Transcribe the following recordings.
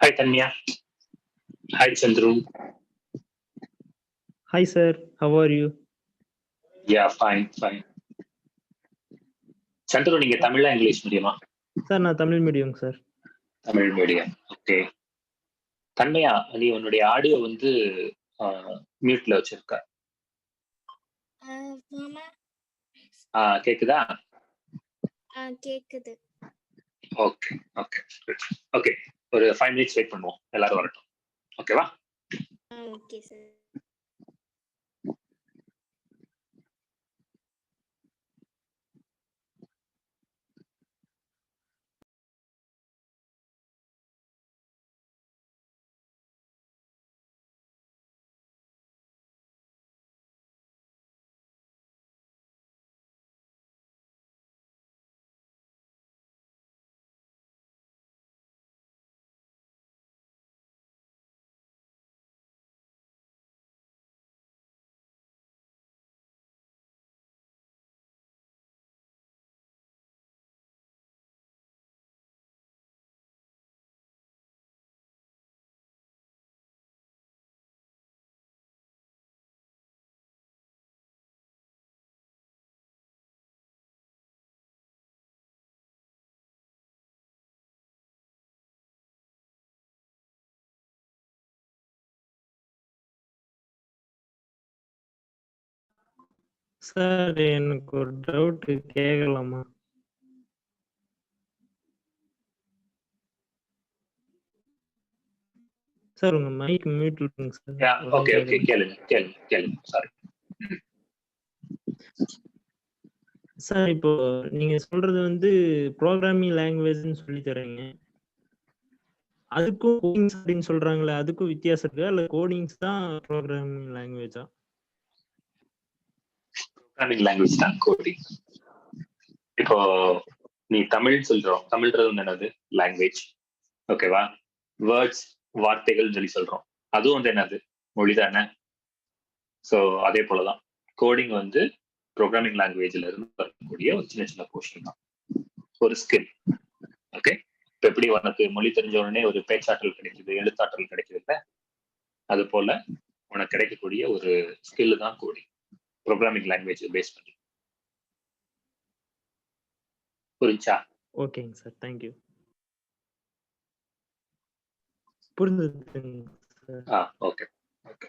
Hi Tanya. Hi Chandru. Hi sir, how are you? Yeah, fine. Chandru, நீங்க தமிழா English மீடியமா? Sir நான் Tamil medium sir. Tamil medium. Okay. தன்மையா, நீ உன்னுடைய ஆடியோ வந்து மியூட்ல வச்சிருக்க. கேக்குதா? கேக்குது. Okay okay okay. ஒரு 5 minutes வெயிட் பண்ணுவோம், எல்லாரும் வரட்டும். ஓகேவா? Okay sir. சார் எனக்கு ஒரு டவுட் கேட்கலாமா? சார் உங்க மைக் மியூட் இருக்குங்க சார். யா, ஓகே ஓகே, கேளுங்க. சாரி சார், இப்போ நீங்க சொல்றது வந்து ப்ரோக்ராமிங் லாங்குவேஜ்னு சொல்லி தரீங்க. அதுக்கும் கோடிங்ஸ் அப்படின்னு சொல்றாங்களே, அதுக்கும் வித்தியாசம் இருக்கா இல்ல கோடிங்ஸ் தான் ப்ரோக்ராமிங் லாங்குவேஜா? ப்ரோக்ராமிங் லாங்குவேஜ் தான் கோடிங். இப்போ நீ தமிழ் சொல்றோம், தமிழ்ன்றது வந்து என்னது? லாங்குவேஜ். ஓகேவா? வேர்ட்ஸ், வார்த்தைகள் சொல்லி சொல்றோம், அதுவும் வந்து என்னது? மொழி தானே. ஸோ அதே போலதான் கோடிங் வந்து ப்ரோக்ராமிங் லாங்குவேஜ்ல இருந்து வரக்கூடிய ஒரு சின்ன போர்ஷன் தான், ஒரு ஸ்கில். ஓகே. இப்போ எப்படி உனக்கு மொழி தெரிஞ்ச உடனே ஒரு பேச்சாற்றல் கிடைக்குது, எழுத்தாற்றல் கிடைக்குது இல்ல, அது போல உனக்கு கிடைக்கக்கூடிய ஒரு ஸ்கில் தான் கோடிங், ப்ரோக்ராமிங் லாங்குவேஜ் பேஸ் பண்ணி. புரிஞ்சா? ஓகேங்க சார், தேங்க்யூ. புரிஞ்சுதுங்க sir. Okay okay.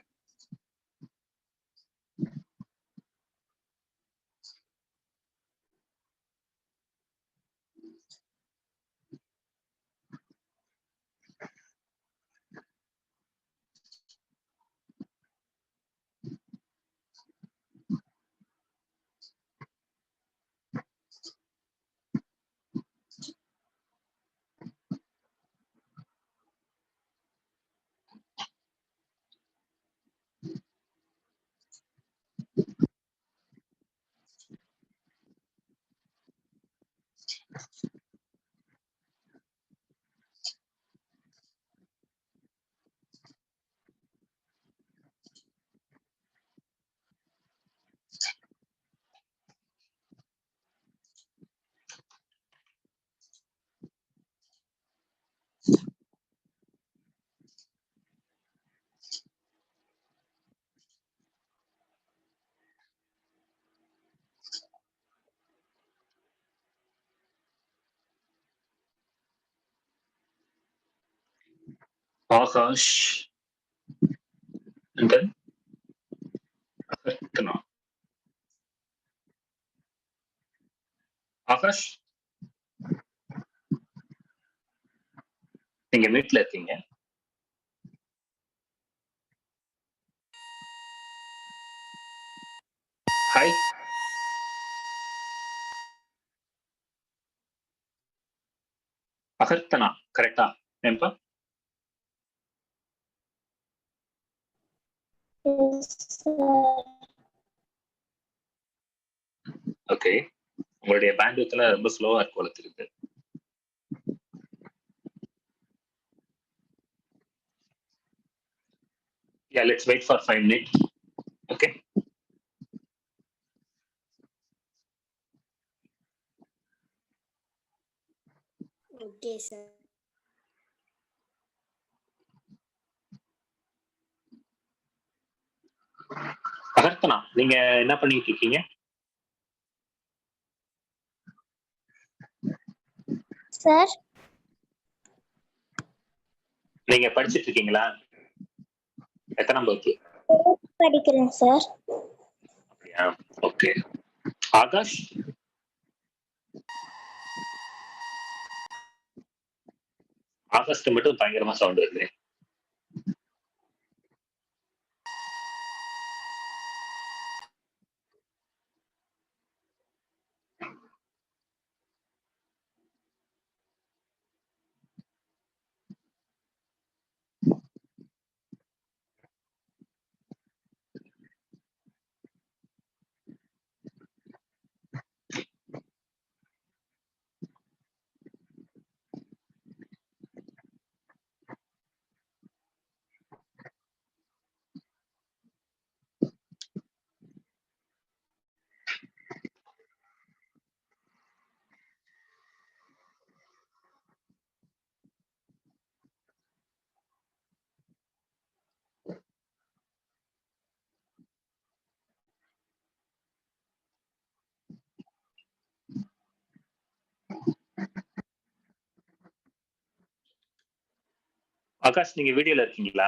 Akash and then Ratna. Akash, நீங்க மீட்ல இருக்கீங்க. ஹாய். அகர்த்தனா கரெக்டா நேம்பா? ஓகே. உங்களுடைய பேண்ட்வித்ல ரொம்ப ஸ்லோவா இருக்கு போல தெரியுது. Yeah, let's wait for 5 minutes. Okay. Okay sir. Prarthana, நீங்க என்ன பண்ணிட்டு இருக்கீங்க? சார் நீங்க படிச்சிட்டு இருக்கீங்களா? எத்தனாம் வகுப்பு? படிக்கிறேன் சார். அப்படியா? ஓகே. ஆகாஷ், ஆகாஷ்க்கு மட்டும் பயங்கரமா சவுண்ட் வருது. ஆகாஷ், நீங்க வீடியோல இருக்கீங்களா?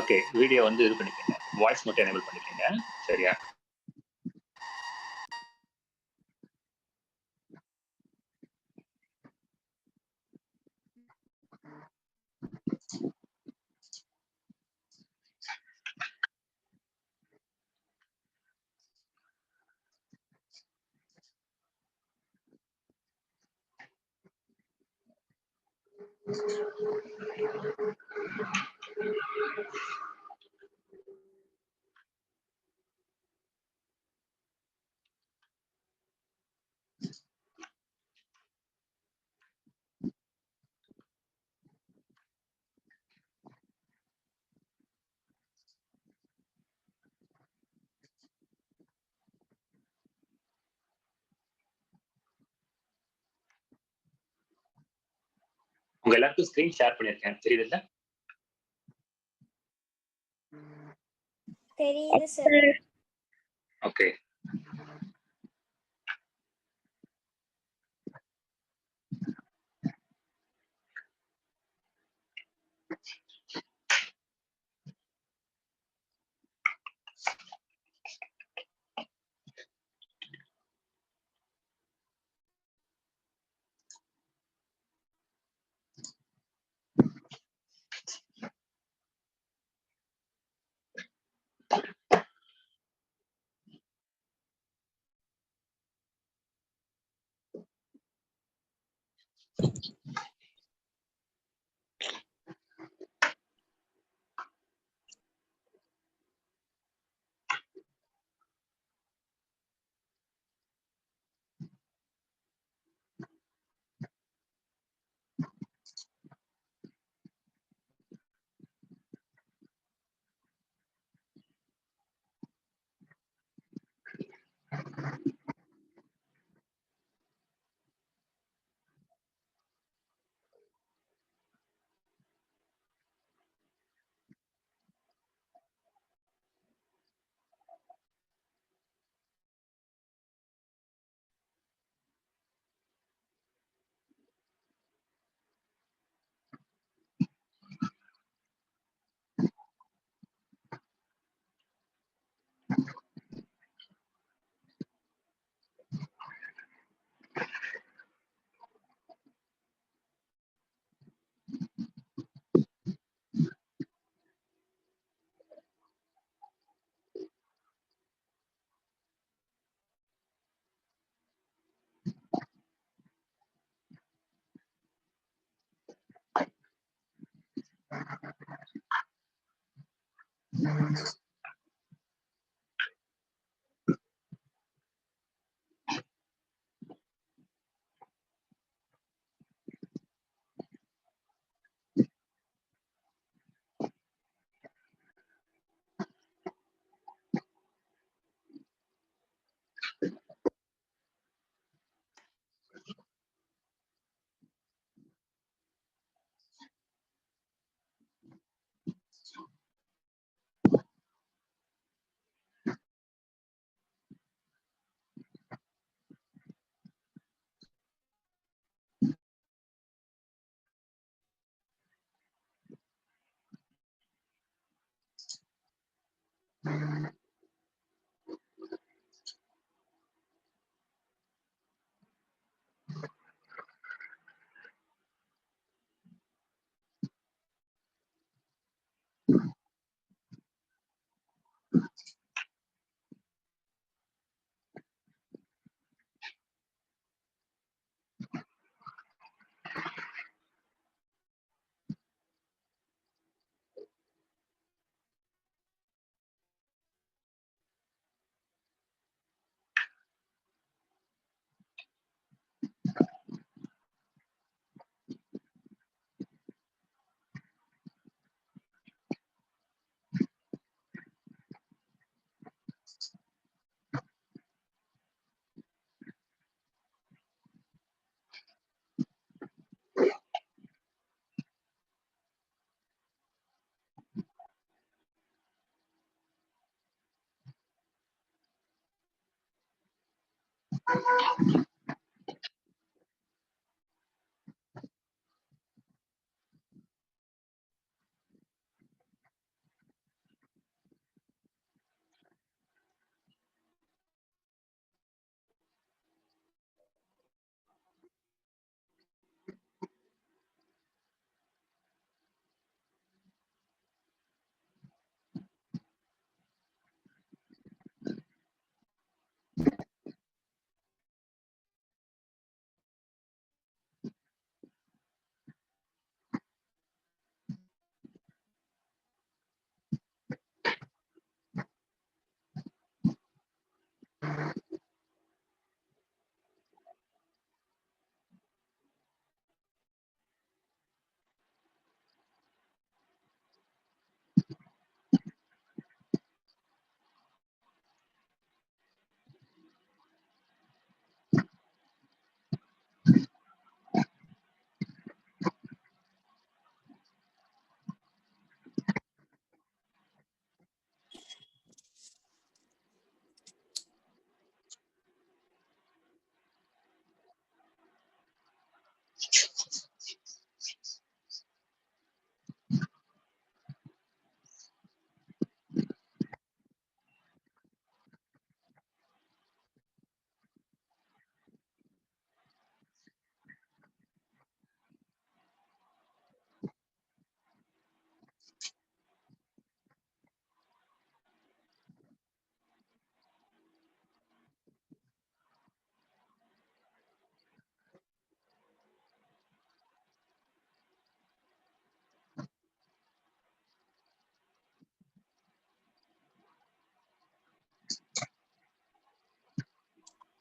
ஓகே, வீடியோ வந்து இது பண்ணிக்கங்க, வாய்ஸ் மட்டும் எனேபிள் பண்ணிக்கங்க. சரியா? உங்க எல்லாருக்கும் ஸ்கிரீன் ஷேர் பண்ணிருக்கேன், தெரியுதுல்ல? தெரியுது சார். ஓகே.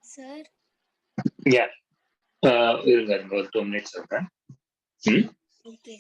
Sir. Yeah. இருங்க ஒரு 2 minutes சொல்றேன். Okay.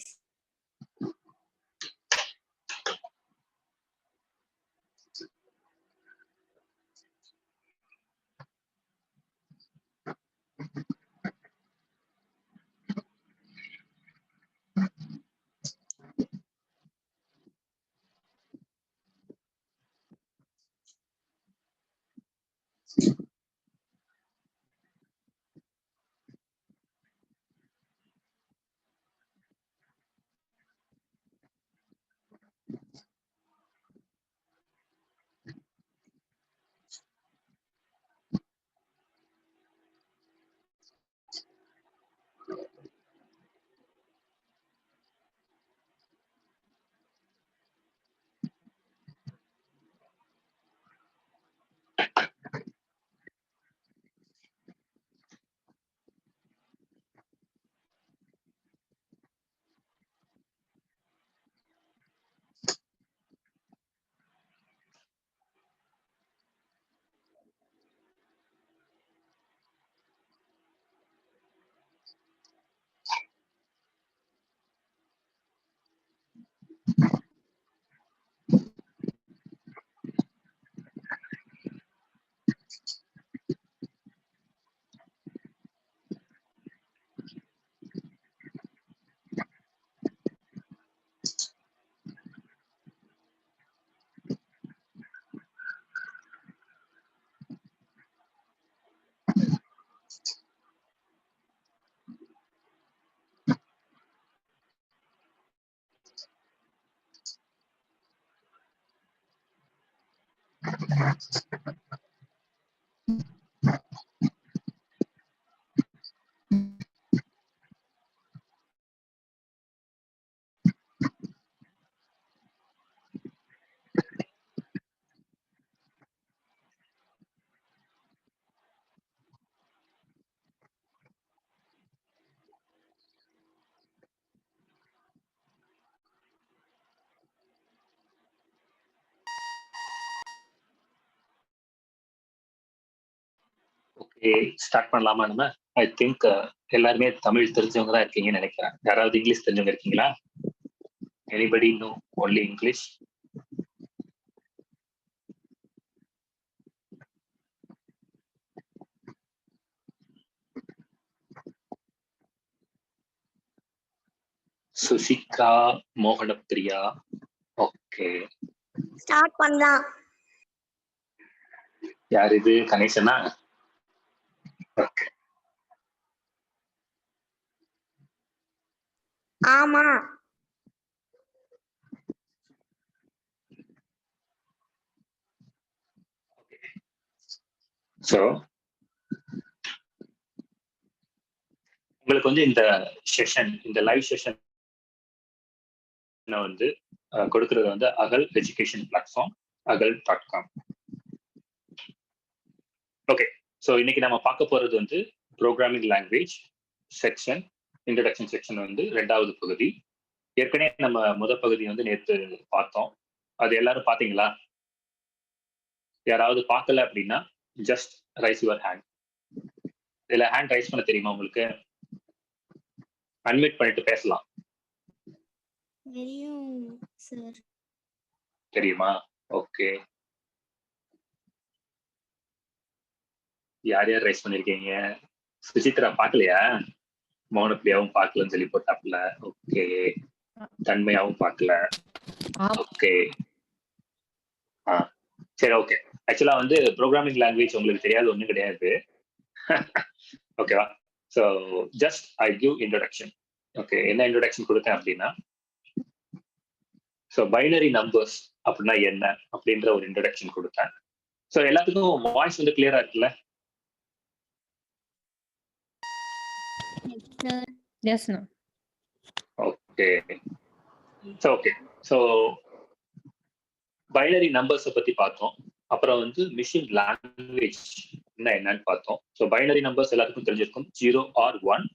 ஓகே, ஸ்டார்ட் பண்ணலாமா நம்ம? ஐ திங்க் எல்லாருமே தமிழ் தெரிஞ்சவங்க தான் இருக்கீங்கன்னு நினைக்கிறேன். யாராவது இங்கிலீஷ் தெரிஞ்சவங்க இருக்கீங்களா? Anybody no only English? Susika, Mohanapriya. Okay, start பண்ணலாம். யார் இது? கணேசனா? ஓகே, ஆமா. ஸோ உங்களுக்கு வந்து இந்த செஷன், இந்த லைவ் செஷன் வந்து கொடுக்கறது வந்து அகல் education platform, agal.com. Okay, so இன்னைக்கு நம்ம பார்க்க போறது வந்து programming language section, introduction section வந்து 2வது பகுதி. ஏற்கனவே நம்ம முதல் பகுதி வந்து நேற்று பார்த்தோம். அது எல்லாரும் பார்த்தீங்களா? யாராவது பார்க்கல அப்படின்னா ஜஸ்ட் ரைஸ் யுவர் ஹேண்ட். இதுல ஹேண்ட் ரைஸ் பண்ண தெரியுமா உங்களுக்கு? அன்மியூட் பண்ணிட்டு பேசலாம். தெரியும் சார். தெரியுமா? ஓகே, யார் யார் ரைஸ் பண்ணிருக்கீங்க? சுசித்ரா பார்க்கலையா? மௌனப்பிரியாவும் பார்க்கலன்னு சொல்லி போட்டாப்ல. ஓகே, தன்மையாவும் பார்க்கல. ஓகே, சரி, ஓகே. ஆக்சுவலா வந்து ப்ரோக்ராமிங் லாங்குவேஜ் உங்களுக்கு தெரியாது ஒன்றும் கிடையாது. ஓகேவா? So just I give introduction. Okay, என்ன இன்ட்ரோடக்ஷன் கொடுத்தேன் அப்படின்னா, ஸோ பைனரி நம்பர்ஸ் அப்படின்னா என்ன அப்படின்ற ஒரு இன்ட்ரோடக்ஷன் கொடுத்தேன். ஸோ எல்லாத்துக்கும் வாய்ஸ் வந்து கிளியரா இருக்குல்ல? Okay, so okay, so binary நம்பர்ஸை பத்தி பார்த்தோம். அப்புறம் வந்து மிஷின் லாங்குவேஜ் என்னன்னு பார்த்தோம். ஸோ பைனரி நம்பர்ஸ் எல்லாத்துக்கும் தெரிஞ்சிருக்கும், 0 or 1.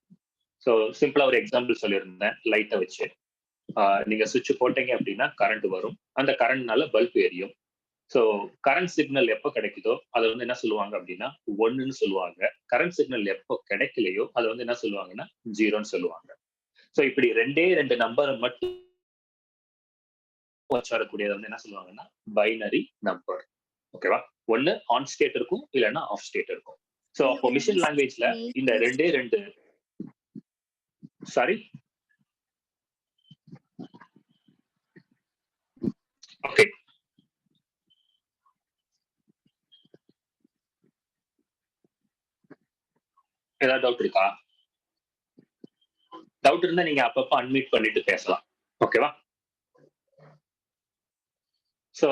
ஸோ சிம்பிளா ஒரு எக்ஸாம்பிள் சொல்லியிருந்தேன் லைட்டை வச்சு. நீங்க சுவிட்ச் போட்டீங்க அப்படின்னா கரண்ட் வரும். அந்த கரண்ட்னால பல்ப் எரியும். ஸோ கரண்ட் சிக்னல் எப்போ கிடைக்குதோ அதை வந்து என்ன சொல்லுவாங்க அப்படின்னா 1ன்னு சொல்லுவாங்க. கரண்ட் சிக்னல் எப்போ கிடைக்கலையோ அதை வந்து என்ன சொல்லுவாங்கன்னா 0ன்னு சொல்லுவாங்க. ஸோ இப்படி 2 நம்பரை மட்டும் வச்சு வரக்கூடியதை வந்து என்ன சொல்லுவாங்கன்னா பைனரி நம்பர். ஓகேவா? ஒன்னு ஆன் ஸ்டேட் இருக்கும், இல்லைன்னா ஆஃப் ஸ்டேட் இருக்கும். ஸோ அப்போ மிஷின் லாங்குவேஜ்ல இந்த 2 சாரி, ஓகே, ஏதாவது டவுட் இருக்கா? டவுட் இருந்தா நீங்க அப்பப்போ அன்மியூட் பண்ணிட்டு பேசலாம். ஓகேவா? ஸோ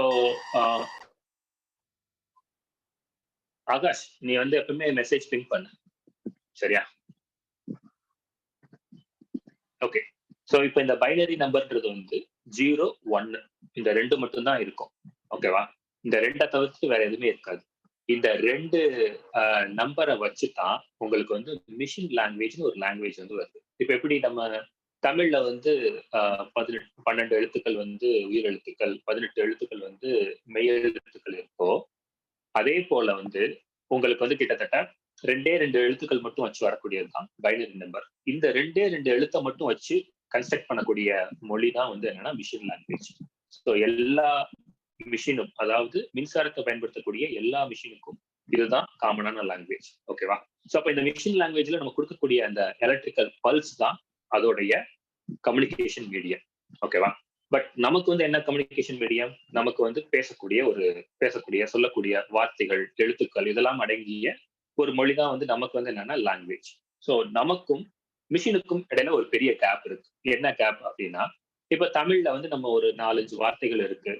ஆகாஷ், நீ வந்து எப்பவுமே மெசேஜ் பிங் பண்ணு, சரியா? ஓகே, ஸோ இப்போ இந்த பைனரி நம்பர்ன்றது வந்து 0, 1 இந்த 2 மட்டும் தான் இருக்கும். ஓகேவா? இந்த 2 தவிர்த்து வேற எதுவுமே இருக்காது. இந்த 2 நம்பரை வச்சு தான் உங்களுக்கு வந்து மிஷின் லாங்குவேஜ்னு ஒரு லாங்குவேஜ் வந்து வருது. இப்போ எப்படி நம்ம தமிழ்ல வந்து 12 எழுத்துக்கள் வந்து உயிரெழுத்துக்கள், 18 எழுத்துக்கள் வந்து மெய்யெழுத்துக்கள் இருக்கோ, அதே போல வந்து உங்களுக்கு வந்து கிட்டத்தட்ட 2 எழுத்துக்கள் மட்டும் வச்சு வரக்கூடியதுதான் பைனரி நம்பர். இந்த 2 எழுத்தை மட்டும் வச்சு கன்ஸ்ட்ரக்ட் பண்ணக்கூடிய மொழி தான் வந்து என்னன்னா மிஷின் லாங்குவேஜ். ஸோ எல்லா மிஷினும், அதாவது மின்சாரத்தை பயன்படுத்தக்கூடிய எல்லா மிஷினுக்கும் இதுதான் காமனான லாங்குவேஜ். ஓகேவா? ஸோ அப்ப இந்த மிஷின் லாங்குவேஜ்ல நம்ம கொடுக்கக்கூடிய அந்த எலக்ட்ரிக்கல் பல்ஸ் தான் அதோடைய கம்யூனிகேஷன் மீடியம். ஓகேவா? பட் நமக்கு வந்து என்ன கம்யூனிகேஷன் மீடியம்? நமக்கு வந்து பேசக்கூடிய சொல்லக்கூடிய வார்த்தைகள், எழுத்துக்கள் இதெல்லாம் அடங்கிய ஒரு மொழி தான் வந்து நமக்கு வந்து என்னன்னா லாங்குவேஜ். ஸோ நமக்கும் மிஷினுக்கும் இடையில ஒரு பெரிய கேப் இருக்கு. என்ன கேப் அப்படின்னா, இப்ப தமிழ்ல வந்து நம்ம ஒரு 4-5 வார்த்தைகள் இருக்கு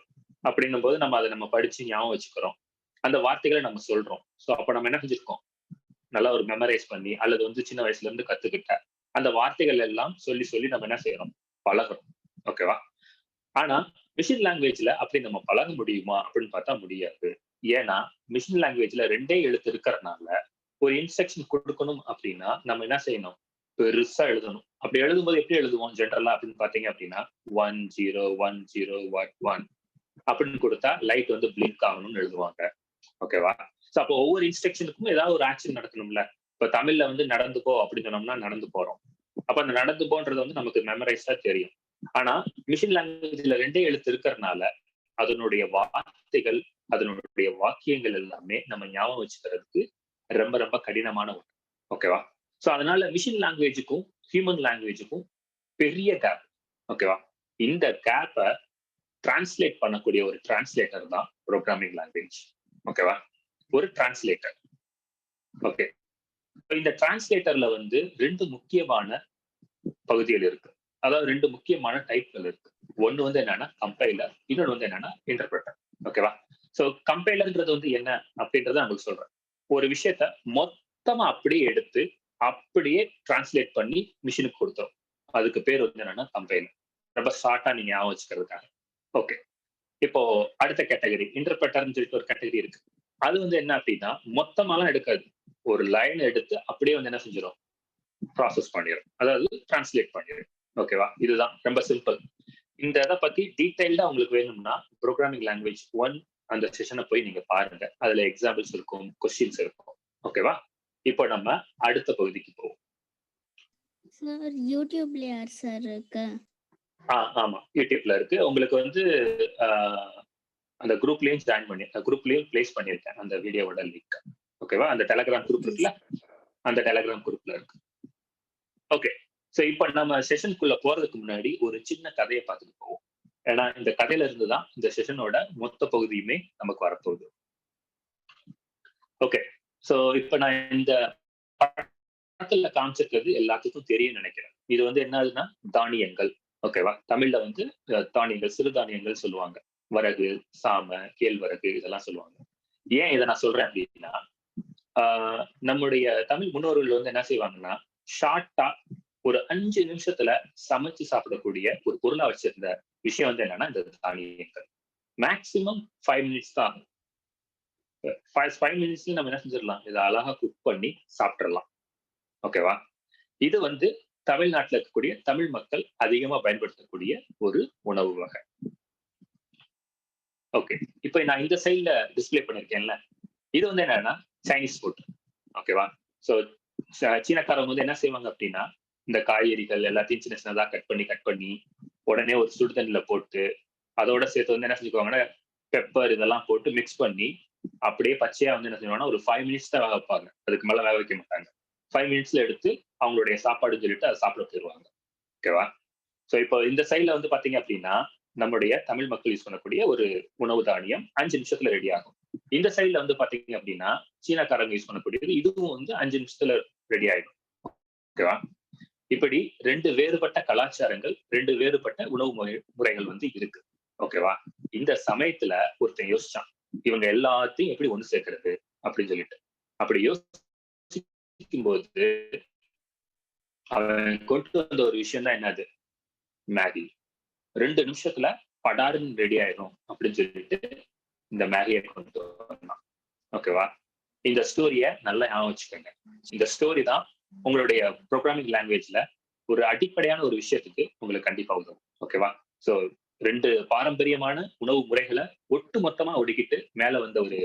அப்படின்னும் போது நம்ம அதை படிச்சு ஞாபகம் வச்சுக்கிறோம். அந்த வார்த்தைகளை நம்ம சொல்றோம். ஸோ அப்ப நம்ம என்ன செஞ்சிருக்கோம், நல்லா ஒரு மெமரைஸ் பண்ணி அல்லது வந்து சின்ன வயசுல இருந்து கத்துக்கிட்ட அந்த வார்த்தைகள் எல்லாம் சொல்லி சொல்லி நம்ம என்ன செய்யறோம், பழகுறோம். ஓகேவா? ஆனா மிஷின் லாங்குவேஜ்ல அப்படி நம்ம பழக முடியுமா அப்படின்னு பார்த்தா முடியாது. ஏன்னா மிஷின் லாங்குவேஜ்ல 2 எழுத்து இருக்கிறதுனால ஒரு இன்ஸ்ட்ரக்ஷன் கொடுக்கணும் அப்படின்னா நம்ம என்ன செய்யணும், பெருசா எழுதணும். அப்படி எழுதும்போது எப்படி எழுதுவோம் ஜென்ரலா அப்படின்னு பாத்தீங்க அப்படின்னா 1010 அப்படின்னு கொடுத்தா லைட் வந்து பிளிங்க் ஆகணும்னு எழுதுவாங்க. ஓகேவா? சோ அப்போ ஒவ்வொரு இன்ஸ்ட்ரக்ஷனுக்கும் ஏதாவது ஒரு ஆக்ஷன் நடக்கணும்ல. இப்ப தமிழ்ல வந்து நடந்து போ அப்படின்னு சொன்னோம்னா நடந்து போறோம். அப்ப அந்த நடந்து போன்றது வந்து நமக்கு மெமரைஸா தெரியும். ஆனா மிஷின் லாங்குவேஜ்ல 2 எழுத்து இருக்கிறதுனால அதனுடைய வார்த்தைகள், அதனுடைய வாக்கியங்கள் எல்லாமே நம்ம ஞாபகம் வச்சுக்கிறதுக்கு ரொம்ப ரொம்ப கடினமான ஒன்று. ஓகேவா? சோ அதனால மிஷின் லாங்குவேஜுக்கும் ஹியூமன் லாங்குவேஜுக்கும் பெரிய கேப். ஓகேவா? இந்த கேப்பை டிரான்ஸ்லேட் பண்ணக்கூடிய ஒரு டிரான்ஸ்லேட்டர் தான் ப்ரோக்ராமிங் லாங்குவேஜ். ஓகேவா? ஒரு டிரான்ஸ்லேட்டர். ஓகே. இந்த டிரான்ஸ்லேட்டர்ல வந்து 2 முக்கியமான பகுதிகள் இருக்கு. அதாவது 2 முக்கியமான டைப்கள் இருக்கு. ஒன்னு வந்து என்னன்னா கம்பைலர், இன்னொன்னு வந்து என்னன்னா இன்டர்பிரட்டர். ஓகேவா? சோ கம்பைலர்ன்றது வந்து என்ன அப்படின்றத உங்களுக்கு சொல்றேன். ஒரு விஷயத்த மொத்தமா அப்படியே எடுத்து அப்படியே டிரான்ஸ்லேட் பண்ணி மிஷினுக்கு கொடுத்தோம். அதுக்கு பேர் வந்து என்னன்னா கம்பைலர். ரொம்ப ஷார்ட்டா நீங்க ஞாபகம் வச்சுக்கிறதுக்காக. ஓகே. இப்போ அடுத்த கேட்டகரி இன்டர்பிரட்டர்னு சொல்லிட்டு ஒரு கேட்டகரி இருக்கு. அது வந்து என்ன அப்படின்னா மொத்தமாலாம் எடுக்காது. ஒரு லைன் எடுத்து அப்படியே வந்து என்ன செஞ்சிடும், ப்ராசஸ் பண்ணிடும். அதாவது டிரான்ஸ்லேட் பண்ணிடும். ஓகேவா? இதுதான் ரொம்ப சிம்பிள். இந்த இதை பத்தி டீடைல்டா உங்களுக்கு வேணும்னா ப்ரோக்ராமிங் லாங்குவேஜ் 1 அந்த செஷனை போய் நீங்க பாருங்க. அதுல எக்ஸாம்பிள்ஸ் இருக்கும், கொஸ்டின்ஸ் இருக்கும். ஓகேவா? இப்போ நம்ம அடுத்த பகுதிக்கு போவோம். சார் யூடியூப்ல யார் சார் இருக்கு? ஆமா, யூடியூப்ல இருக்கு. உங்களுக்கு வந்து அந்த குரூப்லயும் ஜாயின் பண்ணி குரூப்லயும் பிளேஸ் பண்ணிருக்கேன் அந்த வீடியோவோட லிங்க். ஓகேவா? அந்த டெலிகிராம் குரூப் இருக்குல்ல, அந்த டெலிகிராம் குரூப்ல இருக்கு. ஓகே. சோ இப்ப நம்ம செஷனுக்குள்ள போறதுக்கு முன்னாடி ஒரு சின்ன கதையை பார்த்துட்டு போவோம். ஏன்னா இந்த கதையில இருந்துதான் இந்த செஷனோட மொத்த பகுதியுமே நமக்கு வரப்போகுது. ஓகே. சோ இப்ப நான் இந்த படத்துல காமிச்சிருக்கிறது எல்லாத்துக்கும் தெரியும் நினைக்கிறேன். இது வந்து என்னதுன்னா தானியங்கள். ஓகேவா? தமிழ்ல வந்து தானியங்கள், சிறுதானியங்கள் சொல்லுவாங்க. வரகு, சாம, கேழ்வரகு இதெல்லாம் சொல்லுவாங்க. ஏன் இதை நான் சொல்றேன் அப்படின்னா நம்முடைய தமிழ் முன்னோர்கள் வந்து என்ன செய்வாங்கன்னா ஷார்ட்டா ஒரு 5 நிமிஷத்துல சமைச்சு சாப்பிடக்கூடிய ஒரு பொருளா வச்சிருந்த விஷயம் வந்து என்னன்னா இந்த தானியங்கள். மேக்சிமம் 5 மினிட்ஸ் தான். 5 மினிட்ஸ்ல நம்ம என்ன செஞ்சிடலாம், இதை அழகா குக் பண்ணி சாப்பிட்றலாம். ஓகேவா? இது வந்து தமிழ்நாட்டில் இருக்கக்கூடிய தமிழ் மக்கள் அதிகமா பயன்படுத்தக்கூடிய ஒரு உணவு வகை. ஓகே. இப்ப நான் இந்த சைட்ல டிஸ்பிளே பண்ணிருக்கேன்ல, இது வந்து என்னன்னா சைனீஸ் ஃபுட். ஓகேவா? சோ சீனக்காரங்க வந்து என்ன செய்வாங்க அப்படின்னா இந்த காய்கறிகள் எல்லாத்தையும் சின்ன சின்னதா கட் பண்ணி உடனே ஒரு சுடு தண்ணில போட்டு அதோட சேர்த்து வந்து என்ன செஞ்சுக்குவாங்கன்னா பெப்பர் இதெல்லாம் போட்டு மிக்ஸ் பண்ணி அப்படியே பச்சையா வந்து என்ன செய்வாங்கன்னா ஒரு 5 மினிட்ஸ் தான் வேக வைப்பாங்க. அதுக்கு மேல வேக வைக்க மாட்டாங்க. 5 மினிட்ஸ்ல எடுத்து அவங்களுடைய சாப்பாடுன்னு சொல்லிட்டு அதை சாப்பிட போயிடுவாங்க. ஓகேவா? சோ இப்போ இந்த சைட்ல வந்து பாத்தீங்க அப்படின்னா நம்முடைய தமிழ் மக்கள் யூஸ் பண்ணக்கூடிய ஒரு உணவு தானியம் 5 நிமிஷத்துல ரெடி ஆகும். இந்த சைட்ல வந்து பாத்தீங்க அப்படின்னா சீனக்காரங்க யூஸ் பண்ணக்கூடியது இதுவும் வந்து 5 நிமிஷத்துல ரெடி ஆயிடும். ஓகேவா? இப்படி 2 வேறுபட்ட கலாச்சாரங்கள், 2 வேறுபட்ட உணவு முறைகள் வந்து இருக்கு. ஓகேவா? இந்த சமயத்துல ஒருத்தன் யோசிச்சான், இவங்க எல்லாத்தையும் எப்படி ஒண்ணு சேர்க்கிறது அப்படின்னு சொல்லிட்டு. அப்படி யோசிக்கும் போது அவன் கொண்டு வந்த ஒரு விஷயம் தான் என்னது, மேகி. 2 நிமிஷத்துல படாருன்னு ரெடி ஆயிடும் அப்படின்னு சொல்லிட்டு இந்த மேகியை கொண்டு வந்தான். ஓகேவா? இந்த ஸ்டோரிய நல்லா ஞாபகம் வச்சுக்கோங்க. இந்த ஸ்டோரி தான் உங்களுடைய ப்ரோக்ராமிங் லாங்குவேஜ்ல ஒரு அடிப்படையான ஒரு விஷயத்துக்கு உங்களுக்கு கண்டிப்பா உதவும். ஓகேவா? சோ 2 பாரம்பரியமான உணவு முறைகளை ஒட்டு மொத்தமா ஒடுக்கிட்டு மேல வந்த ஒரு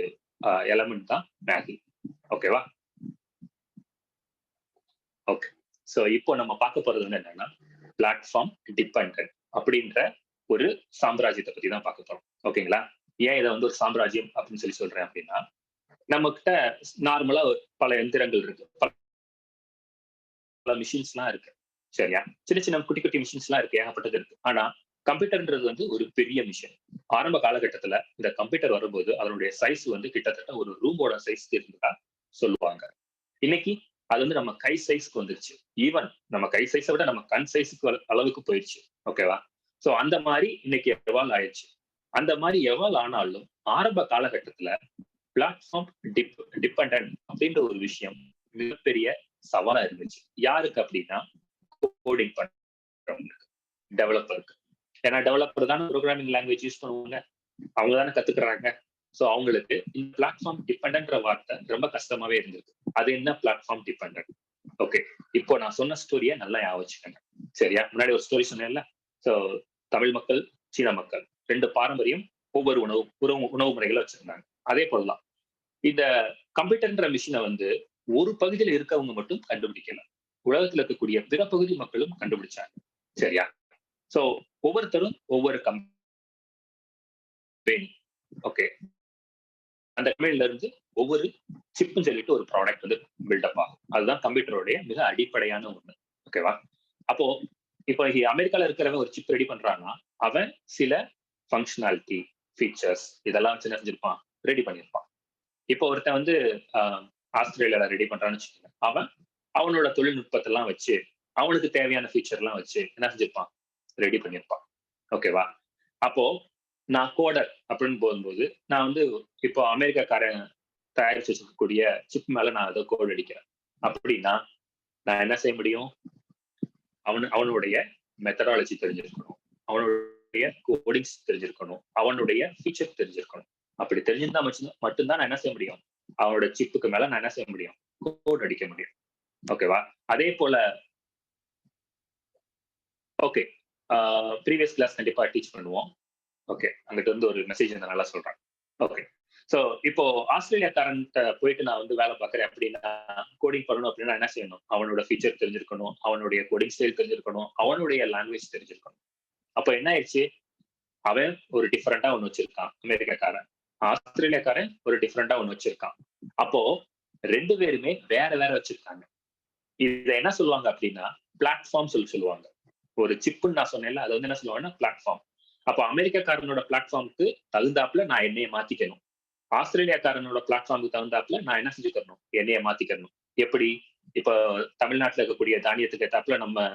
எலமெண்ட் தான் மேகி. ஓகேவா? ஓகே. சோ இப்போ நம்ம பார்க்க போறது வந்து என்னன்னா பிளாட்ஃபார்ம் டிபெண்டன்ட் அப்படின்ற ஒரு சாம்ராஜ்யத்தை பத்தி தான் பார்க்க போறோம். ஓகேங்களா? ஏன் இதை வந்து ஒரு சாம்ராஜ்யம் அப்படின்னு சொல்றேன் அப்படின்னா நம்ம கிட்ட நார்மலா பல எந்திரங்கள் இருக்கு, பல மிஷின்ஸ் எல்லாம் இருக்கு. சரியா? சின்ன சின்ன குட்டி குட்டி மிஷின்ஸ் எல்லாம் இருக்கு, ஏகப்பட்டது இருக்கு. ஆனா கம்ப்யூட்டர்ன்றது வந்து ஒரு பெரிய மிஷின். ஆரம்ப காலகட்டத்துல இந்த கம்ப்யூட்டர் வரும்போது அதனுடைய சைஸ் வந்து கிட்டத்தட்ட ஒரு ரூமோட சைஸ்க்கு இருந்ததா சொல்லுவாங்க. இன்னைக்கு அது வந்து நம்ம கை சைஸ்க்கு வந்துருச்சு. ஈவன் நம்ம கை சைஸை விட நம்ம கண் சைஸுக்கு அளவுக்கு போயிடுச்சு. ஓகேவா? சோ அந்த மாதிரி இன்னைக்கு எவால்வ் ஆயிடுச்சு. அந்த மாதிரி எவால்வ் ஆனாலும் ஆரம்ப காலகட்டத்துல பிளாட்ஃபார்ம் டிபெண்டன்ட் அப்படின்ற ஒரு விஷயம் மிகப்பெரிய சவாலா இருந்துச்சு. யாருக்கு அப்படின்னா கோடிங் பண்றவங்களுக்கு, டெவலப்பருக்கு. ஏன்னா டெவலப்பர் தானே ப்ரோக்ராமிங் லாங்குவேஜ் யூஸ் பண்ணுவாங்க, அவங்க தானே கத்துக்கிறாங்க. ஸோ அவங்களுக்கு இந்த பிளாட்ஃபார்ம் டிபெண்டன்ற வார்த்தை ரொம்ப கஷ்டமாவே இருந்திருக்கு. அது என்ன பிளாட்ஃபார்ம் டிபெண்டன்ட்? ஓகே, இப்போ நான் சொன்ன ஸ்டோரியை நல்லா ஞாபகம் வச்சுக்கோங்க. சரியா? முன்னாடி ஒரு ஸ்டோரி சொன்னேன்ல. ஸோ தமிழ் மக்கள், சீன மக்கள் 2 பாரம்பரியம், ஒவ்வொரு உணவு முறைகளை வச்சிருந்தாங்க. அதே போலதான் இந்த கம்ப்யூட்டர்ன்ற மிஷினை வந்து ஒரு பகுதியில இருக்கவங்க மட்டும் கண்டுபிடிக்கல, உலகத்துல இருக்கக்கூடிய பிற பகுதி மக்களும் கண்டுபிடிச்சாங்க. சரியா? சோ ஒவ்வொருத்தரும் ஒவ்வொரு கம்பெனி, ஓகே, அந்த கம்பெனில இருந்து ஒவ்வொரு சிப்னு சொல்லிட்டு ஒரு ப்ராடக்ட் வந்து பில்டப் ஆகும். அதுதான் கம்ப்யூட்டருடைய மிக அடிப்படையான ஒண்ணு. ஓகேவா? அப்போ இப்போ அமெரிக்கால இருக்கிறவன் ஒரு சிப் ரெடி பண்றான்னா அவன் சில ஃபங்க்ஷனாலிட்டி, ஃபீச்சர்ஸ் இதெல்லாம் வச்சு செஞ்சிருப்பான், ரெடி பண்ணியிருப்பான். இப்போ ஒருத்தன் வந்து ஆஸ்திரேலியால ரெடி பண்றான்னு வச்சுக்கோங்க, அவன் அவனோட தொழில்நுட்பத்தை எல்லாம் வச்சு அவனுக்கு தேவையான ஃபீச்சர் எல்லாம் வச்சு என்ன செஞ்சிருப்பான், ரெடி பண்ணியிருப்பான். ஓகேவா? அப்போ நான் கோடர் அப்படின்னு போகும்போது நான் வந்து இப்போ அமெரிக்காக்காரன் தயாரிச்சு வச்சிருக்கக்கூடிய சிப் மேல நான் அதை கோட் அடிக்கிறேன் அப்படின்னா நான் என்ன செய்ய முடியும்? அவனுடைய மெத்தடாலஜி தெரிஞ்சிருக்கணும், அவனுடைய கோடிங்ஸ் தெரிஞ்சிருக்கணும், அவனுடைய ஃபீச்சர் தெரிஞ்சிருக்கணும். அப்படி தெரிஞ்சிருந்தா மட்டும்தான் நான் என்ன செய்ய முடியும், அவனோட சிப்புக்கு மேல நான் என்ன செய்ய முடியும், கோட் அடிக்க முடியும். ஓகேவா? அதே போல ஓகே, ப்ரீவியஸ் கிளாஸ் கண்டிப்பா டீச் பண்ணுவோம். ஓகே, அங்கிட்ட வந்து ஒரு மெசேஜ் வந்து நல்லா சொல்றேன். ஓகே, ஸோ இப்போ ஆஸ்திரேலியாக்காரன்ட்ட போயிட்டு நான் வந்து வேலை பார்க்குறேன் அப்படின்னா, கோடிங் பண்ணணும் அப்படின்னா என்ன செய்யணும்? அவனோட ஃபீச்சர் தெரிஞ்சிருக்கணும், அவனுடைய கோடிங் ஸ்டைல் தெரிஞ்சிருக்கணும், அவனுடைய லாங்குவேஜ் தெரிஞ்சிருக்கணும். அப்போ என்ன ஆயிடுச்சு, அவன் ஒரு டிஃப்ரெண்டா ஒன்று வச்சிருக்கான் அமெரிக்காக்காரன், ஆஸ்திரேலியாக்காரன் ஒரு டிஃப்ரெண்டா ஒன்று வச்சிருக்கான். அப்போ 2 பேருமே வேற வேற வச்சிருக்காங்க. இதை என்ன சொல்லுவாங்க அப்படின்னா பிளாட்ஃபார்ம் சொல்லுவாங்க. ஒரு சிப்புன்னு நான் சொன்னேன்ல, அது வந்து என்ன சொல்லுவாங்கன்னா பிளாட்ஃபார்ம். அப்போ அமெரிக்காக்காரனோட பிளாட்ஃபார்முக்கு தகுந்தாப்புல நான் என்னைய மாத்திக்கணும், ஆஸ்திரேலியாக்காரனோட பிளாட்ஃபார்முக்கு தகுந்தாப்புல நான் என்ன செஞ்சுக்கணும், என்னைய மாத்திக்கணும். எப்படி? இப்போ தமிழ்நாட்டுல இருக்கக்கூடிய தானியத்துக்கு ஏத்தாப்புல நம்ம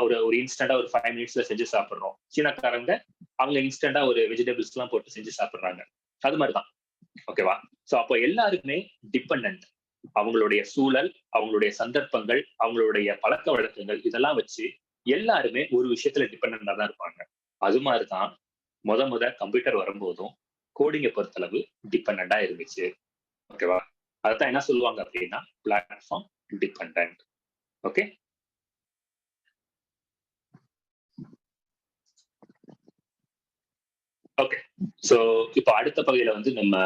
ஒரு இன்ஸ்டன்டா ஒரு 5 மினிட்ஸ்ல செஞ்சு சாப்பிடுறோம். சீனக்காரங்க அவங்க இன்ஸ்டன்டா ஒரு வெஜிடபிள்ஸ் எல்லாம் போட்டு செஞ்சு சாப்பிடுறாங்க. அது மாதிரிதான். ஓகேவா? சோ அப்போ எல்லாருக்குமே டிபெண்டன்ட். அவங்களுடைய சூழல், அவங்களுடைய சந்தர்ப்பங்கள், அவங்களுடைய பழக்க வழக்கங்கள் இதெல்லாம் வச்சு எல்லாருமே ஒரு விஷயத்துல டிபெண்டா தான் இருப்பாங்க. அது மாதிரிதான் முத கம்ப்யூட்டர் வரும்போதும் கோடிங்கை பொறுத்தளவு டிபெண்டா இருந்துச்சு. ஓகேவா? அதான் என்ன சொல்லுவாங்க அப்படின்னா platform dependent. Okay, okay. So இப்போ அடுத்த பகுதியில வந்து நம்ம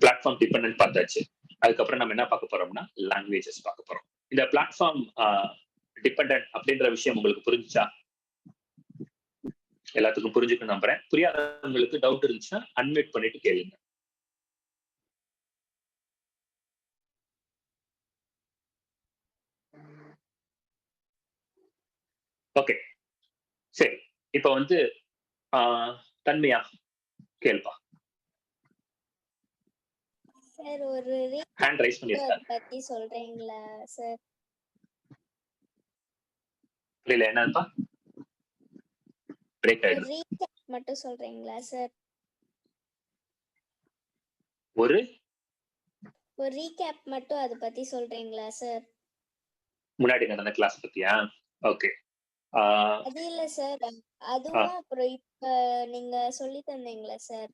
பிளாட்ஃபார்ம் டிபெண்டன்ட் பார்த்தாச்சு. அதுக்கப்புறம் நம்ம என்ன பார்க்க போறோம்னா லாங்குவேஜஸ் பார்க்க போறோம். இந்த பிளாட்ஃபார்ம் டிபெண்டன்ட் அப்படின்ற விஷயம் உங்களுக்கு புரிஞ்சுச்சா? எல்லாத்துக்கும் புரிஞ்சுக்கணும் நம்புறேன். புரியாதவங்களுக்கு டவுட் இருந்துச்சுன்னா அன்மியூட் பண்ணிட்டு கேளுங்க. ஓகே, சரி. இப்ப வந்து தன்மையா கேள்பா. சார் ஒரு ஹேண்ட் ரைஸ் பண்ணிருக்காங்க. பத்தி சொல்றீங்களா சார்? புரியல, என்னப்பா? பிரேக் ஆயிடுது. ரீகேப் மட்டும் சொல்றீங்களா சார்? ஒரு ரீகேப் மட்டும் அத பத்தி சொல்றீங்களா சார்? முன்னாடி நடந்த கிளாஸ் பத்தியா? ஓகே. அது இல்ல சார், அதுவும் அப்புறம் இப்ப நீங்க சொல்லி தந்தீங்களா சார்?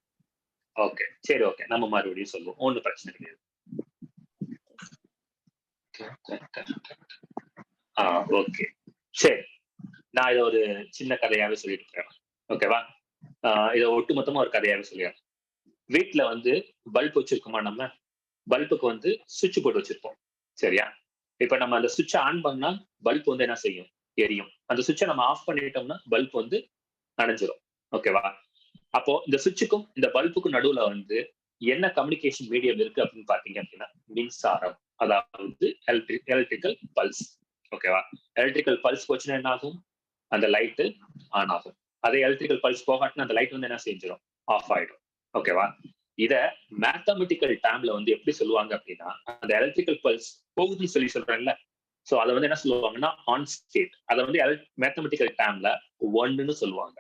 ஓகே, சரி, ஓகே, நம்ம மறுபடியும் சொல்லுவோம், ஒன்றும் பிரச்சனை கிடையாது. ஓகே, சரி. நான் இதை ஒரு சின்ன கதையாவே சொல்லிட்டு இருக்கேன். ஓகேவா? இதை ஒட்டுமொத்தமா ஒரு கதையாவே சொல்லிடுறேன். வீட்டுல வந்து பல்ப் வச்சிருக்கோமா, நம்ம பல்புக்கு வந்து சுவிட்ச் போட்டு வச்சிருப்போம். சரியா? இப்ப நம்ம அந்த சுவிட்சை ஆன் பண்ணா பல்ப் வந்து என்ன செய்யும், எரியும். அந்த சுவிட்சை நம்ம ஆஃப் பண்ணிட்டோம்னா பல்ப் வந்து அணைஞ்சிரும். ஓகேவா? அப்போ இந்த சுவிட்சுக்கும் இந்த பல்புக்கும் நடுவுல வந்து என்ன கம்யூனிகேஷன் மீடியம் இருக்கு அப்படின்னு பாத்தீங்க அப்படின்னா மின்சாரம், அதாவது எலக்ட்ரிக்கல் பல்ஸ். ஓகேவா? எலக்ட்ரிக்கல் பல்ஸ் போச்சுன்னா என்ன ஆகும், அந்த லைட்டு ஆன் ஆகும். அதே எலக்ட்ரிக்கல் பல்ஸ் போகாட்டினா அந்த லைட் வந்து என்ன செஞ்சிடும், ஆஃப் ஆயிடும். ஓகேவா? இத மேத்தமெட்டிக்கல் டேர்ம்ல வந்து எப்படி சொல்லுவாங்க அப்படின்னா, அந்த எலக்ட்ரிக்கல் பல்ஸ் போகுதுன்னு சொல்றேன்ல, சோ அதை வந்து என்ன சொல்லுவாங்கன்னா ஆன் ஸ்டேட். அதை வந்து மேத்தமெட்டிக்கல் டேர்ம்ல 1ன்னு சொல்லுவாங்க.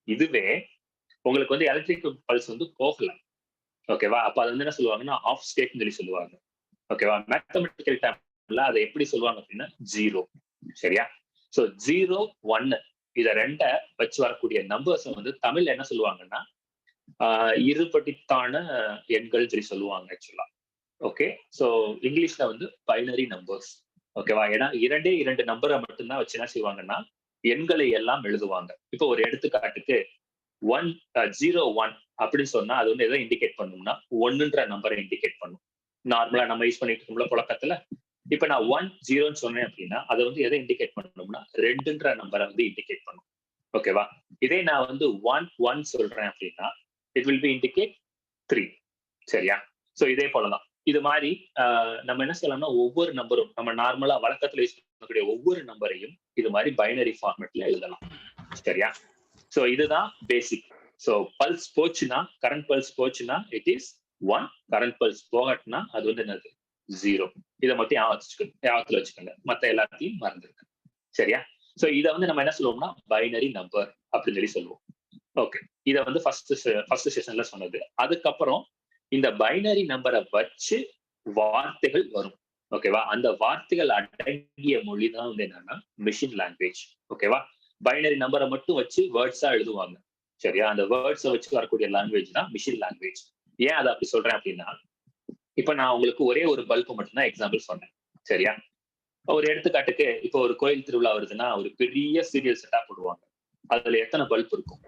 இதுவே உங்களுக்கு வந்து எலக்ட்ரிக்கல் பல்ஸ் வந்து போகல, ஓகேவா? அப்ப அது வந்து என்ன சொல்லுவாங்கன்னா ஆஃப் ஸ்டேட்னு சொல்லி சொல்லுவாங்க. ஓகேவா? மேத்தமெட்டிக்கல் டேர்ம்ல அதை எப்படி சொல்லுவாங்க அப்படின்னா 0. சரியா? சோ 0, 1 இத 2 வச்சு வரக்கூடிய நம்பர்ஸ் வந்து தமிழ்ல என்ன சொல்லுவாங்கன்னா இருபடித்தான எண்கள் சொல்லி சொல்லுவாங்க ஆக்சுவலா. ஓகே, சோ இங்கிலீஷ்ல வந்து பைனரி நம்பர்ஸ். ஓகேவா? ஏன்னா 2 நம்பரை மட்டும்தான் வச்சு என்ன செய்வாங்கன்னா எண்களை எல்லாம் எழுதுவாங்க. இப்போ ஒரு எடுத்துக்காட்டுக்கு 101 அப்படின்னு சொன்னா அது வந்து எதை இண்டிகேட் பண்ணும்னா 1ன்ற நம்பரை இண்டிகேட் பண்ணும். நார்மலா நம்ம யூஸ் பண்ணிட்டு இருக்கோம்ல புழக்கத்துல. இப்ப நான் 10 சொன்னேன் அப்படின்னா அதை வந்து எதை இண்டிகேட் பண்ணணும்னா 2ன்ற நம்பரை வந்து இண்டிகேட் பண்ணும். ஓகேவா? இதே நான் வந்து 1 சொல்றேன் அப்படின்னா இட் வில் பி இண்டிகேட் 3. சரியா? சோ இதே போலதான் இது மாதிரி நம்ம என்ன செய்யலாம்னா ஒவ்வொரு நம்பரும் நம்ம நார்மலா வழக்கத்துல யூஸ் பண்ணக்கூடிய ஒவ்வொரு நம்பரையும் இது மாதிரி பைனரி ஃபார்மேட்ல எழுதலாம். சரியா? சோ இதுதான் பேசிக். சோ பல்ஸ் போச்சுன்னா கரண்ட் பல்ஸ் போச்சுன்னா இட் இஸ் 1, கரண்ட் பல்ஸ் போகட்டுனா அது வந்து என்னது 0. இதை மட்டும் ஞாபகத்துல வச்சுக்கோங்க, மத்த எல்லாத்தையும் மறந்துருக்கு. சரியா? சோ இதை வந்து நம்ம என்ன சொல்லுவோம்னா பைனரி நம்பர் அப்படின்னு சொல்லி சொல்லுவோம். ஓகே, இதை வந்து ஃபர்ஸ்ட் செஷன்ல சொன்னது. அதுக்கப்புறம் இந்த பைனரி நம்பரை வச்சு வார்த்தைகள் வரும். ஓகேவா? அந்த வார்த்தைகள் அடங்கிய மொழி தான் வந்து என்னன்னா மிஷின் லாங்குவேஜ். ஓகேவா? பைனரி நம்பரை மட்டும் வச்சு வேர்ட்ஸா எழுதுவாங்க. சரியா? அந்த வேர்ட்ஸை வச்சு வரக்கூடிய லாங்குவேஜ் தான் மிஷின் லாங்குவேஜ். ஏன் அதை அப்படி சொல்றேன் அப்படின்னா இப்ப நான் உங்களுக்கு ஒரே ஒரு பல்பு மட்டும்தான் எக்ஸாம்பிள் சொன்னேன். சரியா? ஒரு எடுத்துக்காட்டுக்கு இப்போ ஒரு கோயில் திருவிழா வருதுன்னா ஒரு பெரிய சீரியல் செட்டா போடுவாங்க. அதுல எத்தனை பல்ப் இருக்கும்?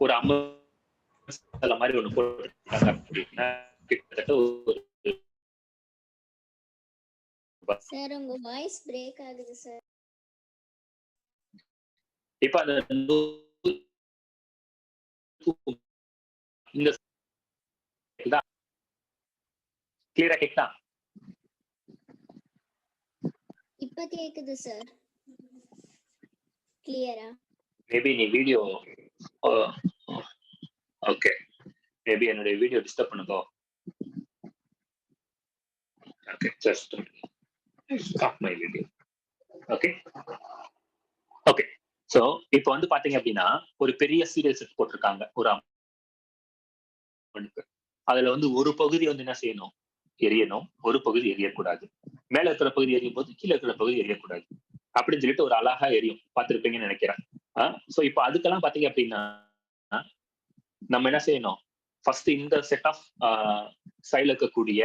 ஒரு 50 மாதிரி ஒண்ணு போட்டுருக்காங்க அப்படின்னா கிட்டத்தட்ட ஒரு சார் உங்க வாய்ஸ் பிரேக் ஆகுது சார். இப்ப அந்த இந்த கிளியரா கேக்குதா? இப்ப கேக்குது சார். கிளியரா? மேபி நீ வீடியோ ஓகே, மேபி என்னுடைய வீடியோ டிஸ்டர்ப் பண்ணுதோ. Okay, just stop my video. Okay okay, so இப்போ வந்து பாத்தீங்க அப்படின்னா ஒரு பெரிய சீரியல் செட் போட்டிருக்காங்க ஒரு அம்மனுக்கு. அதுல வந்து ஒரு பகுதி வந்து என்ன செய்யணும் எரியணும், ஒரு பகுதி எரியக்கூடாது. மேல இருக்கிற பகுதி எரியும் போது கீழே இருக்கிற பகுதி எரியக்கூடாது அப்படின்னு சொல்லிட்டு ஒரு அழகா எரியும், பார்த்திருப்பீங்கன்னு நினைக்கிறேன். சோ இப்போ அதுக்கெல்லாம் பாத்தீங்க அப்படின்னா நம்ம என்ன செய்யணும், ஃபர்ஸ்ட் இந்த செட் ஆஃப் சைடுல இருக்கக்கூடிய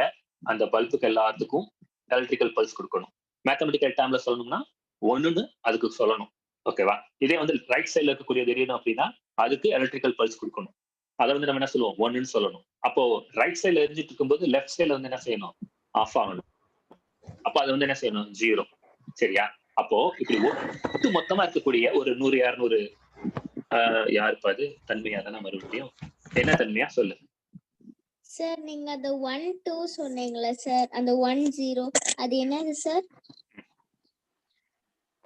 அந்த பல்புக்கு எல்லாத்துக்கும் எலக்ட்ரிக்கல் பல்ஸ் கொடுக்கணும். மேத்தமெட்டிக்கல் டேர்ம்ல சொல்லணும்னா 1ன்னு அதுக்கு சொல்லணும். ஓகேவா? இதே வந்து ரைட் சைடுல இருக்கக்கூடியது எரியணும் அப்படின்னா அதுக்கு எலக்ட்ரிக்கல் பல்ஸ் கொடுக்கணும். அதை வந்து நம்ம என்ன சொல்லுவோம் 1ன்னு சொல்லணும். அப்போ ரைட் சைடுல எரிஞ்சிட்டு இருக்கும்போது லெஃப்ட் சைடுல வந்து என்ன செய்யணும் ஆஃப் ஆகணும். அப்போ அது வந்து என்ன செய்யணும் 0. சரியா? அப்போ இப்படி ஒட்டு மொத்தமா இருக்கக்கூடிய ஒரு 100 200 யாருப்பா அது தன்மையா தானே மறுபடியும் என்ன தன்மையா சொல்லு சார். நீங்க அந்த 1 2 சொன்னீங்களா சார், அந்த 1 0 அது என்னது சார்?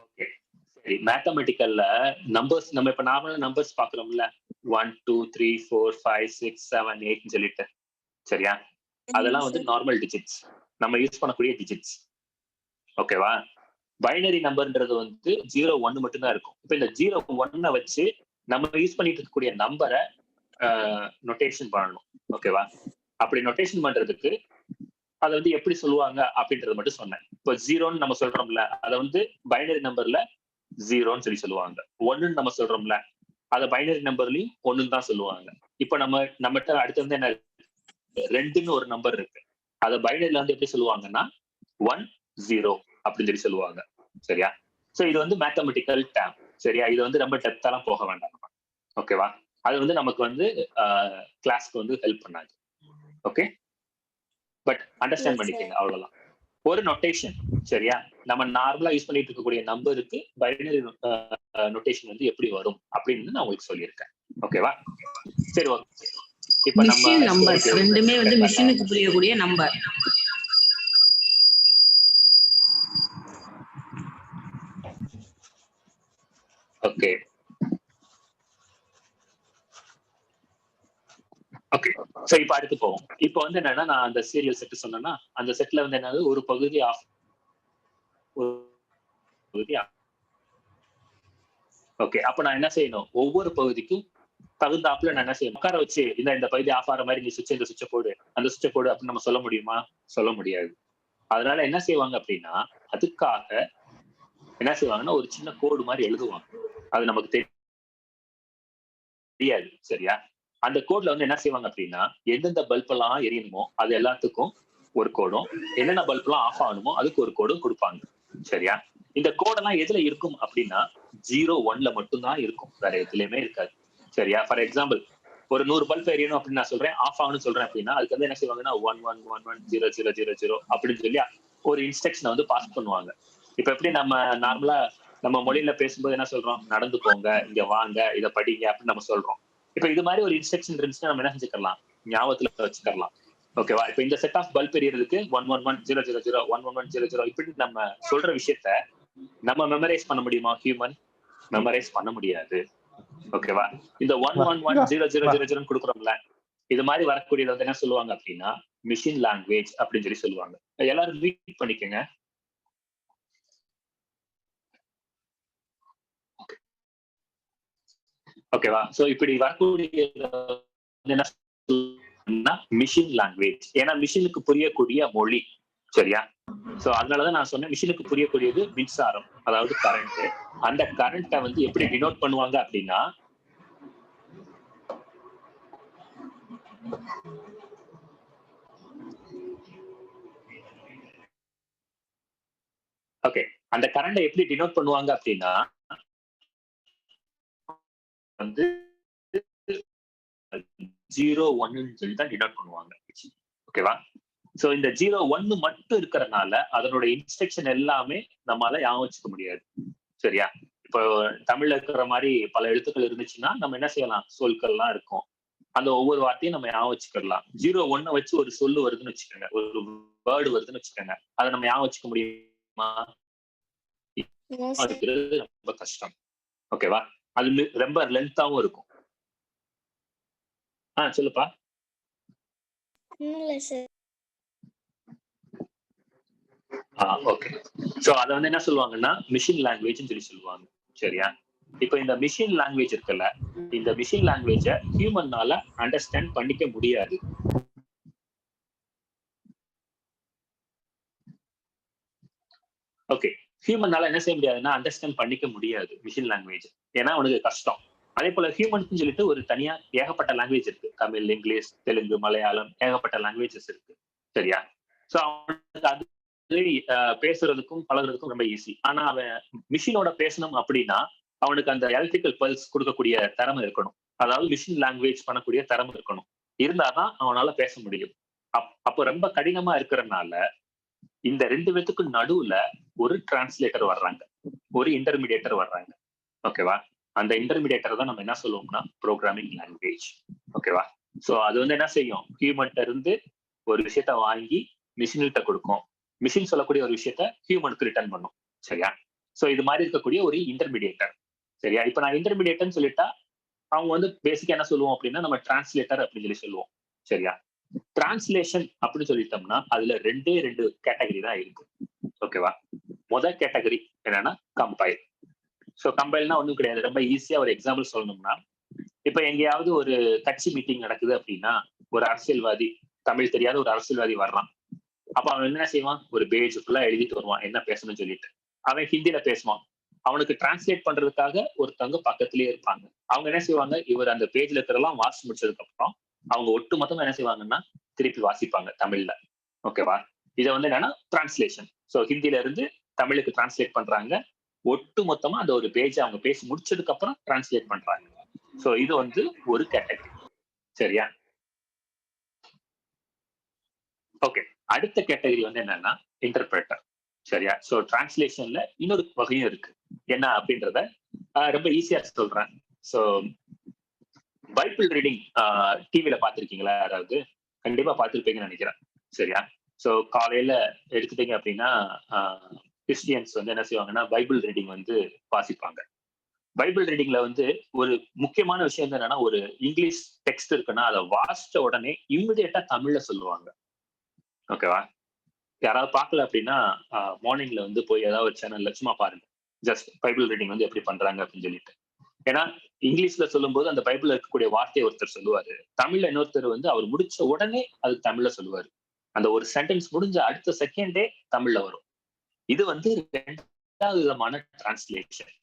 ஓகே, சரி. மேத்தமெட்டிக்கல்ல நம்பர்ஸ் நம்ம இப்ப நார்மலா நம்பர்ஸ் பாக்குறோம்ல 1 2 3 4 5 6 7 8 சொல்லிட்டு. சரியா? அதெல்லாம் வந்து நார்மல் டிஜிட்ஸ், நம்ம யூஸ் பண்ணக்கூடிய டிஜிட்ஸ். ஓகேவா? பைனரி நம்பர்ன்றது வந்து 0 1 மட்டும் தான் இருக்கும். இப்ப இந்த 0 1 வச்சு நம்ம யூஸ் பண்ணிட்டு இருக்கக்கூடிய நம்பரை நொட்டேஷன் பண்ணணும். ஓகேவா? அப்படி நொட்டேஷன் பண்றதுக்கு அதை வந்து எப்படி சொல்லுவாங்க அப்படின்றத மட்டும் சொன்னேன். இப்போ 0ன்னு நம்ம சொல்றோம்ல அதை வந்து பைனரி நம்பர்ல 0ன்னு சொல்லி சொல்லுவாங்க. 1ன்னு நம்ம சொல்றோம்ல அதை பைனரி நம்பர்லயும் 1ன்னு தான் சொல்லுவாங்க. இப்ப நம்மகிட்ட அடுத்து வந்து என்ன 2ன்னு ஒரு நம்பர் இருக்கு, அதை பைனரில வந்து எப்படி சொல்லுவாங்கன்னா 1 0 அப்படின்னு சொல்லி சொல்லுவாங்க. சரியா? சோ இது வந்து மேத்தமெட்டிக்கல் டேர்ம். சரியா? இது வந்து ரொம்ப டெப்த்தாலாம் போக வேண்டாம். ஓகேவா? அது வந்து நமக்கு வந்து கிளாஸ்க்கு வந்து ஹெல்ப் பண்ணாது. ஓகே, பட் அண்டர்ஸ்டாண்ட் பண்ணிக்கங்க, அவ்வளவுதான். ஒரு நொட்டேஷன். சரியா? நம்ம நார்மலா யூஸ் பண்ணிட்டு இருக்கக்கூடிய நம்பருக்கு பைனரி நொட்டேஷன் வந்து எப்படி வரும் அப்படின்னு நான் உங்களுக்கு சொல்லியிருக்கேன். ஓகேவா? சரி, ஓகே. இப்ப நம்ம நம்பர் ரெண்டுமே வந்து மிஷினுக்கு புரியக்கூடிய நம்பர். ஓகே ஓகே, சோ இப்ப அடுத்து போவோம். இப்ப வந்து என்னன்னா நான் அந்த சீரியல் செட் சொன்னேன்னா அந்த செட்ல வந்து என்னது ஒரு பகுதி ஆஃப் ஓகே, அப்ப நான் என்ன செய்யணும் ஒவ்வொரு பகுதிக்கும் தகுந்தாப்புல நான் என்ன செய்யணும், உட்கார வச்சு இந்த பகுதி ஆஃப் ஆகிற மாதிரி நீ இந்த சுவிட்சை போடு, அந்த சுவிட்சை போடு அப்படின்னு நம்ம சொல்ல முடியுமா? சொல்ல முடியாது. அதனால என்ன செய்வாங்க அப்படின்னா, அதுக்காக என்ன செய்வாங்கன்னா ஒரு சின்ன கோடு மாதிரி எழுதுவாங்க. அது நமக்கு தெரியாது. சரியா? அந்த கோட்ல வந்து என்ன செய்வாங்க அப்படின்னா, எந்தெந்த பல்ப் எல்லாம் எரியணுமோ அது எல்லாத்துக்கும் ஒரு கோடும், என்னென்ன பல்ப் எல்லாம் ஆஃப் ஆகணுமோ அதுக்கு ஒரு கோடும் கொடுப்பாங்க. சரியா? இந்த கோடெல்லாம் எதுல இருக்கும் அப்படின்னா 0-1ல மட்டும்தான் இருக்கும், வேற எதுலயுமே இருக்காது. சரியா? ஃபார் எக்ஸாம்பிள் ஒரு 100 பல்ப் எரியணும் அப்படின்னு நான் சொல்றேன், ஆஃப் ஆகணும்னு சொல்றேன் அப்படின்னா அதுக்கு வந்து என்ன செய்வாங்கன்னா 11110000 அப்படின்னு சொல்லி ஒரு இன்ஸ்ட்ரக்ஷனை வந்து பாஸ் பண்ணுவாங்க. இப்ப எப்படி நம்ம நார்மலா நம்ம மொழியில பேசும்போது என்ன சொல்றோம், நடந்து போங்க, இங்க வாங்க, இதை படிங்க அப்படின்னு நம்ம சொல்றோம். இப்ப இது மாதிரி ஒரு இன்ஸ்ட்ரக்ஷன் இருந்துச்சுன்னா நம்ம என்ன செஞ்சுக்கலாம், ஞாபகத்துல வச்சுக்கலாம். ஓகேவா? இப்ப இந்த செட் ஆஃப் பல்ப் எரியறதுக்கு 111000 111000 இப்படி நம்ம சொல்ற விஷயத்த நம்ம மெமரைஸ் பண்ண முடியுமா? ஹியூமன் மெமரைஸ் பண்ண முடியாது. ஓகேவா? இந்த 111000 கொடுக்குறோம்ல, இது மாதிரி வரக்கூடியது வந்து என்ன சொல்லுவாங்க அப்படின்னா மிஷின் லாங்குவேஜ் அப்படின்னு சொல்லி சொல்லுவாங்க. எல்லாரும் ரீட் பண்ணிக்கங்க. ஓகேவா? சோ இப்படி வரக்கூடிய மிஷின் லாங்குவேஜ், ஏன்னா மிஷினுக்கு புரியக்கூடிய மொழி. சரியா? சோ அதனாலதான் நான் சொன்னேன் மிஷினுக்கு புரியக்கூடியது மின்சாரம், அதாவது கரண்ட். அந்த கரண்ட்டை வந்து எப்படி டினோட் பண்ணுவாங்க அப்படின்னா ஓகே, அந்த கரண்டை எப்படி டினோட் பண்ணுவாங்க அப்படின்னா வந்து 0-1 சொல்லி தான் டினோட் பண்ணுவாங்க. ஓகேவா? சோ இந்த 0-1 மட்டும் இருக்கிறதுனால அதனோட இன்ஸ்ட்ரக்ஷன் எல்லாமே நம்மளால ஞாபகம் வச்சுக்க முடியாது. சரியா? இப்போ தமிழ்ல இருக்கிற மாதிரி பல எழுத்துக்கள் இருந்துச்சுன்னா நம்ம என்ன செய்யலாம், சொற்கள்லாம் இருக்கும், அந்த ஒவ்வொரு வார்த்தையும் நம்ம ஞாபகம் வச்சுக்கலாம். 0-1 வச்சு ஒரு சொல்லு வருதுன்னு வச்சுக்கோங்க, ஒரு வேர்டு வருதுன்னு வச்சுக்கோங்க, அதை நம்ம ஞாபகம் வச்சுக்க முடியுமா? ரொம்ப கஷ்டம். ஓகேவா? அது ரொம்ப லென்த்தாவும் இருக்கும். சொல்லுப்பா. ஓகே. சோ அத வந்து என்ன சொல்லுவாங்கன்னா மிஷின் லாங்குவேஜ்னு சொல்லி சொல்லுவாங்க. சரியா? இப்போ இந்த மிஷின் லாங்குவேஜ் இருக்குல்ல, இந்த மிஷின் லாங்குவேஜ ஹியூமன்னால அண்டர்ஸ்டாண்ட் பண்ணிக்க முடியாது. ஓகே, ஹியூமன்னால என்ன செய்ய முடியாதுன்னா அண்டர்ஸ்டாண்ட் பண்ணிக்க முடியாது மிஷின் லாங்குவேஜ், ஏன்னா அவனுக்கு கஷ்டம். அதே போல ஹியூமனுக்குன்னு சொல்லிட்டு ஒரு தனியா ஏகப்பட்ட லாங்குவேஜ் இருக்கு. தமிழ், இங்கிலீஷ், தெலுங்கு, மலையாளம், ஏகப்பட்ட லாங்குவேஜஸ் இருக்கு. சரியா? சோ அவனுக்கு அது பேசுறதுக்கும் பழகுறதுக்கும் ரொம்ப ஈஸி. ஆனா அவன் மிஷினோட பேசணும் அப்படின்னா அவனுக்கு அந்த எலக்ட்ரிக்கல் பல்ஸ் கொடுக்கக்கூடிய திறமை இருக்கணும், அதாவது மிஷின் லாங்குவேஜ் பண்ணக்கூடிய திறமை இருக்கணும். இருந்தாதான் அவனால பேச முடியும். அப்போ ரொம்ப கடினமா இருக்கிறதுனால இந்த 2 பேத்துக்கும் நடுவுல ஒரு டிரான்ஸ்லேட்டர் வர்றாங்க, ஒரு இன்டர்மீடியேட்டர் வர்றாங்க. ஓகேவா? அந்த இன்டர்மீடியேட்டர் தான் நம்ம என்ன சொல்லுவோம்னா ப்ரோக்ராமிங் லாங்குவேஜ். ஓகேவா? சோ அது வந்து என்ன செய்யும், ஹியூமன்ட்ட இருந்து ஒரு விஷயத்த வாங்கி மிஷின்கிட்ட கொடுக்கும், மிஷின் சொல்லக்கூடிய ஒரு விஷயத்த ஹியூமனுக்கு ரிட்டர்ன் பண்ணும். சரியா? சோ இது மாதிரி இருக்கக்கூடிய ஒரு இன்டர்மீடியேட்டர். சரியா? இப்ப நான் இன்டர்மீடியேட்டர்னு சொல்லிட்டா அவங்க வந்து பேசிக்கா என்ன சொல்லுவோம் அப்படின்னா நம்ம டிரான்ஸ்லேட்டர் அப்படின்னு சொல்லி சொல்லுவோம். சரியா? டிரான்ஸ்லேஷன் அப்படின்னு சொல்லிட்டோம்னா அதுல 2 கேட்டகரி தான் இருக்கு. ஓகேவா? முதல் கேட்டகரி என்னன்னா கம்பைல். சோ கம்பைல்னா ஒண்ணும் கிடையாது, ரொம்ப ஈஸியா ஒரு எக்ஸாம்பிள் சொல்லணும்னா, இப்ப எங்கேயாவது ஒரு கட்சி மீட்டிங் நடக்குது அப்படின்னா ஒரு அரசியல்வாதி, தமிழ் தெரியாத ஒரு அரசியல்வாதி வர்றான். அப்ப அவன் என்ன செய்வான், ஒரு பேஜ் ஃபுல்லா எழுதிட்டு வருவான் என்ன பேசணும்னு சொல்லிட்டு. அவன் ஹிந்தியில பேசுவான், அவனுக்கு டிரான்ஸ்லேட் பண்றதுக்காக ஒருத்தவங்க பக்கத்திலேயே இருப்பாங்க. அவங்க என்ன செய்வாங்க, இவர் அந்த பேஜ்ல இருக்கிறதெல்லாம் வாசிச்சு முடிச்சதுக்கு அப்புறம் அவங்க ஒட்டு மொத்தமா என்ன செய்வாங்கன்னா திருப்பி வாசிப்பாங்க தமிழ்ல. ஓகேவா? இதை வந்து என்னன்னா டிரான்ஸ்லேஷன். சோ ஹிந்தில இருந்து தமிழுக்கு டிரான்ஸ்லேட் பண்றாங்க, ஒட்டு மொத்தமா அந்த ஒரு பேஜ் அவங்க பேசி முடிச்சதுக்கு அப்புறம் டிரான்ஸ்லேட் பண்றாங்க. சோ இது வந்து ஒரு கேட்டகரி. சரியா? ஓகே, அடுத்த கேட்டகரி வந்து என்னன்னா இன்டர்பிரேட்டர். சரியா? சோ டிரான்ஸ்லேஷன்ல இன்னொரு வகையும் இருக்கு, என்ன அப்படின்றத ரொம்ப ஈஸியா சொல்றேன். சோ பைபிள் ரீடிங் டிவில பாத்திருக்கீங்களா? அதாவது கண்டிப்பா பார்த்திருப்பீங்கன்னு நினைக்கிறேன். சரியா? சோ காலையில எடுத்துட்டீங்க அப்படின்னா கிறிஸ்டியன்ஸ் வந்து என்ன செய்வாங்கன்னா பைபிள் ரீடிங் வந்து வாசிப்பாங்க. பைபிள் ரீடிங்ல வந்து ஒரு முக்கியமான விஷயம் என்னன்னா, ஒரு இங்கிலீஷ் டெக்ஸ்ட் இருக்குன்னா அதை வாசிச்ச உடனே இம்மிடியேட்டா தமிழ்ல சொல்லுவாங்க. ஓகேவா? யாராவது பார்க்கல அப்படின்னா மார்னிங்ல வந்து போய் ஏதாவது ஒரு சேனல்ல சும்மா பாருங்க, ஜஸ்ட் பைபிள் ரீடிங் வந்து எப்படி பண்றாங்க அப்படின்னு சொல்லிட்டு. ஏன்னா இங்கிலீஷ்ல சொல்லும் போது அந்த பைபிள்ல இருக்கக்கூடிய வார்த்தையை ஒருத்தர் சொல்லுவாரு, தமிழ்ல இன்னொருத்தர் வந்து அவர் முடிச்ச உடனே அது தமிழ்ல சொல்லுவாரு. அந்த ஒரு சென்டென்ஸ் முடிஞ்ச அடுத்த செகண்டே தமிழ்ல வரும். இது வந்து 2வது விதமான டிரான்ஸ்லேஷன்.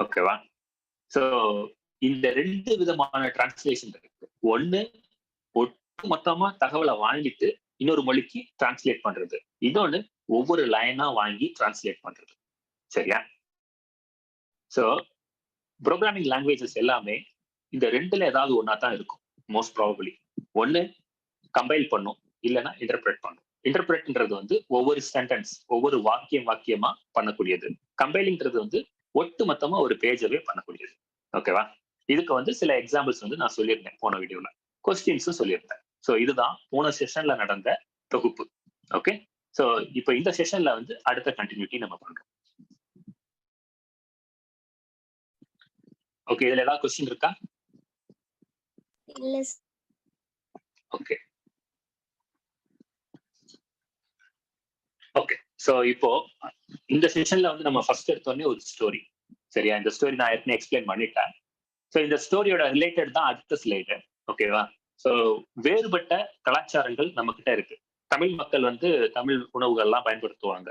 ஓகேவா? சோ இந்த 2 விதமான டிரான்ஸ்லேஷன் இருக்கு. ஒண்ணு ஒட்டு மொத்தமா தகவலை வாங்கிட்டு இன்னொரு மொழிக்கு டிரான்ஸ்லேட் பண்றது. இன்னொன்னு ஒவ்வொரு லைனா வாங்கி டிரான்ஸ்லேட் பண்றது. சரியா? சோ ப்ரோக்ராமிங் லாங்குவேஜஸ் எல்லாமே இந்த 2ல ஏதாவது ஒன்னா தான் இருக்கும் மோஸ்ட் ப்ராபபிளி. ஒண்ணு கம்பைல் பண்ணும், இல்லைன்னா இன்டர்பிரேட் பண்ணும். இன்டர்பிரேட்ன்றது வந்து ஒவ்வொரு சென்டென்ஸ், ஒவ்வொரு வாக்கியமா பண்ணக்கூடியது. கம்பைலிங்கிறது வந்து ஒட்டு மொத்தமா ஒரு பேஜவே பண்ணக்கூடியது. ஓகேவா? இதுக்கு வந்து சில எக்ஸாம்பிள்ஸ் வந்து நான் சொல்லியிருந்தேன் போன வீடியோல, கொஸ்டின்ஸும் சொல்லியிருந்தேன். ஸோ இதுதான் போன செஷன்ல நடந்த தொகுப்பு. ஓகே, ஸோ இப்போ இந்த செஷன்ல வந்து அடுத்த கண்டினியூட்டி நம்ம பண்றோம். ஓகே, இதுல ஏதாவது கொஸ்டின் இருக்கா? இல்ல. ஓகே ஓகே ஸோ இப்போ இந்த செஷன்ல வந்து நம்ம ஃபர்ஸ்ட் எடுத்தோடனே ஒரு ஸ்டோரி. சரியா? இந்த ஸ்டோரி நான் ஏற்கனவே எக்ஸ்பிளைன் பண்ணிட்டேன். ஸோ இந்த ஸ்டோரியோட ரிலேட்டட் தான் அடுத்த ஸ்லைடு. ஓகேவா? ஸோ வேறுபட்ட கலாச்சாரங்கள் நம்ம கிட்ட இருக்கு. தமிழ் மக்கள் வந்து தமிழ் உணவுகள்லாம் பயன்படுத்துவாங்க,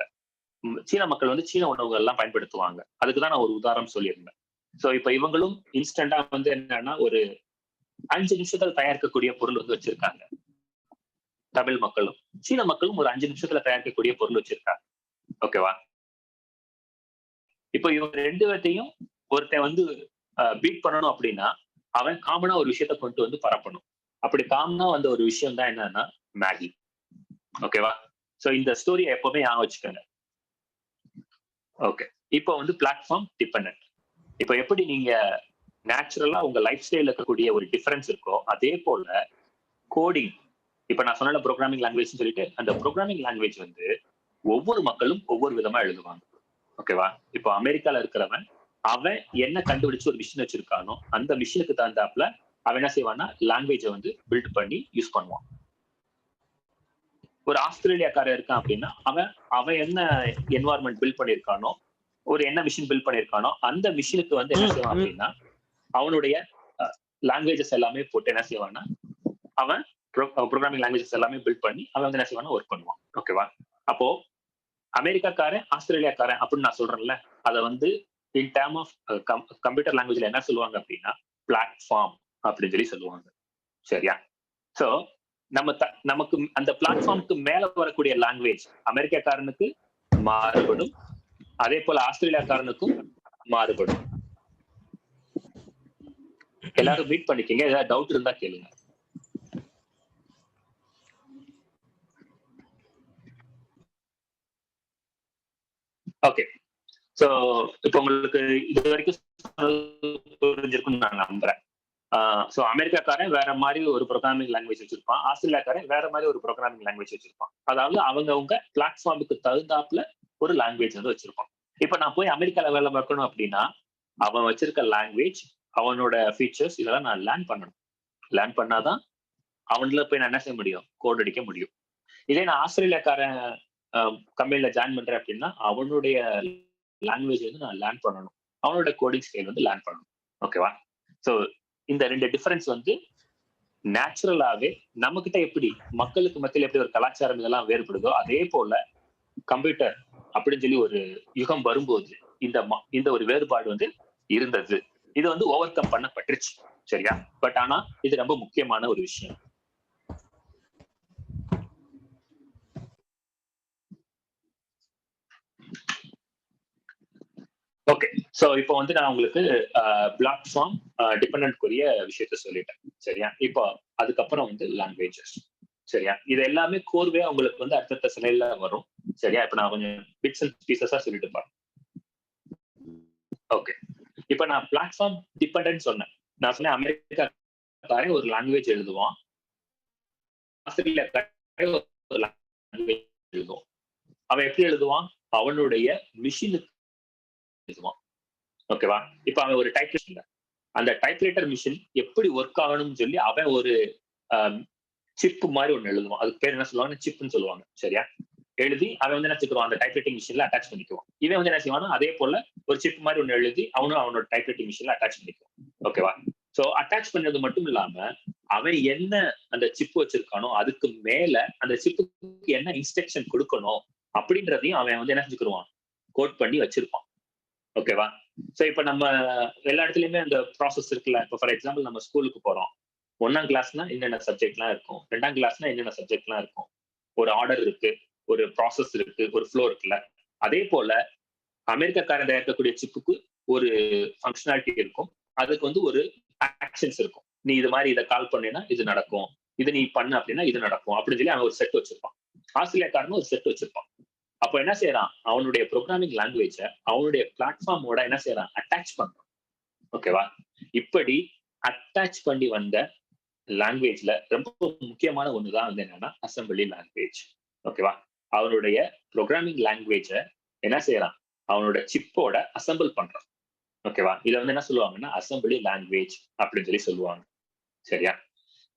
சீன மக்கள் வந்து சீன உணவுகள்லாம் பயன்படுத்துவாங்க. அதுக்கு தான் நான் ஒரு உதாரணம் சொல்லியிருந்தேன். ஸோ இப்போ இவங்களும் இன்ஸ்டன்டா வந்து என்னன்னா ஒரு 5 நிமிஷத்துல தயாரிக்கக்கூடிய பொருள் வந்து வச்சிருக்காங்க. தமிழ் மக்களும் சீன மக்களும் ஒரு 5 நிமிஷத்துல தயாரிக்கக்கூடிய பொருள் வச்சிருக்காங்க. ஓகேவா? இப்போ இவங்க 2 பேர்த்தையும் ஒருத்தன் வந்து பீட் பண்ணணும் அப்படின்னா அவன் காமனா ஒரு விஷயத்த கொண்டு வந்து பரப்பணும். அப்படி காமனா வந்த ஒரு விஷயம் தான் என்னன்னா மேகி. ஓகேவா? சோ இந்த ஸ்டோரியை எப்பவுமே ஞாபகம் வச்சுக்கோங்க. ஓகே, இப்போ வந்து பிளாட்ஃபார்ம் டிபெண்டன்ட். இப்போ எப்படி நீங்க நேச்சுரலா உங்க லைஃப் ஸ்டைல இருக்கக்கூடிய ஒரு டிஃபரன்ஸ் இருக்கோ, அதே போல கோடிங், இப்ப நான் சொன்ன ப்ரோக்ராமிங் லாங்குவேஜ் சொல்லிட்டு அந்த ப்ரோக்ராமிங் லாங்குவேஜ் வந்து ஒவ்வொரு மக்களும் ஒவ்வொரு விதமா எழுதுவாங்க. ஓகேவா? இப்போ அமெரிக்கால இருக்கிறவன் அவன் என்ன கண்டுபிடிச்சு ஒரு மிஷின் வச்சிருக்கானோ அந்த மிஷினுக்கு தகுந்தாப்புல அவன் என்ன செய்வான்னா லாங்குவேஜை வந்து பில்ட் பண்ணி யூஸ் பண்ணுவான். ஒரு ஆஸ்திரேலியாக்காரன் இருக்கான் அப்படின்னா அவன் என்ன என்வாயர்மெண்ட் பில்ட் பண்ணியிருக்கானோ, ஒரு என்ன மிஷின் பில்ட் பண்ணியிருக்கானோ அந்த மிஷினுக்கு வந்து என்ன செய்வான் அப்படின்னா அவனுடைய லாங்குவேஜஸ் எல்லாமே போட்டு என்ன செய்வான்னா அவன் ப்ரோக்ராமிங் லாங்குவேஜஸ் எல்லாமே பில்ட் பண்ணி அவன் வந்து என்ன செய்வானா ஒர்க் பண்ணுவான். ஓகேவா? அப்போ அமெரிக்காக்காரன் ஆஸ்திரேலியாக்காரன் அப்படின்னு நான் சொல்றேன்ல, அதை வந்து இன் டேர்ம் ஆஃப் கம்ப்யூட்டர் லாங்குவேஜ்ல என்ன சொல்லுவாங்க அப்படின்னா பிளாட்ஃபார்ம் அப்படின்னு சொல்லி சொல்லுவாங்க. சரியா? சோ நமக்கு அந்த பிளாட்ஃபார்முக்கு மேல வரக்கூடிய லாங்குவேஜ் அமெரிக்காக்காரனுக்கு மாறுபடும், அதே போல ஆஸ்திரேலியாக்காரனுக்கும் மாறுபடும். எல்லாரும் மீட் பண்ணிக்கீங்க, ஏதாவது டவுட் இருந்தா கேளுங்க. ஓகே, சோ இப்போ உங்களுக்கு இது வரைக்கும் புரிஞ்சிருக்கும்னு நான் நம்புறேன். சோ அமெரிக்காக்காரன் வேற மாதிரி ஒரு ப்ரோக்ராமிங் லாங்குவேஜ் வச்சிருப்பான், ஆஸ்திரேலியாக்காரன் வேற மாதிரி ஒரு ப்ரோக்ராமிங் லாங்குவேஜ் வச்சிருப்பான். அதாவது அவங்க பிளாட்ஃபார்முக்கு தகுந்தாப்புல ஒரு லாங்குவேஜ் வந்து வச்சிருப்பான். இப்ப நான் போய் அமெரிக்கால வேலை பார்க்கணும் அப்படின்னா அவன் வச்சிருக்க லாங்குவேஜ், அவனோட ஃபீச்சர்ஸ் இதெல்லாம் நான் லேர்ன் பண்ணணும். லேர்ன் பண்ணாதான் அவன்ல போய் நான் என்ன செய்ய முடியும், கோட் அடிக்க முடியும். இதே நான் ஆஸ்திரேலியாக்காரன் கம்பெனில ஜாயின் பண்றேன் அப்படின்னா அவனுடைய லாங்குவேஜ் வந்து நான் லேர்ன் பண்ணணும், அவனோட கோடிங் ஸ்டைல் வந்து லேர்ன் பண்ணணும். ஓகேவா? ஸோ இந்த 2 டிஃபரன்ஸ் வந்து நேச்சுரலாவே நம்ம கிட்ட எப்படி மக்களுக்கு மத்தியில் எப்படி ஒரு கலாச்சாரம் இதெல்லாம் வேறுபடுதோ அதே போல கம்ப்யூட்டர் அப்படின்னு சொல்லி ஒரு யுகம் வரும்போது இந்த ஒரு வேறுபாடு வந்து இருந்தது. இது வந்து ஓவர் கம் பண்ணப்பட்டுருச்சு. சரியா? பட் ஆனா இது ரொம்ப முக்கியமான ஒரு விஷயம். ஓகே, சோ இப்போ வந்து நான் உங்களுக்கு பிளாட்ஃபார்ம் டிபெண்டன்ட்க்குரிய விஷயத்த சொல்லிட்டேன். சரியா? இப்போ அதுக்கப்புறம் வந்து லாங்குவேஜஸ். சரியா? இது எல்லாமே கோர்வே உங்களுக்கு வந்து அடுத்த ஸ்லைட்ல வரும். சரியா? இப்போ நான் கொஞ்சம் பிட்ஸ் அண்ட் பீசஸா சொல்லிட்டு போறேன். ஓகே, இப்போ நான் பிளாட்ஃபார்ம் டிபெண்டன்ட் சொன்னேன். நான் சொன்னேன் அமெரிக்காக்காரன் ஒரு லாங்குவேஜ் எழுதுவான், ஆஸ்திரேலியாக்காரன் ஒரு லாங்குவேஜ் எழுதுவான். அவன் எப்படி எழுதுவான்? அவனுடைய மிஷினுக்கு எழுதுவான். ஓகேவா? இப்ப அவன் ஒரு டைப்ரைட்டர், அந்த டைப்ரைட்டர் மிஷின் எப்படி ஒர்க் ஆகணும்னு சொல்லி அவன் ஒரு சிப் மாதிரி ஒண்ணு எழுதுவான். அதுக்கு பேர் என்ன சொல்லுவாங்க? சிப்னு சொல்லுவாங்க. சரியா? எழுதி அவன் வந்து என்ன வச்சுக்குவான், அந்த டைப்ரைட்டிங் மிஷின்ல அட்டாச் பண்ணிக்குவான். இவன் வந்து என்ன செய்வானா, அதே போல ஒரு சிப் மாதிரி ஒண்ணு எழுதி அவனும் அவனோட டைப்ரைட்டிங் மிஷின்ல அட்டாச் பண்ணிக்குவான். ஓகேவா? சோ அட்டாச் பண்ணது மட்டும் இல்லாம அவன் என்ன அந்த சிப் வச்சிருக்கானோ அதுக்கு மேல அந்த சிப்புக்கு என்ன இன்ஸ்ட்ரக்ஷன் கொடுக்கணும் அப்படின்றதையும் அவன் வந்து என்ன செஞ்சுக்கிடுவான், கோட் பண்ணி வச்சிருப்பான். ஓகேவா? சோ இப்ப நம்ம எல்லா இடத்துலயுமே அந்த ப்ராசஸ் இருக்குல்ல. இப்போ ஃபார் எக்ஸாம்பிள் நம்ம ஸ்கூலுக்கு போறோம். 1ஆம் கிளாஸ்னா என்னென்ன சப்ஜெக்ட்லாம் இருக்கும், 2ஆம் கிளாஸ்னா என்னென்ன சப்ஜெக்ட்லாம் இருக்கும், ஒரு ஆர்டர் இருக்கு, ஒரு ப்ராசஸ் இருக்கு, ஒரு ஃப்ளோ இருக்குல்ல. அதே போல அமெரிக்காக்காரன் இருக்கக்கூடிய சிப்புக்கு ஒரு ஃபங்க்ஷனாலிட்டி இருக்கும், அதுக்கு வந்து ஒரு ஆக்ஷன்ஸ் இருக்கும். நீ இது மாதிரி இதை கால் பண்ணினா இது நடக்கும், இது நீ பண்ண அப்படின்னா இது நடக்கும் அப்படின்னு சொல்லி அவன் ஒரு செட் வச்சிருப்பான். ஆஸ்திரேலியாக்காரனும் ஒரு செட் வச்சிருப்பான். அப்போ என்ன செய்யறான், அவனுடைய ப்ரோக்ராமிங் லாங்குவேஜ அவனுடைய பிளாட்ஃபார்மோட என்ன செய்யறான், அட்டாச் பண்றான். ஓகேவா? இப்படி அட்டாச் பண்ணி வந்த லாங்குவேஜ்ல ரொம்ப முக்கியமான ஒண்ணுதான் வந்து என்னன்னா அசம்பிளி லாங்குவேஜ். ஓகேவா? அவனுடைய ப்ரோக்ராமிங் லாங்குவேஜ என்ன செய்யறான், அவனோட சிப்போட அசம்பிள் பண்றான். ஓகேவா? இதை வந்து என்ன சொல்லுவாங்கன்னா அசம்பிளி லாங்குவேஜ் அப்படின்னு சொல்லி சொல்லுவாங்க. சரியா?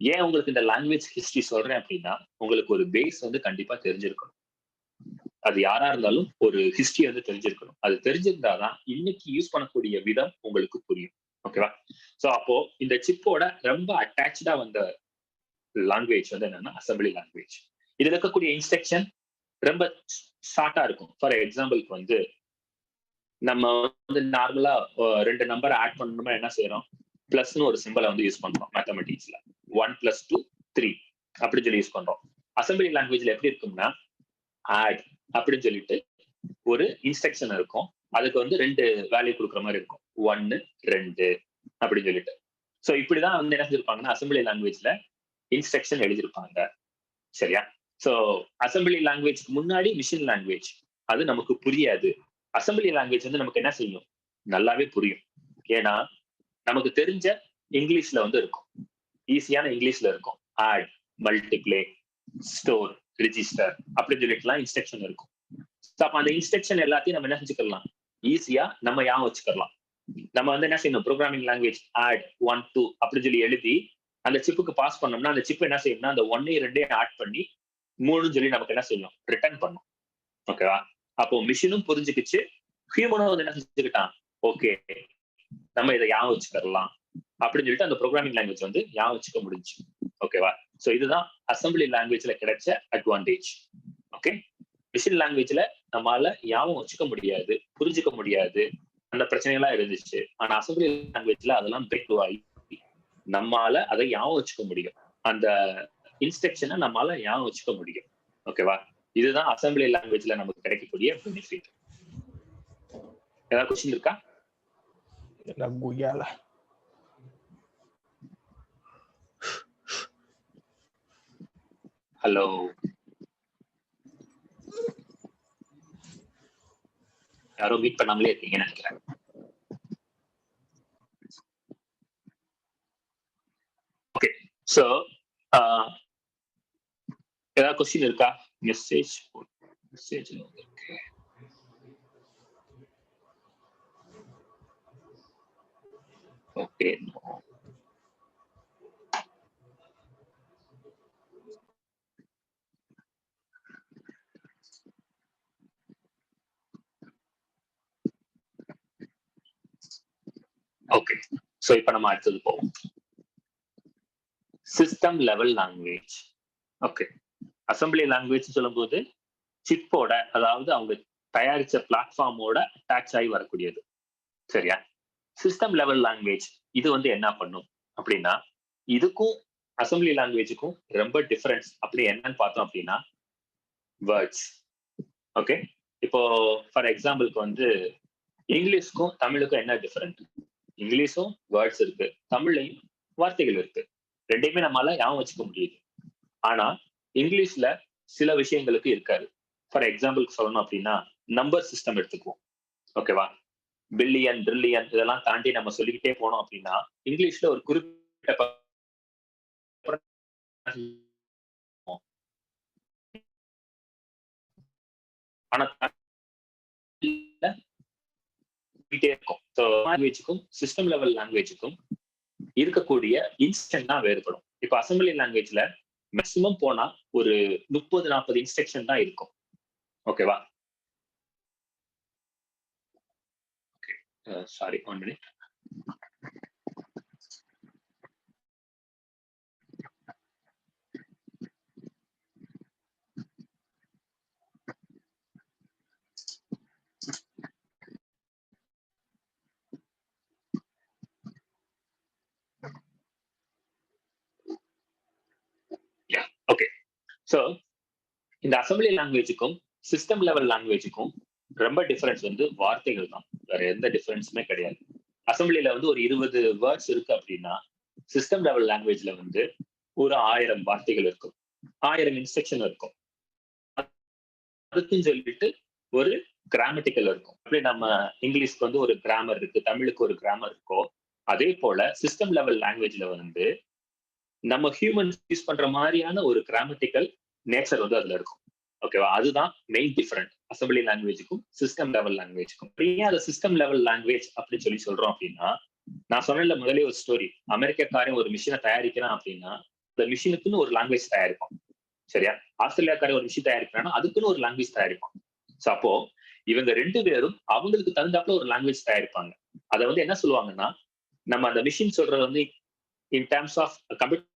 ஏன் உங்களுக்கு இந்த லாங்குவேஜ் ஹிஸ்டரி சொல்றேன் அப்படின்னா, உங்களுக்கு ஒரு பேஸ் வந்து கண்டிப்பா தெரிஞ்சிருக்கணும். அது யாரா இருந்தாலும் ஒரு ஹிஸ்டரி வந்து தெரிஞ்சிருக்கணும். அது தெரிஞ்சிருந்தாதான் இன்னைக்கு யூஸ் பண்ணக்கூடிய விதம் உங்களுக்கு புரியும். ஓகேவா? சோ அப்போ இந்த சிப்போட ரொம்ப அட்டாச்சா வந்த லாங்குவேஜ் வந்து என்னன்னா அசம்பிளி லாங்குவேஜ். இதுல இருக்கக்கூடிய இன்ஸ்ட்ரக்ஷன் ரொம்ப ஷார்ட்டா இருக்கும். ஃபார் எக்ஸாம்பிளுக்கு வந்து நம்ம வந்து நார்மலா 2 நம்பரை ஆட் பண்ணணுமா என்ன செய்யறோம், பிளஸ்னு ஒரு சிம்பிளை வந்து யூஸ் பண்றோம் மேத்தமெட்டிக்ஸ்ல. 1 + 2 3 அப்படின்னு சொல்லி யூஸ் பண்றோம். அசம்பிளி லாங்குவேஜ்ல எப்படி இருக்கும்னா ஆட் அப்படின்னு சொல்லிட்டு ஒரு இன்ஸ்ட்ரக்ஷன் இருக்கும், அதுக்கு வந்து 2 வேல்யூ கொடுக்குற மாதிரி இருக்கும், 1 2 அப்படின்னு சொல்லிட்டு. சோ இப்படிதான் வந்து என்ன செஞ்சிருப்பாங்கன்னா அசம்பிளி லாங்குவேஜ்ல இன்ஸ்ட்ரக்ஷன் எழுதியிருப்பாங்க. சரியா? சோ அசம்பிளி லாங்குவேஜ்க்கு முன்னாடி மிஷின் லாங்குவேஜ் அது நமக்கு புரியாது. அசம்பிளி லாங்குவேஜ் வந்து நமக்கு என்ன செய்யும், நல்லாவே புரியும். ஏன்னா நமக்கு தெரிஞ்ச இங்கிலீஷ்ல வந்து இருக்கும், ஈஸியான இங்கிலீஷ்ல இருக்கும். ஆட், மல்டிப்ளே, ஸ்டோர், ரிஜிஸ்டர் அப்படின்னு சொல்லிட்டுலாம் இன்ஸ்ட்ரக்ஷன் இருக்கும். அப்ப அந்த இன்ஸ்ட்ரக்ஷன் எல்லாத்தையும் நம்ம என்ன செஞ்சுக்கலாம், ஈஸியா நம்ம ஞாபகம் வச்சுக்கலாம். நம்ம வந்து என்ன செய்யணும், ப்ரோக்ராமிங் லாங்குவேஜ் ஆட் 1 2 அப்படின்னு சொல்லி எழுதி அந்த சிப்புக்கு பாஸ் பண்ணோம்னா அந்த சிப் என்ன செய்யணும்னா அந்த 1 2 ஆட் பண்ணி 3 சொல்லி நமக்கு என்ன செய்யும், ரிட்டர்ன் பண்ணும். ஓகேவா? அப்போ மிஷினும் புரிஞ்சுக்கிச்சு, ஹியூமனும் வந்து என்ன செஞ்சுக்கிட்டான், ஓகே நம்ம இதை ஞாபகம் வச்சுக்கலாம் அப்படின்னு சொல்லிட்டு அந்த ப்ரோக்ராமிங் லாங்குவேஜ் வந்து ஞாபகம் வச்சுக்க முடிஞ்சு. ஓகேவா? சோ இதுதான் அசம்பிளி லாங்குவேஜ்ல கிடைச்ச அட்வான்டேஜ். ஓகே? மிஷின் லாங்குவேஜ்ல நம்மளால ஞாபகம் வச்சுக்க முடியாது, புரிஞ்சுக்க முடியாது, அந்த பிரச்சனைகள்லாம் இருந்துச்சு. ஆனா அசம்பிளி லாங்குவேஜ்ல அதெல்லாம் பிரேக் ஆகி நம்மால அதை ஞாபகம் வச்சுக்க முடியும், அந்த இன்ஸ்ட்ரக்ஷனை நம்மளால ஞாபகம் வச்சுக்க முடியும். ஓகேவா? இதுதான் அசம்பிளி லாங்குவேஜ்ல நமக்கு கிடைக்கக்கூடிய பெனிஃபிட். ஏதாவது கொஸ்டின் இருக்கா? ஹலோ, யாரோ மீட் பண்ணாமலே இருக்கீங்கன்னு நினைக்கிறேன். ஓகே, சோ ஏதாவது கொஸ்டின் இருக்கா? Message okay. Okay, okay. So இப்ப நம்ம அடுத்தது போவோம், system level language. Okay, assembly language சொல்லும் போது சிப்போட, அதாவது அவங்க தயாரிச்ச பிளாட்ஃபார்மோட அட்டாச் ஆகி வரக்கூடியது. சரியா? சிஸ்டம் லெவல் லாங்குவேஜ் இது வந்து என்ன பண்ணும் அப்படின்னா, இதுக்கும் அசம்பிளி லாங்குவேஜுக்கும் ரொம்ப டிஃபரன்ஸ் அப்படி என்னன்னு பார்த்தோம் அப்படின்னா வேர்ட்ஸ். ஓகே, இப்போ ஃபார் எக்ஸாம்பிளுக்கு வந்து இங்கிலீஷ்க்கும் தமிழுக்கும் என்ன டிஃபரெண்ட்? இங்கிலீஷும் வேர்ட்ஸ் இருக்கு, தமிழ்லையும் வார்த்தைகள் இருக்கு, ரெண்டையுமே நம்மளால ஞாபகம் வச்சுக்க முடியுது. ஆனா இங்கிலீஷ்ல சில விஷயங்களுக்கு இருக்காது. ஃபார் எக்ஸாம்பிளுக்கு சொல்லணும் அப்படின்னா நம்பர் சிஸ்டம் எடுத்துக்குவோம். ஓகேவா? பில்லியன், ட்ரில்லியன் இதெல்லாம் தாண்டி நம்ம சொல்லிக்கிட்டே போனோம் அப்படின்னா இங்கிலீஷ்ல ஒரு குறிப்பிட்ட ஆனா இருக்கும். லாங்குவேஜுக்கும் சிஸ்டம் லெவல் லாங்குவேஜுக்கும் இருக்கக்கூடிய இன்ஸ்ட்ரக்ஷன் தான் வேறுபடும். இப்போ அசம்பிளி லாங்குவேஜ்ல மேக்சிமம் போனா ஒரு 30-40 இன்ஸ்ட்ரக்ஷன் தான் இருக்கும். ஓகேவா? Sorry, 1 minute. ஓகே, சோ இந்த அசம்பிளி லாங்குவேஜுக்கும் சிஸ்டம் லெவல் லாங்குவேஜுக்கும் ரொம்ப டிஃபரன்ஸ் வந்து வார்த்தைகள் தான், வேற எந்த டிஃபரன்ஸுமே கிடையாது. அசம்பிளில வந்து ஒரு 20 வேர்ட்ஸ் இருக்கு அப்படின்னா, சிஸ்டம் லெவல் லாங்குவேஜ்ல வந்து ஒரு 1000 வார்த்தைகள் இருக்கும், 1000 இன்ஸ்ட்ரக்ஷன் இருக்கும். அதுக்குன்னு சொல்லிட்டு ஒரு கிராமட்டிக்கல் இருக்கும். அப்படி நம்ம இங்கிலீஷ்க்கு வந்து ஒரு கிராமர் இருக்கு, தமிழுக்கு ஒரு கிராமர் இருக்கோ, அதே போல சிஸ்டம் லெவல் லாங்குவேஜ்ல வந்து நம்ம ஹியூமன்ஸ் யூஸ் பண்ற மாதிரியான ஒரு கிராமட்டிக்கல் நேச்சர் வந்து அதுல இருக்கும். ஓகேவா? அதுதான் மெயின் டிஃபரண்ட் அசம்பிளி லாங்குவேஜுக்கும் சிஸ்டம் லெவல் லாங்குவேஜுக்கும். ஏன் அதை சிஸ்டம் லெவல் லாங்குவேஜ் அப்படின்னு சொல்றோம் அப்படின்னா, நான் சொன்ன முதலே ஒரு ஸ்டோரி, அமெரிக்காரன் ஒரு மிஷினை தயாரிக்கிறான் அப்படின்னா இந்த மிஷினுக்குன்னு ஒரு லாங்குவேஜ் தயாரிப்பான். சரியா? ஆஸ்திரேலியாக்காரன் ஒரு மிஷின் தயாரிக்கிறான்னா அதுக்குன்னு ஒரு லாங்குவேஜ் தயாரிப்பான். சோ அப்போ இவங்க 2 பேரும் அவங்களுக்கு தகுந்தாப்புல ஒரு லாங்குவேஜ் தயாரிப்பாங்க. அதை வந்து என்ன சொல்லுவாங்கன்னா, நம்ம அந்த மிஷின் சொல்றது வந்து இன் டேர்ம்ஸ் ஆஃப் கம்ப்யூட்டர்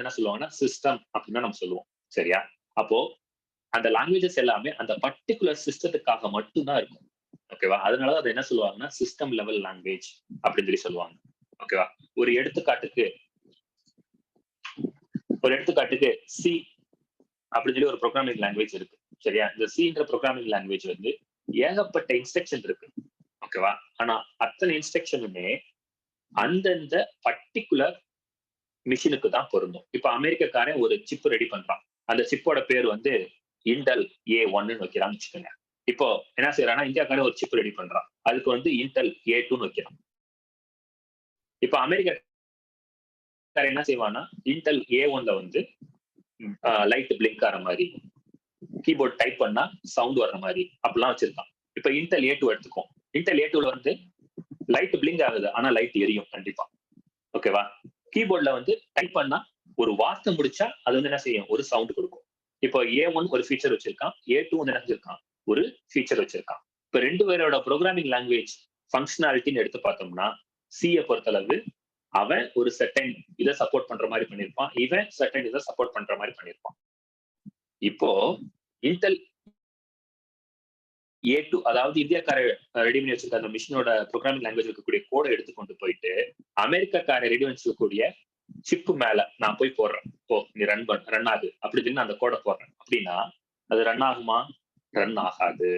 என்ன சொல்லுவாங்கன்னா சிஸ்டம் அப்படின்னு நம்ம சொல்லுவோம். சரியா? அப்போ அந்த லாங்குவேஜஸ் எல்லாமே அந்த பர்டிகுலர் சிஸ்டத்துக்காக மட்டும்தான் இருக்கும். ஓகேவா? அதனால அதை என்ன சொல்லுவாங்கன்னா சிஸ்டம் லெவல் லாங்குவேஜ் அப்படின்னு சொல்லுவாங்க. ஓகேவா? ஒரு எடுத்துக்காட்டுக்கு சி அப்படின்னு ஒரு ப்ரோக்ராமிங் லாங்குவேஜ் இருக்கு. சரியா? இந்த சின்ற ப்ரோக்ராமிங் லாங்குவேஜ் வந்து ஏகப்பட்ட இன்ஸ்ட்ரக்ஷன் இருக்கு. ஓகேவா? ஆனா அத்தனை இன்ஸ்ட்ரக்ஷனுமே அந்தந்த பர்டிகுலர் மிஷினுக்கு தான் பொருந்தும். இப்ப அமெரிக்காரன் ஒரு சிப் ரெடி பண்றான், அந்த சிப்போட பேர் வந்து இன்டெல் A1 வைக்கிறான்னு வச்சுக்கோங்க. இப்போ என்ன செய்யறான்னா, இந்தியாக்காரன் ஒரு சிப் ரெடி பண்றான், அதுக்கு வந்து இன்டெல் A2 வைக்கிறான். இப்ப அமெரிக்காரன் என்ன செய்வான்னா, இன்டெல் A1ல வந்து லைட் பிளிங்க் ஆற மாதிரி, கீபோர்ட் டைப் பண்ணா சவுண்ட் வர்ற மாதிரி அப்படிலாம் வச்சிருக்கான். இப்ப இன்டெல் A2 எடுத்துக்கும். இன்டெல் A2ல வந்து லைட் பிளிங்க் ஆகுது, ஆனா லைட் எரியும் கண்டிப்பா. ஓகேவா? கீபோர்ட்ல வந்து டைப் பண்ணா ஒரு வார்த்தை முடிச்சா அது வந்து என்ன செய்யும், ஒரு சவுண்ட் கொடுக்கும். இப்போ A1 ஒரு ஃபீச்சர் வச்சிருக்கான், A2 வந்து என்ன வச்சிருக்கான், ஒரு ஃபீச்சர் வச்சிருக்கான். இப்ப 2 பேரோட ப்ரோக்ராமிங் லாங்குவேஜ் ஃபங்க்ஷனாலிட்டின்னு எடுத்து பார்த்தோம்னா, சியை பொறுத்தளவு அவன் ஒரு செர்டைன் இதை சப்போர்ட் பண்ற மாதிரி பண்ணிருப்பான், இவன் செர்டைன் இதை சப்போர்ட் பண்ற மாதிரி பண்ணிருப்பான். இப்போ இன்டெல் A2 அதாவது இந்தியாக்கார ரெடி பண்ணி வச்சிருக்க அந்த மிஷினோட ப்ரோக்ராமிங் லாங்குவேஜ் இருக்கக்கூடிய கோடை எடுத்து கொண்டு போயிட்டு அமெரிக்காக்கார ரெடி பண்ணி வச்சிருக்கக்கூடிய சிப்பு மேல நான் போய் போடுறேன், ஓ நீ ரன் ஆகு அப்படி சொல்லி நான் அந்த கோடை போடுறேன் அப்படின்னா அது ரன் ஆகுமா? ரன் ஆகாது.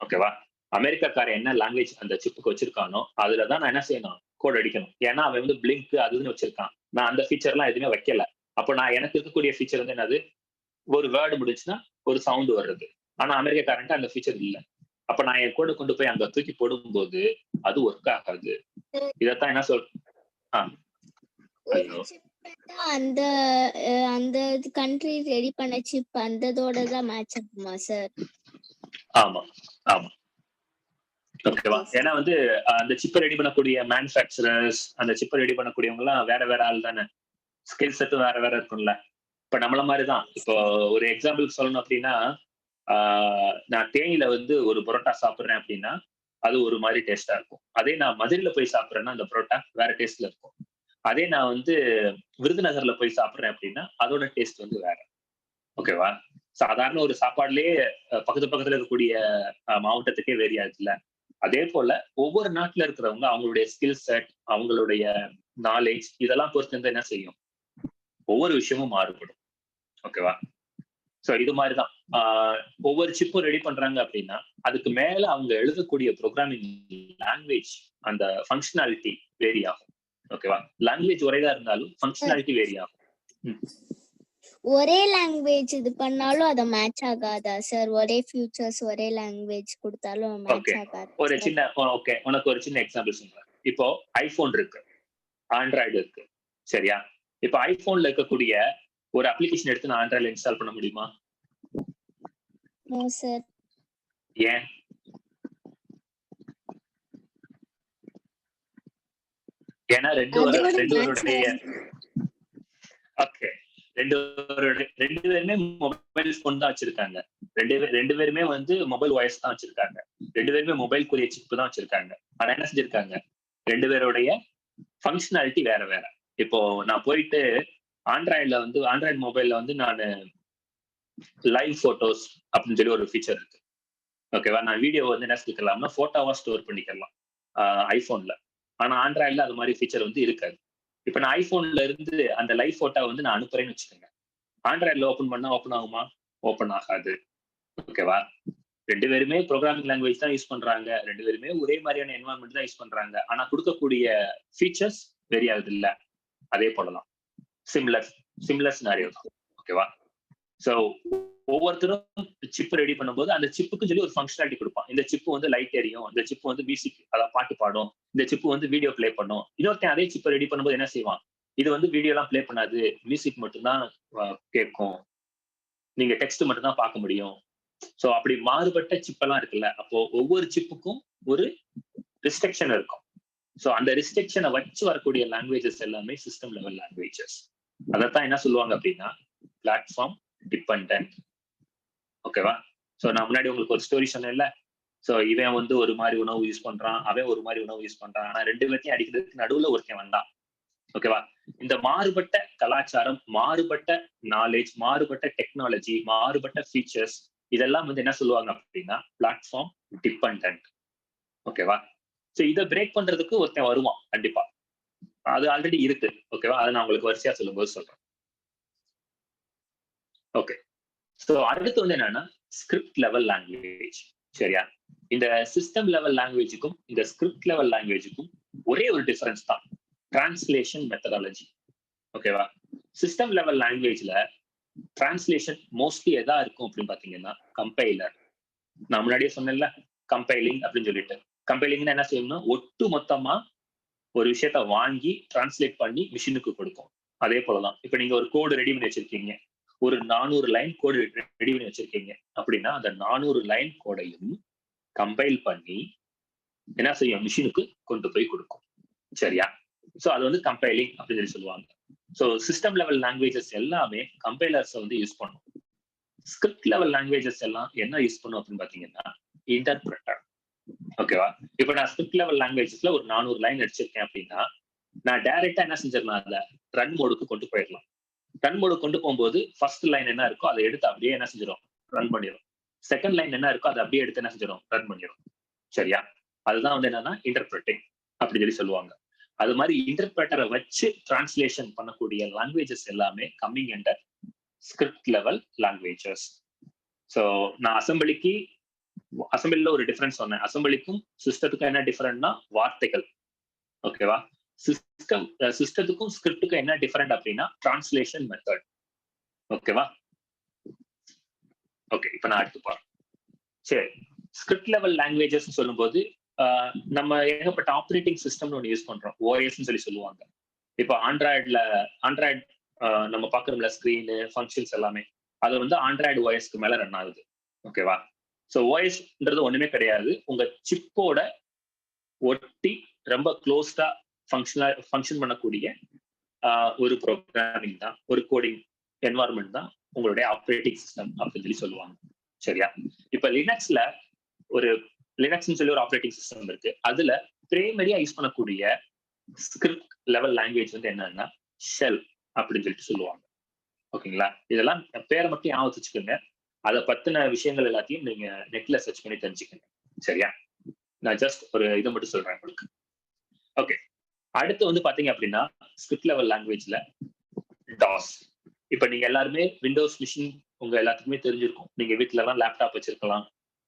ஓகேவா? அமெரிக்காக்கார என்ன லாங்குவேஜ் அந்த சிப்புக்கு வச்சிருக்கானோ அதுலதான் நான் என்ன செய்யணும், கோட் அடிக்கணும். ஏன்னா அவன் வந்து பிளிங்க் அதுன்னு வச்சிருக்கான், நான் அந்த ஃபீச்சர் எல்லாம் எதுவுமே வைக்கல. அப்போ நான் எனக்கு இருக்கக்கூடிய ஃபீச்சர் வந்து என்னது, ஒரு வேர்டு முடிச்சுன்னா ஒரு சவுண்ட் வர்றது. ஆனா அமெரிக்காரன்ட்டு அந்த ஃபீச்சர் இல்ல. அப்ப நான் என் கோடை கொண்டு போய் அங்க தூக்கி போடும்போது அது ஒர்க் ஆகாது. இதத்தான் என்ன அந்த அந்த கண்ட்ரி ரெடி பண்ண சிப் அந்ததோட தான் மேட்ச் ஆகுமா சார்? ஆமா ஆமா. ஓகேவா? ஏன்னா வந்து அந்த சிப்பை ரெடி பண்ணக்கூடிய மேனுஃபேக்சரர்ஸ், அந்த சிப்பை ரெடி பண்ணக்கூடியவங்க எல்லாம் வேற வேற ஆள் தானே, ஸ்கில் செட்டும் வேற வேற இருக்கும்ல. இப்ப நம்மள மாதிரிதான். இப்போ ஒரு எக்ஸாம்பிள் சொல்லணும் அப்படின்னா, நான் தேனியில வந்து ஒரு பரோட்டா சாப்பிடுறேன் அப்படின்னா அது ஒரு மாதிரி டேஸ்டா இருக்கும். அதே நான் மதுரையில போய் சாப்பிடுறேன்னா அந்த பரோட்டா வேற டேஸ்ட்ல இருக்கும். அதே நான் வந்து விருதுநகர்ல போய் சாப்பிடுறேன் அப்படின்னா அதோட டேஸ்ட் வந்து வேற. ஓகேவா? சாதாரண ஒரு சாப்பாடுலயே பக்கத்துல இருக்கக்கூடிய மாவட்டத்துக்கே வேரி ஆகுதுல்ல. அதே போல ஒவ்வொரு நாட்டுல இருக்கிறவங்க அவங்களுடைய ஸ்கில் செட், அவங்களுடைய நாலேஜ் இதெல்லாம் பொறுத்து வந்து என்ன செய்யும், ஒவ்வொரு விஷயமும் மாறுபடும். ஓகேவா? சோ இது மாதிரிதான் ஒவ்வொரு சிப்பும் ரெடி பண்றாங்க அப்படின்னா அதுக்கு மேல அவங்க எழுதக்கூடிய ப்ரோக்ராமிங் லாங்குவேஜ் அந்த ஃபங்க்ஷனாலிட்டி வேரி ஆகும். ஓகேவா? லாங்குவேஜ் ஒரேதான் இருந்தாலும் ஃபங்க்ஷனாலிட்டி வேரி ஆகும். ஒரே லாங்குவேஜ் இது பண்ணாலும் அது மேட்ச் ஆகாதா சார்? ஒரே ஃபியூச்சர்ஸ் ஒரே லாங்குவேஜ் கொடுத்தாலும் மேட்ச் ஆகாது? ஒரு சின்ன ஓகே, உனக்கு ஒரு சின்ன எக்ஸாம்பிள் சொல்றேன். இப்போ ஐபோன் இருக்கு, ஆண்ட்ராய்டு இருக்கு. சரியா? இப்போ ஐபோன்ல இருக்கக்கூடிய ஒரு அப்ளிகேஷன் எடுத்து நான் ஆண்ட்ராய்டுல இன்ஸ்டால் பண்ண முடியுமா? No sir. ஏன்? ஏன்னா ரெண்டு ரெண்டு பேருமே மொபைல் போன் தான் வச்சிருக்காங்க. ரெண்டு பேருமே வந்து மொபைல் வாய்ஸ் தான் வச்சிருக்காங்க. ரெண்டு பேருமே மொபைல்க்குரிய சிப் தான் வச்சிருக்காங்க. ஆனா என்ன செஞ்சிருக்காங்க, ரெண்டு பேருடைய ஃபங்க்ஷனாலிட்டி வேற வேற. இப்போ நான் போயிட்டு ஆண்ட்ராய்டு மொபைல்ல வந்து நான் லைவ் போட்டோஸ் அப்படின்னு சொல்லி ஒரு ஃபீச்சர் இருக்கு. ஓகேவா, நான் வீடியோ வந்து என்ன செஞ்சுக்கலாம்னா போட்டோவா ஸ்டோர் பண்ணிக்கலாம் ஐபோன்ல. ஆனா ஆண்ட்ராய்டுல அது மாதிரி ஃபீச்சர் வந்து இருக்காது. இப்ப நான் ஐபோன்ல இருந்து அந்த லைவ் போட்டோ வந்து நான் அனுப்புறேன்னு வச்சுக்கோங்க. ஆண்ட்ராய்டுல ஓப்பன் பண்ணா ஓப்பன் ஆகுமா? ஓப்பன் ஆகாது. ஓகேவா, ரெண்டு பேருமே ப்ரோக்ராமிங் லாங்குவேஜ் தான் யூஸ் பண்றாங்க. ரெண்டு பேருமே ஒரே மாதிரியான என்வரான்மெண்ட் தான் யூஸ் பண்றாங்க. ஆனா கொடுக்கக்கூடிய ஃபீச்சர்ஸ் வெரி ஆகுது இல்ல. அதே போலதான் சிமிலர் சினாரியோ தான். ஓகேவா, சோ ஒவ்வொருத்தரும் சிப் ரெடி பண்ணும்போது அந்த சிப்புக்கு சொல்லி ஒரு ஃபங்க்ஷனாலிட்டி கொடுப்பான். இந்த சிப்பு வந்து லைட் எரியும், இந்த சிப்பு வந்து மியூசிக் அதாவது பாட்டு பாடும், இந்த சிப்பு வந்து வீடியோ பிளே பண்ணும். இன்னொருத்தன் அதே சிப்பை ரெடி பண்ணும்போது என்ன செய்வான், இது வந்து வீடியோ எல்லாம் பிளே பண்ணாது, மியூசிக் மட்டும்தான் கேட்கும், நீங்க டெக்ஸ்ட் மட்டும் தான் பார்க்க முடியும். சோ அப்படி மாறுபட்ட சிப்பெல்லாம் இருக்குல்ல. அப்போ ஒவ்வொரு சிப்புக்கும் ஒரு ரெஸ்ட்ரிக்ஷன் இருக்கும். சோ அந்த ரெஸ்ட்ரிக்ஷனை வச்சு வரக்கூடிய லாங்குவேஜஸ் எல்லாமே சிஸ்டம் லெவல் லாங்குவேஜஸ். அதைத்தான் என்ன சொல்லுவாங்க அப்படின்னா பிளாட்ஃபார்ம் டிபெண்டன்ட். ஓகேவா, சோ நான் முன்னாடி உங்களுக்கு ஒரு ஸ்டோரி சொன்னேன்ல. சோ இவன் வந்து ஒரு மாதிரி உணவு யூஸ் பண்றான், அவன் ஒரு மாதிரி உணவு யூஸ் பண்றான். ஆனா ரெண்டு பேர்த்தையும் அடிக்கிறதுக்கு நடுவுல ஒருத்தன் வந்தான். ஓகேவா, இந்த மாறுபட்ட கலாச்சாரம், மாறுபட்ட நாலேஜ், மாறுபட்ட டெக்னாலஜி, மாறுபட்ட ஃபீச்சர்ஸ், இதெல்லாம் வந்து என்ன சொல்லுவாங்க அப்படின்னா பிளாட்ஃபார்ம் டிபெண்டன்ட். ஓகேவா, சோ இதை பிரேக் பண்றதுக்கு ஒருத்தன் வருவான் கண்டிப்பா. அது ஆல்ரெடி இருக்கு. ஓகேவா, அதை நான் உங்களுக்கு வரிசையா சொல்லும்போது சொல்றேன். ஓகே, சோ அடுத்து வந்து என்னன்னா ஸ்கிரிப்ட் லெவல் லாங்குவேஜ். சரியா, இந்த சிஸ்டம் லெவல் லாங்குவேஜுக்கும் இந்த ஸ்கிரிப்ட் லெவல் லாங்குவேஜுக்கும் ஒரே ஒரு டிஃபரன்ஸ் தான், டிரான்ஸ்லேஷன் மெத்தடாலஜி. ஓகேவா, சிஸ்டம் லெவல் லாங்குவேஜ்ல டிரான்ஸ்லேஷன் மோஸ்ட்லி எதா இருக்கும் அப்படின்னு பாத்தீங்கன்னா கம்பைலர். நான் முன்னாடியே சொன்னேன்ல கம்பைலிங் அப்படின்னு சொல்லிட்டு. கம்பைலிங்னா என்ன செய்யணும்னா ஒட்டு மொத்தமா ஒரு விஷயத்த வாங்கி டிரான்ஸ்லேட் பண்ணி மிஷினுக்கு கொடுக்கும். அதே போலதான் இப்ப நீங்க ஒரு கோடு ரெடி பண்ணி வச்சிருக்கீங்க, ஒரு 400 லைன் கோடு ரெடி பண்ணி வச்சிருக்கீங்க அப்படின்னா அந்த 400 லைன் கோடையும் கம்பைல் பண்ணி என்ன செய்யும், மிஷினுக்கு கொண்டு போய் கொடுக்கும். சரியா, சோ அது வந்து கம்பைலிங் அப்படின்னு சொல்லி சொல்லுவாங்க. சோ சிஸ்டம் லெவல் லாங்குவேஜஸ் எல்லாமே கம்பைலர்ஸ் வந்து யூஸ் பண்ணும். ஸ்கிரிப்ட் லெவல் லாங்குவேஜஸ் எல்லாம் என்ன யூஸ் பண்ணும் அப்படின்னு பாத்தீங்கன்னா இன்டர்பிரட்டர். ஓகேவா, இப்ப நான் ஸ்கிரிப்ட் லெவல் லாங்குவேஜஸ்ல ஒரு 400 லைன் அடிச்சிருக்கேன் அப்படின்னா நான் டைரக்டா என்ன செஞ்சிடலாம், அதுல ரன் மோடுக்கு கொண்டு போயிடலாம். ரன் மோடு கொண்டு போகும்போது ஃபர்ஸ்ட் லைன் என்ன இருக்கோ அதை எடுத்து அப்படியே என்ன செஞ்சிடும், ரன் பண்ணிடும். செகண்ட் லைன் என்ன இருக்கோ அதை அப்படியே எடுத்து என்ன செஞ்சிடும், ரன் பண்ணிடும். சரியா, அதுதான் வந்து என்னன்னா இன்டர்பிரட்டிங் அப்படின்னு சொல்லி சொல்லுவாங்க. அது மாதிரி இன்டர்பிரட்டரை வச்சு டிரான்ஸ்லேஷன் பண்ணக்கூடிய லாங்குவேஜஸ் எல்லாமே coming under script level languages. So நான் அசம்பிளில ஒரு டிஃபரன்ஸ் சொன்னேன். அசம்பிளிக்கும் சிஸ்டத்துக்கும் என்ன டிஃபரெண்ட்னா வார்த்தைகள். ஓகேவா, சிஸ்டத்துக்கும் ஸ்கிரிப்டுக்கும் என்ன டிஃபரெண்ட் அப்படின்னா டிரான்ஸ்லேஷன் மெத்தட். ஓகேவா, ஓகே, இப்ப நான் அடுத்து போறேன். சரி, ஸ்கிரிப்ட் லெவல் லாங்குவேஜஸ் சொல்லும்போது நம்ம ஏகப்பட்ட ஆப்ரேட்டிங் சிஸ்டம்னு ஒன்று யூஸ் பண்றோம், ஓஎஸ்ன்னு சொல்லி சொல்லுவாங்க. இப்போ ஆண்ட்ராய்டு நம்ம பாக்குறோம்ல ஸ்கிரீனு ஃபங்க்ஷன்ஸ் எல்லாமே, அது வந்து ஆண்ட்ராய்டு ஓஎஸ்க்கு மேல ரன் ஆகுது. ஓகேவா, ஸோ ஓஎஸ்ன்றது ஒண்ணுமே கிடையாது, உங்க சிப்போட ஒட்டி ரொம்ப க்ளோஸ்டா ஃபங்க்ஷன் பண்ணக்கூடிய ஒரு ப்ரோக்ராமிங் தான், ஒரு கோடிங் என்வாயர்மெண்ட் தான் உங்களுடைய ஆப்ரேட்டிங் சிஸ்டம் அப்படின்னு சொல்லி சொல்லுவாங்க. சரியா, இப்ப லினக்ஸ்னு சொல்லி ஒரு ஆப்ரேட்டிங் சிஸ்டம் இருக்கு. அதுல பிரைமரியா யூஸ் பண்ணக்கூடிய ஸ்கிரிப்ட் லெவல் லாங்குவேஜ் வந்து என்னன்னா ஷெல் அப்படின்னு சொல்லிட்டு சொல்லுவாங்க. ஓகேங்களா, இதெல்லாம் பேரை மட்டும் ஞாபகம் வச்சுக்கோங்க. அதை பத்தின விஷயங்கள் எல்லாத்தையும் நீங்க நெட்ல சர்ச் பண்ணி தெரிஞ்சுக்கோங்க. சரியா, நான் ஜஸ்ட் ஒரு இதை மட்டும் சொல்றேன் உங்களுக்கு. ஓகே, அடுத்து வந்து பாத்தீங்க அப்படின்னா ஸ்கிரிப்ட் லெவல் லாங்குவேஜ்ல டாஸ். இப்ப நீங்க எல்லாருமே விண்டோஸ் மிஷின் உங்க எல்லாத்துக்குமே தெரிஞ்சிருக்கும். நீங்க வீட்டுல எல்லாம் லேப்டாப் வச்சிருக்கலாம்.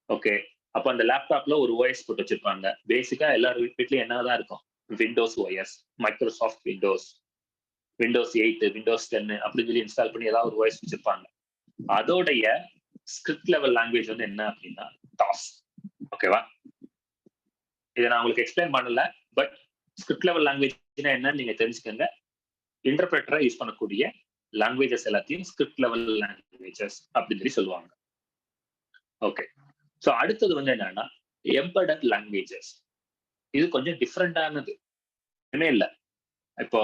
ஓகே, அப்ப அந்த லேப்டாப்ல ஒரு ஓஎஸ் போட்டு வச்சிருப்பாங்க. பேசிக்கா எல்லாரும் வீட்லயும் என்னதான் இருக்கும், Windows OS, Microsoft Windows 8, Windows 10 அப்படின்னு சொல்லி இன்ஸ்டால் பண்ணி ஏதாவது ஒரு ஓஎஸ் வச்சிருப்பாங்க. அதோடைய ஸ்கிரிப்ட் லெவல் லாங்குவேஜ் வந்து என்ன அப்படின்னா டாஸ். ஓகேவா, இதை நான் உங்களுக்கு எக்ஸ்பிளைன் பண்ணல, பட் ஸ்கிரிப்ட் லெவல் லாங்குவேஜ்னா என்னன்னு நீங்க தெரிஞ்சுக்கோங்க. இன்டர்பிரட்டரை யூஸ் பண்ணக்கூடிய லாங்குவேஜஸ் எல்லாத்தையும் ஸ்கிரிப்ட் லெவல் லாங்குவேஜஸ் அப்படின்னு சொல்லி சொல்லுவாங்க. ஓகே, ஸோ அடுத்தது வந்து என்னன்னா எம்பெடட் லாங்குவேஜஸ். இது கொஞ்சம் டிஃப்ரெண்டானது, ஒண்ணுமே இல்லை. இப்போ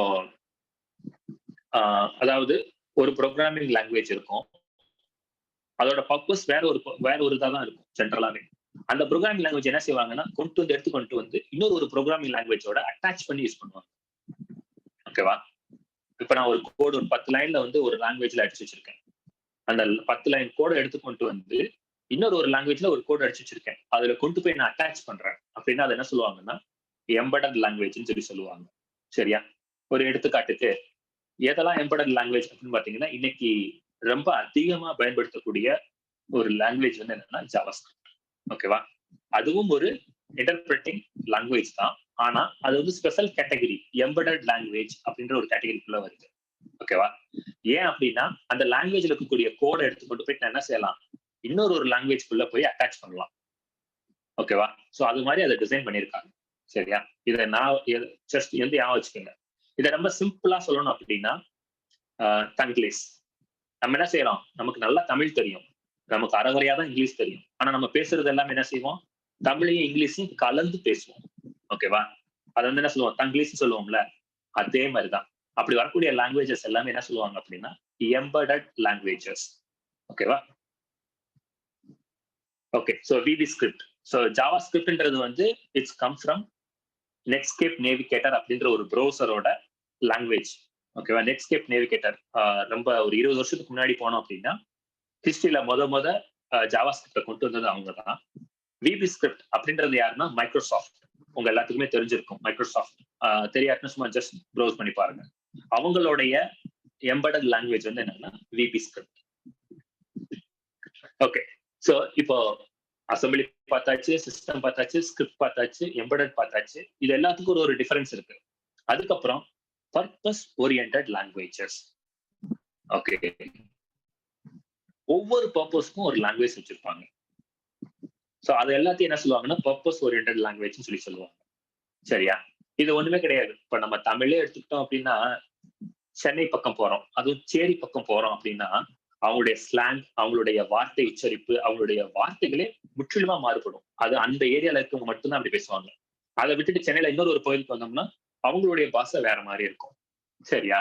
அதாவது ஒரு ப்ரோக்ராமிங் லாங்குவேஜ் இருக்கும். அதோட பர்பஸ் வேற ஒரு இதாக தான் இருக்கும் ஜென்ரலாவே. அந்த ப்ரோக்ராமிங் லாங்குவேஜ் என்ன செய்வாங்கன்னா கொண்டு வந்து இன்னொரு ஒரு ப்ரோக்ராமிங் லாங்குவேஜோட அட்டாச் பண்ணி யூஸ் பண்ணுவாங்க. ஓகேவா? இப்ப நான் ஒரு கோடு ஒரு 10 லைன்ல வந்து ஒரு லாங்குவேஜ்ல அடிச்சு வச்சிருக்கேன். அந்த 10 லைன் கோடை கொண்டு வந்து இன்னொரு ஒரு லாங்குவேஜ்ல ஒரு கோட் அடிச்சு வச்சிருக்கேன். அதுல கொண்டு போய் நான் அட்டாச் பண்றேன் அப்படின்னா அது என்ன சொல்லுவாங்கன்னா எம்பெடட் லாங்குவேஜ்னு சொல்லி சொல்லுவாங்க. சரியா? ஒரு எடுத்துக்காட்டுக்கு எதெல்லாம் எம்பெடட் லாங்குவேஜ் அப்படின்னு பாத்தீங்கன்னா இன்னைக்கு ரொம்ப அதிகமா பயன்படுத்தக்கூடிய ஒரு லாங்குவேஜ் வந்து என்னன்னா ஜாவாஸ்கிரிப்ட். ஓகேவா? அதுவும் ஒரு இன்டர்பிரட்டிங் லாங்குவேஜ் தான். ஆனா அது வந்து ஸ்பெஷல் கேட்டகரி எம்பெடட் லாங்குவேஜ் அப்படின்ற ஒரு கேட்டகரிக்குள்ள வருது. ஓகேவா? ஏன் அப்படின்னா அந்த லாங்குவேஜ்ல இருக்கக்கூடிய கோடை எடுத்துக்கொண்டு போயிட்டு நான் என்ன செய்யலாம், இன்னொரு ஒரு லாங்குவேஜ்குள்ள போய் அட்டாச் பண்ணலாம். ஓகேவா? சோ அது மாதிரி அதை டிசைன் பண்ணியிருக்காங்க. சரியா? இதை நான் ஜஸ்ட் வந்து ஞாபகம் வச்சுக்கோங்க. இதை ரொம்ப சிம்பிளா சொல்லணும் அப்படின்னா தங்கிலீஷ். நம்ம என்ன செய்யறோம், நமக்கு நல்லா தமிழ் தெரியும், நமக்கு அறகுறையா தான் இங்கிலீஷ் தெரியும். ஆனா நம்ம பேசுறது எல்லாமே என்ன செய்வோம், தமிழையும் இங்கிலீஷையும் கலந்து பேசுவோம். ஓகேவா? அதை வந்து என்ன சொல்லுவோம், தங்கிலீஷ் சொல்லுவோம்ல, அதே மாதிரிதான். அப்படி வரக்கூடிய லாங்குவேஜஸ் எல்லாமே என்ன சொல்லுவாங்க அப்படின்னா எம்பெடட் லாங்குவேஜஸ். ஓகேவா? Okay, so VB script. So Java ஸ்கிரிப்ட்ன்றது வந்து it's come from Netscape Navigator அப்படின்ற ஒரு ப்ரௌசரோட லாங்குவேஜ். ஓகேவா? நெட்ஸ்கேப் நேவிகேட்டர் ரொம்ப ஒரு 20 வருஷத்துக்கு முன்னாடி போனோம் அப்படின்னா ஹிஸ்டரியில முத ஜாவா ஸ்கிரிப்டை கொண்டு வந்தது அவங்க தான். VB ஸ்கிரிப்ட் அப்படின்றது யாருன்னா மைக்ரோசாஃப்ட். உங்க எல்லாத்துக்குமே தெரிஞ்சிருக்கும் மைக்ரோசாஃப்ட். தெரியாதுன்னு சும்மா ஜஸ்ட் ப்ரௌஸ் பண்ணி பாருங்க. அவங்களுடைய எம்பெடட் லாங்குவேஜ் வந்து என்னன்னா VB ஸ்கிரிப்ட். ஓகே, ஸோ இப்போ அசம்பிளி பார்த்தாச்சு, சிஸ்டம் பார்த்தாச்சு, ஸ்கிரிப்ட் பார்த்தாச்சு, எம்பெடட் பார்த்தாச்சு. இது எல்லாத்துக்கும் ஒரு டிஃபரன்ஸ் இருக்கு. அதுக்கப்புறம் பர்பஸ் ஓரியன்டட் லாங்குவேஜஸ். ஓகே, ஒவ்வொரு பர்பஸ்க்கும் ஒரு லாங்குவேஜ் வச்சிருப்பாங்க. ஸோ அது எல்லாத்தையும் என்ன சொல்லுவாங்கன்னா பர்பஸ் ஓரியன்டட் லாங்குவேஜ்னு சொல்லி சொல்லுவாங்க. சரியா? இது ஒண்ணுமே கிடையாது. இப்ப நம்ம தமிழே எடுத்துக்கிட்டோம் அப்படின்னா சென்னை பக்கம் போறோம், அதுவும் சேரி பக்கம் போறோம் அப்படின்னா அவங்களுடைய ஸ்லாங், அவங்களுடைய வார்த்தை உச்சரிப்பு, அவங்களுடைய வார்த்தைகளே முற்றிலுமா மாறுபடும். அது அந்த ஏரியால இருக்கவங்க மட்டும்தான் அப்படி பேசுவாங்க. அதை விட்டுட்டு சென்னையில இன்னொரு ஒரு கோயிலுக்கு வந்தோம்னா அவங்களுடைய பாஷை வேற மாதிரி இருக்கும். சரியா?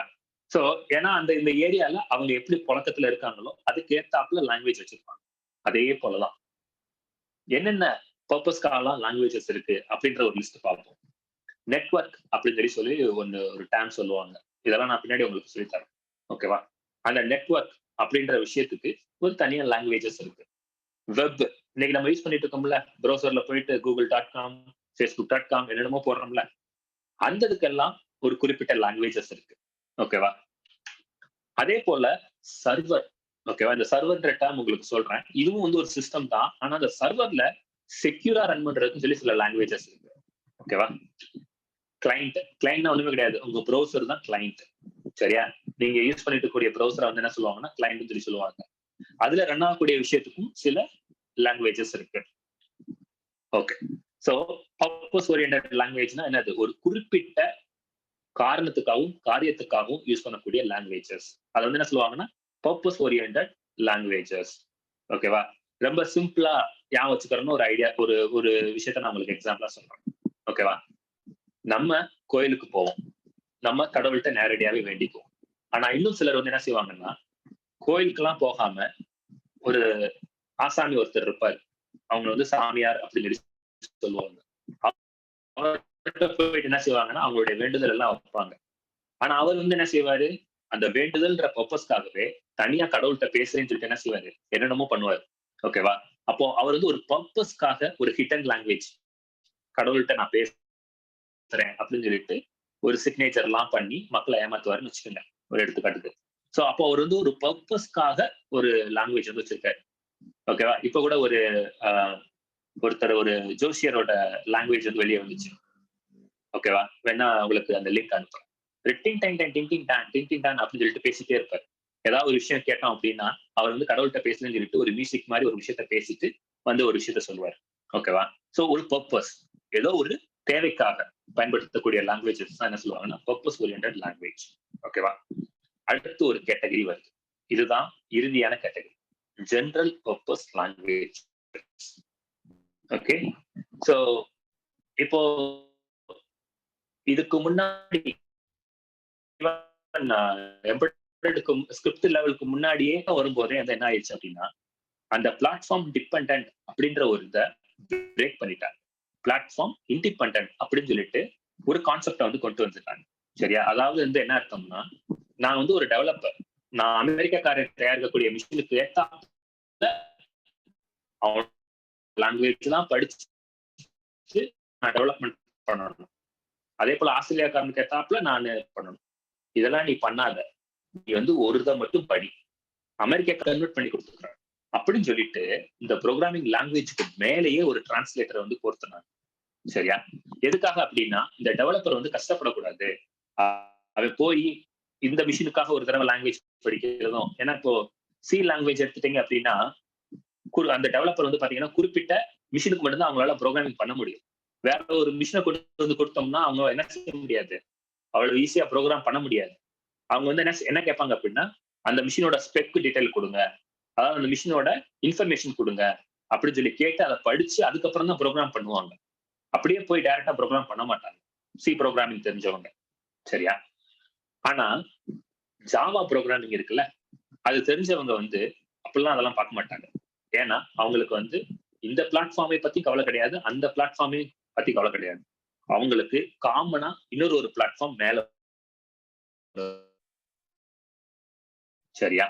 சோ ஏன்னா இந்த ஏரியால அவங்க எப்படி புழக்கத்துல இருக்காங்களோ அதுக்கு ஏத்தாப்புல லாங்குவேஜ் வச்சிருப்பாங்க. அதே போலதான் என்னென்ன பர்பஸ்க்காகலாம் லாங்குவேஜஸ் இருக்கு அப்படின்ற ஒரு லிஸ்ட் பார்ப்போம். நெட்வொர்க் அப்படின்னு சொல்லி ஒரு டேம் சொல்லுவாங்க. இதெல்லாம் நான் பின்னாடி உங்களுக்கு சொல்லித்தரேன். ஓகேவா? அந்த நெட்வொர்க் அப்படின்ற விஷயத்துக்கு ஒரு தனியா லாங்குவேஜஸ் இருக்கு. வெப் இன்னைக்கு நம்ம யூஸ் பண்ணிட்டு இருக்கோம்ல, ப்ரௌசர்ல போயிட்டு google.com, facebook.com என்னென்னமோ போடுறோம்ல, அந்த இதுக்கெல்லாம் ஒரு குறிப்பிட்ட லாங்குவேஜஸ் இருக்கு. ஓகேவா? அதே போல சர்வர். ஓகேவா? இந்த சர்வர்ன்ற டேம் உங்களுக்கு சொல்றேன். இதுவும் வந்து ஒரு சிஸ்டம் தான். ஆனா அந்த சர்வர்ல செக்யூரா ரன் பண்றதுன்னு சொல்லி சில லாங்குவேஜஸ் இருக்கு. ஓகேவா? கிளைண்ட் ஒண்ணுமே கிடையாது, உங்க ப்ரௌசர் தான் கிளைண்ட். சரியா? நீங்க யூஸ் பண்ணிட்டு கூடிய ப்ரௌசரை வந்து என்ன சொல்லுவாங்கன்னா கிளைண்ட் சொல்லி சொல்லுவாங்க. அதுல ரன் ஆகக்கூடிய விஷயத்துக்கும் சில லாங்குவேஜஸ் இருக்கு. ஓகே, சோ பர்பஸ் ஓரியன்டட் லாங்குவேஜ்னா என்னது, ஒரு குறிப்பிட்ட காரணத்துக்காகவும் காரியத்துக்காகவும் யூஸ் பண்ணக்கூடிய லாங்குவேஜஸ். அதை வந்து என்ன சொல்லுவாங்கன்னா பர்பஸ் ஓரியன்டட் லாங்குவேஜஸ். ஓகேவா? ரொம்ப சிம்பிளா ஞாபகம் வச்சுக்கிறோம்னு ஒரு ஐடியா, ஒரு விஷயத்த நான் உங்களுக்கு எக்ஸாம்பிளா சொல்றேன். ஓகேவா? நம்ம கோயிலுக்கு போவோம், நம்ம கடவுள்கிட்ட நேரடியாவே வேண்டிக்குவோம். ஆனா இன்னும் சிலர் வந்து என்ன செய்வாங்கன்னா கோயிலுக்கெல்லாம் போகாம ஒரு ஆசாமி ஒருத்தர் இருப்பார், அவங்க வந்து சாமியார் அப்படின்னு சொல்லுவாங்க. அவர்கிட்ட போயிட்டு என்ன செய்வாங்கன்னா அவங்களுடைய வேண்டுதல் எல்லாம் வைப்பாங்க. ஆனா அவர் வந்து என்ன செய்வாரு, அந்த வேண்டுதல்ன்ற பர்பஸ்க்காகவே தனியா கடவுள்கிட்ட பேசுறேன்னு சொல்லிட்டு என்ன செய்வாரு, என்னென்னமோ பண்ணுவாரு. ஓகேவா? அப்போ அவர் வந்து ஒரு பர்பஸ்க்காக ஒரு ஹிடன் லாங்குவேஜ், கடவுள்கிட்ட நான் பேசுறேன் அப்படின்னு சொல்லிட்டு ஒரு சிக்னேச்சர் எல்லாம் பண்ணி மக்களை ஏமாத்துவாருன்னு வச்சுக்கோங்க, ஒரு எடுத்துக்காட்டுக்கு. சோ அப்போ அவர் வந்து ஒரு பர்பஸ்க்காக ஒரு லாங்குவேஜ் வந்து வச்சிருக்காரு. ஓகேவா? இப்ப கூட ஒருத்தர் ஒரு ஜோசியரோட லாங்குவேஜ் வந்து வெளியே வந்துச்சு. ஓகேவா? வேணா உங்களுக்கு அந்த லிங்க் அனுப்புறேன். டிங் டைங் டைங் டிங் டிங் டான் டிங் டிங் டான் அப்படின்னு சொல்லிட்டு பேசிட்டே இருப்பாரு. ஏதாவது ஒரு விஷயம் கேட்டோம் அப்படின்னா அவர் வந்து கடவுள்கிட்ட பேசுறேன்னு சொல்லிட்டு ஒரு மியூசிக் மாதிரி ஒரு விஷயத்த பேசிட்டு வந்து ஒரு விஷயத்த சொல்லுவார். ஓகேவா? சோ ஒரு பர்பஸ், ஏதோ ஒரு தேவைக்காக பயன்படுத்தக்கூடிய லாங்குவேஜஸ் தான் என்ன சொல்லுவாங்கன்னா பர்பஸ் ஓரியன்டட் லாங்குவேஜ். ஓகேவா? அடுத்து ஒரு கேட்டகரி வருது, இதுதான் இறுதியான category, general purpose language. Okay, so இப்போ இதுக்கு முன்னாடி ஸ்கிரிப்ட் லெவலுக்கு முன்னாடியே வரும்போதே வந்து என்ன ஆயிடுச்சு அப்படின்னா, அந்த பிளாட்ஃபார்ம் டிபெண்டன்ட் அப்படின்ற ஒரு இதை பிரேக் பண்ணிட்டாங்க. பிளாட்ஃபார்ம் இண்டிபெண்டன்ட் அப்படின்னு சொல்லிட்டு ஒரு கான்செப்டை வந்து கொண்டு வந்துட்டாங்க. சரியா? அதாவது வந்து என்ன அர்த்தம்னா, நான் வந்து ஒரு டெவலப்பர், நான் அமெரிக்காக்காரர் தயாரிக்கக்கூடிய மிஷினுக்கு ஏற்ற அவன் லாங்குவேஜ் தான் படிச்சு நான் டெவலப்மெண்ட் பண்ணணும். அதே போல ஆஸ்திரேலியாக்காரனுக்கு ஏத்தாப்புல நான் பண்ணணும். இதெல்லாம் நீ பண்ணாத, நீ வந்து ஒரு இதை மட்டும் படி, அமெரிக்கா கன்வெர்ட் பண்ணி கொடுத்துக்கிறாங்க அப்படின்னு சொல்லிட்டு இந்த ப்ரோக்ராமிங் லாங்குவேஜ்க்கு மேலேயே ஒரு டிரான்ஸ்லேட்டரை வந்து பொறுத்தினாங்க. சரியா? எதுக்காக அப்படின்னா, இந்த டெவலப்பர் வந்து கஷ்டப்படக்கூடாது. அவன் போய் இந்த மிஷினுக்காக ஒரு தடவை லாங்குவேஜ் படிக்கிறதும், ஏன்னா இப்போ சி லாங்குவேஜ் எடுத்துட்டீங்க அப்படின்னா, அந்த டெவலப்பர் வந்து பாத்தீங்கன்னா குறிப்பிட்ட மிஷினுக்கு மட்டும்தான் அவங்களால ப்ரோக்ராமிங் பண்ண முடியும். வேற ஒரு மிஷினை கொண்டு வந்து கொடுத்தோம்னா அவங்க என்ன செய்ய முடியாது, அவ்வளவு ஈஸியா ப்ரோக்ராம் பண்ண முடியாது. அவங்க வந்து என்ன கேட்பாங்க அப்படின்னா, அந்த மிஷினோட ஸ்பெக் டீடைல் கொடுங்க, அதாவது அந்த மிஷினோட இன்ஃபர்மேஷன் கொடுங்க அப்படின்னு சொல்லி கேட்டு அதை படிச்சு அதுக்கப்புறம் தான் ப்ரோக்ராம் பண்ணுவாங்க. அப்படியே போய் டைரக்டா ப்ரோக்ராம் பண்ண மாட்டாங்க சி ப்ரோக்ராமிங் தெரிஞ்சவங்க. சரியா? ஆனா ஜாவா ப்ரோக்ராமிங் இருக்குல்ல, அது தெரிஞ்சவங்க வந்து அப்படிலாம் அதெல்லாம் பார்க்க மாட்டாங்க. ஏன்னா அவங்களுக்கு வந்து இந்த பிளாட்ஃபார்மை பத்தி கவலை கிடையாது, அந்த பிளாட்ஃபார்மை பத்தி கவலை கிடையாது. அவங்களுக்கு காமனா இன்னொரு பிளாட்ஃபார்ம் மேல. சரியா?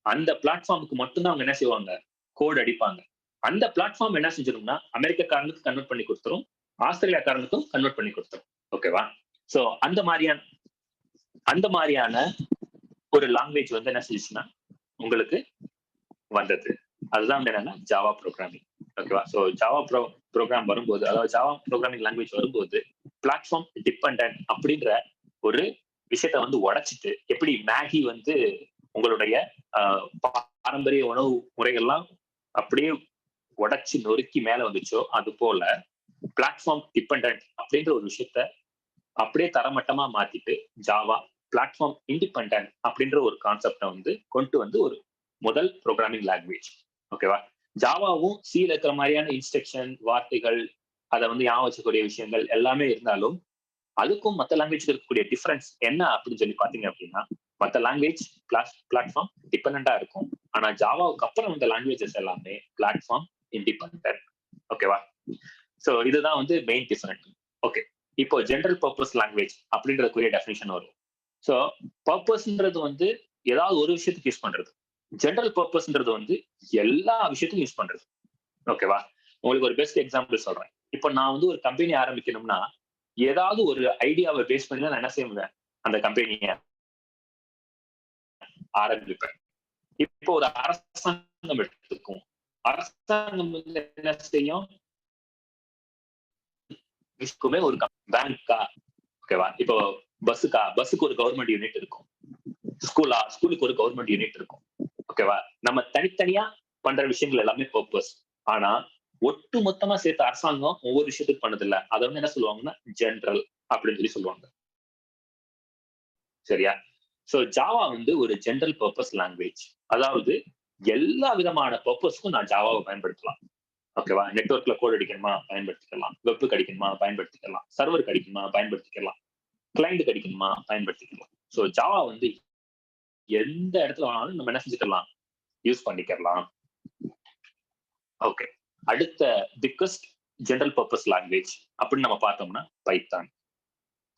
அந்த பிளாட்ஃபார்முக்கு மட்டும்தான் அவங்க என்ன செய்வாங்க, கோட் அடிப்பாங்க. அந்த பிளாட்ஃபார்ம் என்ன செஞ்சிரும்னா அமெரிக்காக்காரனுக்கு கன்வெர்ட் பண்ணி கொடுத்துரும், ஆஸ்திரேலியாக்காரனுக்கும் கன்வெர்ட் பண்ணி கொடுத்துரும். ஓகேவா? சோ அந்த மாதிரியான ஒரு லாங்குவேஜ் வந்து என்ன செஞ்சுச்சுன்னா உங்களுக்கு வந்தது. அதுதான் வந்து என்னன்னா ஜாவா ப்ரோக்ராமிங். ஓகேவா? ஸோ ஜாவா ப்ரோக்ராம் வரும்போது, அதாவது ஜாவா ப்ரோக்ராமிங் லாங்குவேஜ் வரும்போது பிளாட்ஃபார்ம் டிபெண்டன்ட் அப்படின்ற ஒரு விஷயத்த வந்து உடைச்சிட்டு, எப்படி மேகி வந்து உங்களுடைய பாரம்பரிய உணவு முறைகள்லாம் அப்படியே உடைச்சு நொறுக்கி மேல வந்துச்சோ, அது போல பிளாட்ஃபார்ம் டிபெண்டன்ட் அப்படின்ற ஒரு விஷயத்த அப்படியே தரமட்டமா மாத்திட்டு ஜாவா பிளாட்ஃபார்ம் இண்டிபெண்டன்ட் அப்படின்ற ஒரு கான்செப்டை வந்து கொண்டு வந்து ஒரு முதல் ப்ரோக்ராமிங் லாங்குவேஜ். ஓகேவா? ஜாவாவும் சீல இருக்கிற மாதிரியான இன்ஸ்ட்ரக்ஷன், வார்த்தைகள், அதை வந்து ஞாபகம் வச்சக்கூடிய விஷயங்கள் எல்லாமே இருந்தாலும் அதுக்கும் மற்ற லாங்குவேஜ் இருக்கக்கூடிய டிஃபரன்ஸ் என்ன அப்படின்னு சொல்லி பாத்தீங்க அப்படின்னா, மற்ற லாங்குவேஜ் பிளாட்ஃபார்ம் டிபெண்டா இருக்கும். ஆனா ஜாவாவுக்கு அப்புறம் இந்த லாங்குவேஜஸ் எல்லாமே பிளாட்ஃபார்ம் இண்டிபெண்டன்ட். ஓகேவா? சோ இதுதான் வந்து மெயின் டிஃபரன்ஸ். ஓகே, இப்போ ஜெனரல் பர்பஸ் லாங்குவேஜ் அப்படின்றதுக்குரிய டெஃபினிஷன் வரும். ஸோ பர்பஸ்ன்றது வந்து ஏதாவது ஒரு விஷயத்துக்கு யூஸ் பண்றது, ஜெனரல் பர்பஸ்ன்றது வந்து எல்லா விஷயத்துக்கும் யூஸ் பண்றது. ஓகேவா? உங்களுக்கு ஒரு பெஸ்ட் எக்ஸாம்பிள் சொல்றேன். இப்போ நான் வந்து ஒரு கம்பெனி ஆரம்பிக்கணும்னா ஏதாவது ஒரு ஐடியாவை பேஸ் பண்ணி தான் நான் என்ன செய்வேன், அந்த கம்பெனியை ஆரம்பிப்பேன். இப்போ ஒரு அரசாங்கம் எடுத்துக்கும், அரசாங்கம் வந்து என்ன செய்யும், ஒரு பேங்கா, ஓகேவா? இப்போ பஸ்ஸுக்கு ஒரு கவர்மெண்ட் யூனிட் இருக்கும், ஸ்கூலுக்கு ஒரு கவர்மெண்ட் யூனிட் இருக்கும். ஓகேவா? நம்ம தனித்தனியா பண்ற விஷயங்கள் எல்லாமே பர்பஸ். ஆனா ஒட்டு மொத்தமா சேர்த்த அரசாங்கம் ஒவ்வொரு விஷயத்துக்கு பண்ணது இல்ல. அதை வந்து என்ன சொல்லுவாங்கன்னா ஜெனரல் அப்படின்னு சொல்லி சொல்லுவாங்க. சரியா? சோ ஜாவா வந்து ஒரு ஜெனரல் பர்பஸ் லாங்குவேஜ். அதாவது எல்லா விதமான பர்பஸ்க்கும் நான் ஜாவாவை பயன்படுத்தலாம். ஓகேவா? நெட்வொர்க்ல கோட் அடிக்கணுமா பயன்படுத்திக்கலாம், வெப்புக்கு அடிக்கணுமா பயன்படுத்திக்கலாம், சர்வருக்கு அடிக்கணுமா பயன்படுத்திக்கலாம், கிளைண்ட் அடிக்கணுமா பயன்படுத்திக்கலாம். சோ ஜாவா வந்து எந்த இடத்துல வேணாலும் நம்ம என்ன செஞ்சுக்கலாம், யூஸ் பண்ணிக்கலாம். ஓகே, அடுத்த பிக்கஸ்ட் ஜெனரல் பர்பஸ் லாங்குவேஜ் அப்படின்னு நம்ம பார்த்தோம்னா பைத்தான்.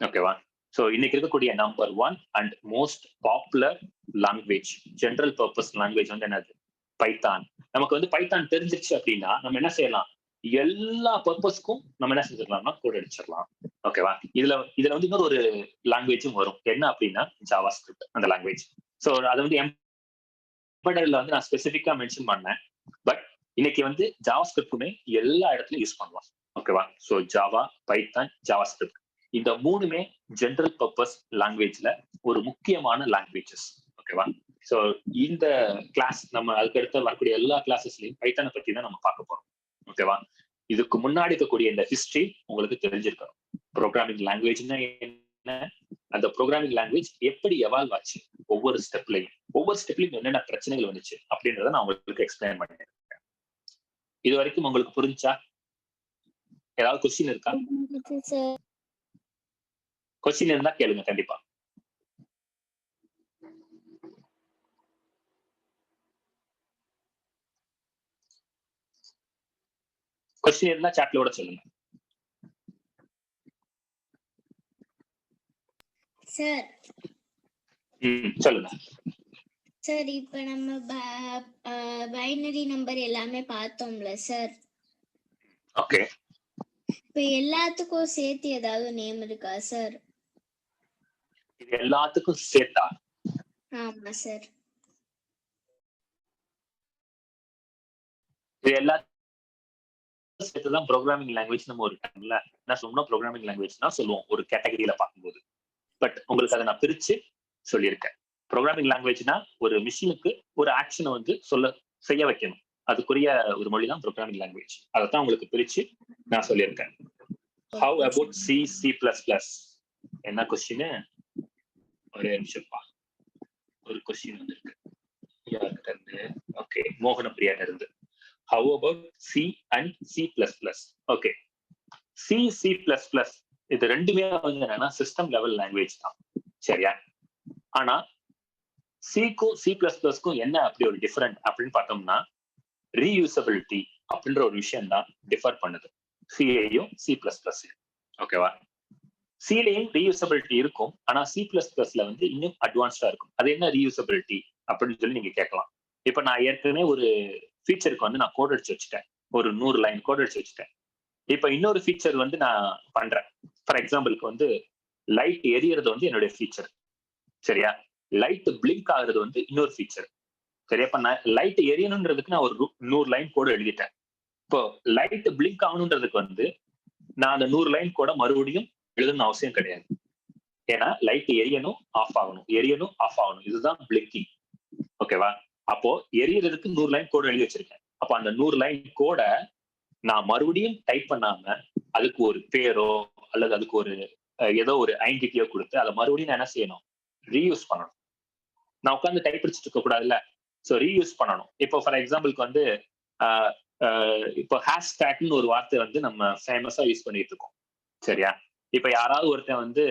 ஓகேவா? ஸோ இன்னைக்கு இருக்கக்கூடிய number 1 and most popular language, general purpose language வந்து என்னது, பைத்தான். நமக்கு வந்து பைத்தான் தெரிஞ்சிருச்சு அப்படின்னா நம்ம என்ன செய்யலாம், எல்லா பர்பஸ்க்கும் நம்ம என்ன செஞ்சிடலாம்னா கோட் அடிச்சிடலாம். ஓகேவா? இதுல வந்து இன்னொரு ஒரு லாங்குவேஜும் வரும், என்ன அப்படின்னா ஜாவா ஸ்கிரிப்ட் அந்த லாங்குவேஜ். ஸோ அதை வந்து எம்பெடட்ல வந்து நான் ஸ்பெசிஃபிக்கா மென்ஷன் பண்ணேன். பட் இன்னைக்கு வந்து ஜாவா ஸ்கிரிப்டுமே எல்லா இடத்துலயும் யூஸ் பண்ணலாம். ஓகேவா? So Java, Python, Java script இந்த மூணுமே ஜெனரல் பர்பஸ் லாங்குவேஜ்ல ஒரு முக்கியமான லாங்குவேஜஸ். ஓகேவா? ஸோ இந்த கிளாஸ் நம்ம அதுக்கு அடுத்து வரக்கூடிய எல்லா கிளாஸஸ்லயும் பைத்தானை பத்தி தான் நம்ம பார்க்க போறோம். ஓகேவா? இதுக்கு முன்னாடி இருக்கக்கூடிய இந்த ஹிஸ்டரி உங்களுக்கு தெரிஞ்சிருக்கணும். ப்ரோக்ராமிங் லாங்குவேஜ்னா என்ன, அந்த ப்ரோக்ராமிங் லாங்குவேஜ் எப்படி எவால்வ் ஆச்சு, ஒவ்வொரு ஸ்டெப்லையும் என்னென்ன பிரச்சனைகள் வந்துச்சு அப்படின்றத நான் உங்களுக்கு எக்ஸ்பிளைன் பண்ணிருக்கேன். இது வரைக்கும் உங்களுக்கு புரிஞ்சா? ஏதாவது கொஸ்டின் இருக்கா? கொஸ்டின் இருந்தா கேளுங்க கண்டிப்பா. கொஸ்டின் இருந்தா சாட்ல கூட சொல்லுங்க. சார் சொல்லுங்க சார். இப்ப நம்ம பைனரி நம்பர் எல்லாமே பார்த்தோம்ல சார். ஓகே. இப்ப எல்லாத்துக்கும் சேர்த்து ஏதாவது நேம் இருக்கா சார்? இது எல்லாத்துக்கும் சேர்த்தா? ஆமா சார். இது எல்லாத்துக்கும் சேர்த்துதான் ப்ரோக்ராமிங் லாங்குவேஜ் நம்ம ஒரு டைம்ல என்ன சொல்லணும், ப்ரோக்ராமிங் லாங்குவேஜ் தான் சொல்லுவோம் ஒரு கேட்டகரியில பார்க்கும்போது. பட் உங்களுக்கு அதை நான் பிரிச்சு சொல்லியிருக்கேன். ப்ரோக்ராமிங் லாங்குவேஜ்னா ஒரு மிஷினுக்கு ஒரு ஆக்ஷனை வந்து செய்ய வைக்கணும், அதுக்குரிய ஒரு மொழி தான் ப்ரோக்ராமிங் லாங்குவேஜ். அதைத்தான் உங்களுக்கு பிரிச்சு நான் சொல்லியிருக்கேன். How about C, C++? என்ன கொஸ்டின்? ஒரே நிமிஷம்ப்பா, ஒரு கொஸ்டின் வந்திருக்கு யார்கிட்ட இருந்து? ஓகே, மோகன பிரியாட்ட இருந்து. How about C and C++? Okay, C++ இது ரெண்டுமே வந்து என்னன்னா சிஸ்டம் லெவல் லாங்குவேஜ் தான், சரியா? ஆனா சிக்கும் C++க்கும் என்ன அப்படி ஒரு டிஃபரெண்ட் அப்படின்னு பார்த்தோம்னா, ரீயூசபிலிட்டி அப்படின்ற ஒரு விஷயம் தான் டிஃபர் பண்ணுது சிஏயும் C++. ஓகேவா? சிலையும் ரீயூசபிலிட்டி இருக்கும், ஆனா C++ல வந்து இன்னும் அட்வான்ஸ்டா இருக்கும். அது என்ன ரீயூசபிலிட்டி அப்படின்னு சொல்லி நீங்க கேட்கலாம். இப்ப நான் ஏற்கனவே ஒரு ஃபீச்சருக்கு வந்து நான் கோட் அடிச்சு வச்சுட்டேன், ஒரு 100 லைன் கோட் அடிச்சு வச்சுட்டேன். இப்ப இன்னொரு ஃபீச்சர் வந்து நான் பண்றேன். ஃபார் எக்ஸாம்பிளுக்கு வந்து லைட் எரியறது வந்து என்னுடைய ஃபீச்சர், சரியா? லைட் பிளிங்க் ஆகுறது வந்து இன்னொரு ஃபீச்சர், சரியா? இப்ப நான் லைட் எரியணுன்றதுக்கு நான் ஒரு 100 லைன் கோடு எழுதிட்டேன். இப்போ லைட் பிளிங்க் ஆகணுன்றதுக்கு வந்து நான் அந்த 100 லைன் கோட மறுபடியும் எழுதணும்னு அவசியம் கிடையாது. ஏன்னா லைட் எரியணும், ஆஃப் ஆகணும், எரியணும், ஆஃப் ஆகணும், இதுதான் பிளிங்கிங். ஓகேவா? அப்போ எரியறதுக்கு 100 லைன் கோடு எழுதி வச்சிருக்கேன். அப்போ அந்த 100 லைன் கோட நான் மறுபடியும் டைப் பண்ணாம அதுக்கு ஒரு பேரோ அல்லது அதுக்கு ஒரு ஏதோ ஒரு ஐடென்டிட்டியோ கொடுத்து அதை மறுபடியும் நான் என்ன செய்யணும், ரீயூஸ் பண்ணணும். நான் உட்காந்து டைப் அடிச்சுட்டு இருக்க கூடாதுல்ல, ஸோ ரீயூஸ் பண்ணணும். இப்போ ஃபார் எக்ஸாம்பிளுக்கு வந்து இப்போ ஹேஷ்டேக்னு ஒரு வார்த்தை வந்து நம்ம ஃபேமஸா யூஸ் பண்ணிட்டு இருக்கோம், சரியா? இப்ப யாராவது ஒருத்தன் வந்து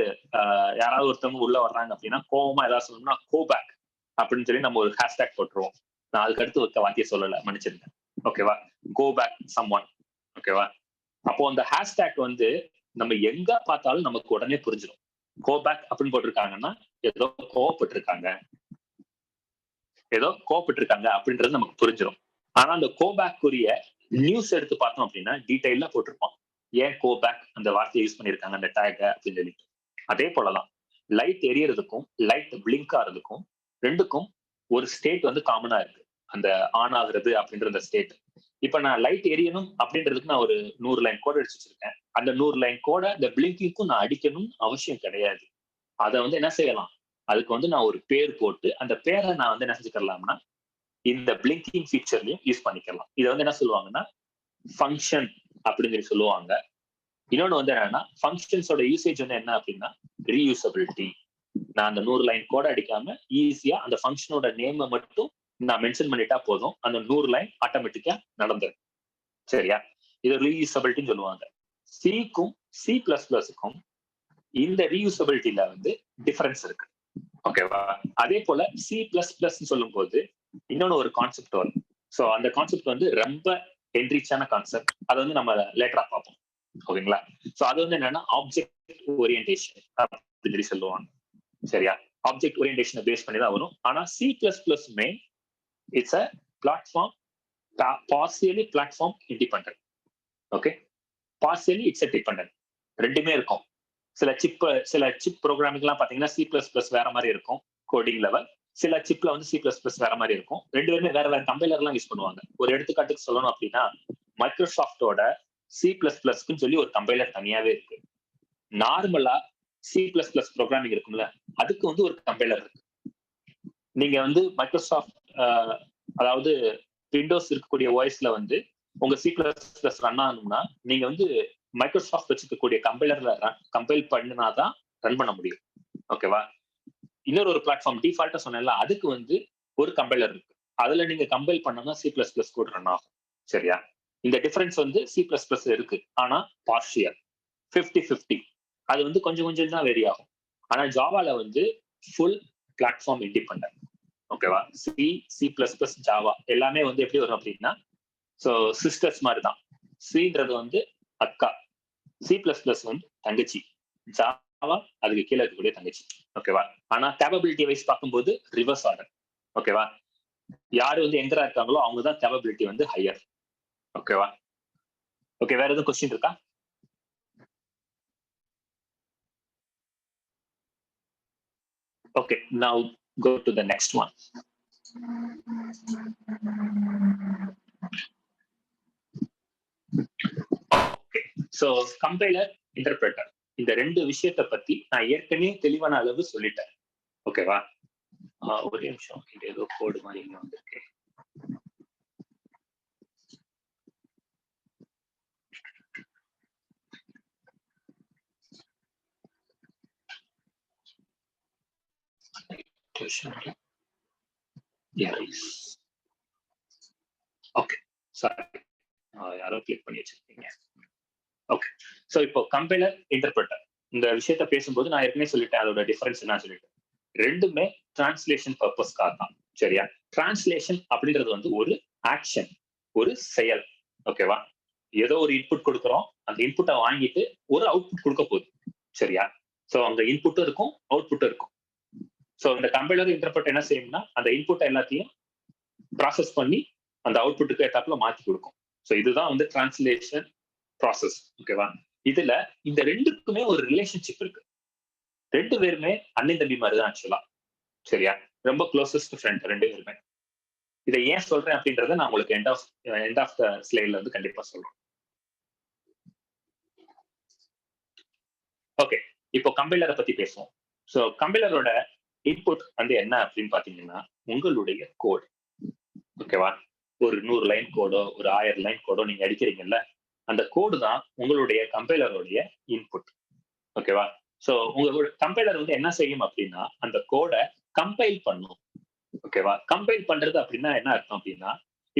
யாராவது ஒருத்தவங்க உள்ள வர்றாங்க அப்படின்னா கோவமா ஏதாவது சொல்லணும்னா கோபேக் அப்படின்னு சொல்லி நம்ம ஒரு ஹேஷ்டேக் போட்டுருவோம். நான் அதுக்கு அடுத்து ஒரு வார்த்தையை சொல்லல, மன்னிச்சிருக்கேன். ஓகேவா? Go back someone. ஓகேவா? அப்போ அந்த ஹேஷ்டேக் வந்து நம்ம எங்க பார்த்தாலும் நமக்கு உடனே புரிஞ்சிடும். கோ பேக் அப்படின்னு போட்டிருக்காங்கன்னா ஏதோ கோவப்பட்டிருக்காங்க, அப்படின்றது நமக்கு புரிஞ்சிடும். ஆனா அந்த கோபேக்குரிய நியூஸ் எடுத்து பார்த்தோம் அப்படின்னா டீடைலா போட்டிருப்பான், ஏன் கோபேக் அந்த வார்த்தையை யூஸ் பண்ணியிருக்காங்க அந்த டேக அப்படின்னு சொல்லிட்டு. அதே போலதான் லைட் எரியறதுக்கும் லைட் பிளிங்க் ஆகிறதுக்கும் ரெண்டுக்கும் ஒரு ஸ்டேட் வந்து காமனா இருக்கு, அந்த ஆன் ஆகுறது அப்படின்ற ஸ்டேட். இப்ப நான் லைட் எரியணும் அப்படின்றதுக்கு நான் ஒரு 100 லைன் கோட் அடிச்சு வச்சிருக்கேன். அந்த 100 லைன் கோட இந்த பிளிங்கிங்க்கும் நான் அடிக்கணும்னு அவசியம் கிடையாது. அதை வந்து என்ன செய்யலாம், அதுக்கு வந்து நான் ஒரு பேர் போட்டு அந்த பேரை நான் வந்து என்ன செஞ்சுக்கலாம்னா இந்த பிளிங்கிங் ஃபீச்சர்லயும் யூஸ் பண்ணிக்கலாம். இதை வந்து என்ன சொல்லுவாங்கன்னா ஃபங்க்ஷன் அப்படின்னு சொல்லி சொல்லுவாங்க. இன்னொன்னு வந்து என்னன்னா ஃபங்க்ஷன்ஸோட யூசேஜ் வந்து என்ன அப்படின்னா ரீயூசபிலிட்டி. நான் அந்த 100 லைன் கோட அடிக்காம ஈஸியா அந்த ஃபங்க்ஷனோட நேமை மட்டும் நான் மென்ஷன் பண்ணிட்டா போதும், அந்த 100 லைன் ஆட்டோமேட்டிக்கா நடந்துடும், சரியா? இது ரீயூசபிலிட்டின்னு சொல்லுவாங்க. சிக்கும் C++க்கும் இந்த ரீயூசபிலிட்டியில வந்து டிஃபரன்ஸ் இருக்கு, ஓகேவா? அதே போல C++ சொல்லும் போது இன்னொன்னு ஒரு கான்செப்ட் வரும். ஸோ அந்த கான்செப்ட் வந்து ரொம்ப என்ரிச்சான கான்செப்ட், அதை வந்து நம்ம லேட்டரா பார்ப்போம், ஓகேங்களா? ஸோ அது வந்து என்னன்னா ஆப்ஜெக்ட் ஓரியன்டேஷன் அப்படின்னு சொல்லி சொல்லுவாங்க, சரியா? ஆப்ஜெக்ட் ஓரியன்டேஷனை பேஸ் பண்ணி தான் வரும். ஆனா C++மே it's a platform, partially platform independent. Okay, partially it's a dependent, ரெண்டுமே இருக்கும். சில சிப் ப்ரோக்ராமிங்லாம் பாத்தீங்கன்னா C++ வேற மாதிரி இருக்கும் கோடிங் லெவல், சில சிப்ல வந்து C++ வேற மாதிரி இருக்கும். ரெண்டு பேருமே வேற வேற கம்பைலர்லாம் யூஸ் பண்ணுவாங்க. ஒரு எடுத்துக்காட்டுக்கு சொல்லணும் அப்படின்னா மைக்ரோசாஃப்டோட C++க்குன்னு சொல்லி ஒரு கம்பைலர் தனியாவே இருக்கு. நார்மலா C++ ப்ரோக்ராமிங் இருக்கும்ல, அதுக்கு வந்து ஒரு கம்பைலர் இருக்கு. நீங்க வந்து மைக்ரோசாஃப்ட் அதாவது விண்டோஸ் இருக்கக்கூடிய ஓஎஸ்ல வந்து உங்க C++ ரன் ஆகணும்னா நீங்க வந்து மைக்ரோசாஃப்ட் வச்சுக்கக்கூடிய கம்பைலர்ல கம்பைல் பண்ணினாதான் ரன் பண்ண முடியும், ஓகேவா? இன்னொரு ஒரு பிளாட்ஃபார்ம் டிஃபால்ட்டா சொன்னேன்ல, அதுக்கு வந்து ஒரு கம்பைலர் இருக்கு. அதுல நீங்க கம்பைல் பண்ணா C++ கோட் ரன் ஆகும், சரியா? இந்த டிஃபரன்ஸ் வந்து C++ இருக்கு, ஆனா பார்ஷியல் 50-50. அது வந்து கொஞ்சம் கொஞ்சம் தான் வேரி ஆகும். ஆனா ஜாவால வந்து ஃபுல் பிளாட்ஃபார்ம் இண்டிபெண்டன்ட், ஓகேவா? C++, ஜாவா எல்லாமே வந்து எப்படி வரும் அப்படின்னா ஸோ சிஸ்டர்ஸ் மாதிரி தான். சின்றது வந்து அக்கா, C++ வந்து தங்கச்சி, ஜாவா அதுக்கு கீழே இருக்கக்கூடிய தங்கச்சி. ஓகேவா? ஆனா கேப்பபிலிட்டி வைஸ் பார்க்கும்போது ரிவர்ஸ் ஆர்டர். ஓகேவா? யாரு வந்து எங்கரா இருக்காங்களோ அவங்க தான் கேப்பபிலிட்டி வந்து ஹையர். ஓகேவா? ஓகே, வேற எதுவும் கொஸ்டின் இருக்கா? Okay, now go to the next one. Okay, so compiler, interpreter. இந்த ரெண்டு விஷயத்தை பத்தி நான் ஏற்கனவே தெளிவான அளவு சொல்லிட்டேன். ஓகேவா? ஒரே நிமிஷம், இது ஏதோ கோடு மாதிரி இங்க வந்திருக்கு. ஓகே, சாரி, யாரோ கிளிக் பண்ணி வச்சிருக்கீங்க. ஓகே, சோ இப்போ கம்பைலர், இன்டர்பிரட்டர் இந்த விஷயத்த பேசும்போது நான் ஏற்கனவே சொல்லிட்டேன் அதோட டிஃபரன்ஸ் என்ன சொல்லிட்டேன். ரெண்டுமே டிரான்ஸ்லேஷன் பர்பஸ்க்காக தான். சரியா? டிரான்ஸ்லேஷன் அப்படின்றது வந்து ஒரு ஆக்ஷன், ஒரு செயல். ஓகேவா? ஏதோ ஒரு இன்புட் கொடுக்குறோம், அந்த இன்புட்டை வாங்கிட்டு ஒரு அவுட்புட் கொடுக்க போகுது. சரியா? சோ அந்த இன்புட்டும் இருக்கும், அவுட்புட்டும் இருக்கும். சோ இந்த கம்பைலர், இன்டர்பிரட்டர் என்ன செய்யும்னா அந்த இன்புட் எல்லாத்தையும் ப்ராசஸ் பண்ணி அந்த அவுட்புட்டுக்கு ஏத்தாப்புல மாத்தி கொடுக்கும். சோ இதுதான் வந்து டிரான்ஸ்லேஷன் ப்ராசஸ். ஓகேவா? இதுல இந்த ரெண்டுக்குமே ஒரு ரிலேஷன்ஷிப் இருக்கு. ரெண்டு பேருமே அண்ணன் தம்பி மாதிரி தான் ஆக்சுவலா. சரியா? ரொம்ப க்ளோசஸ்ட் ஃப்ரெண்ட் ரெண்டு பேருமே. இதை ஏன் சொல்றேன் அப்படின்றத நான் உங்களுக்கு எண்ட் ஆஃப் த ஸ்லைட்ல வந்து கண்டிப்பா சொல்றேன். ஓகே, இப்போ கம்பைலரை பத்தி பேசுவோம். ஸோ கம்பைலரோட இன்புட் வந்து என்ன அப்படின்னு பாத்தீங்கன்னா உங்களுடைய கோட். ஓகேவா? ஒரு 100 லைன் கோடோ ஒரு 1000 லைன் கோடோ நீங்க அடிக்கிறீங்கல்ல, அந்த கோடு தான் உங்களுடைய கம்பைலருடைய இன்புட். ஓகேவா? சோ உங்களோட கம்பைலர் வந்து என்ன செய்யும் அப்படின்னா அந்த கோடை கம்பைல் பண்ணும். ஓகேவா? கம்பைல் பண்றது அப்படின்னா என்ன அர்த்தம் அப்படின்னா,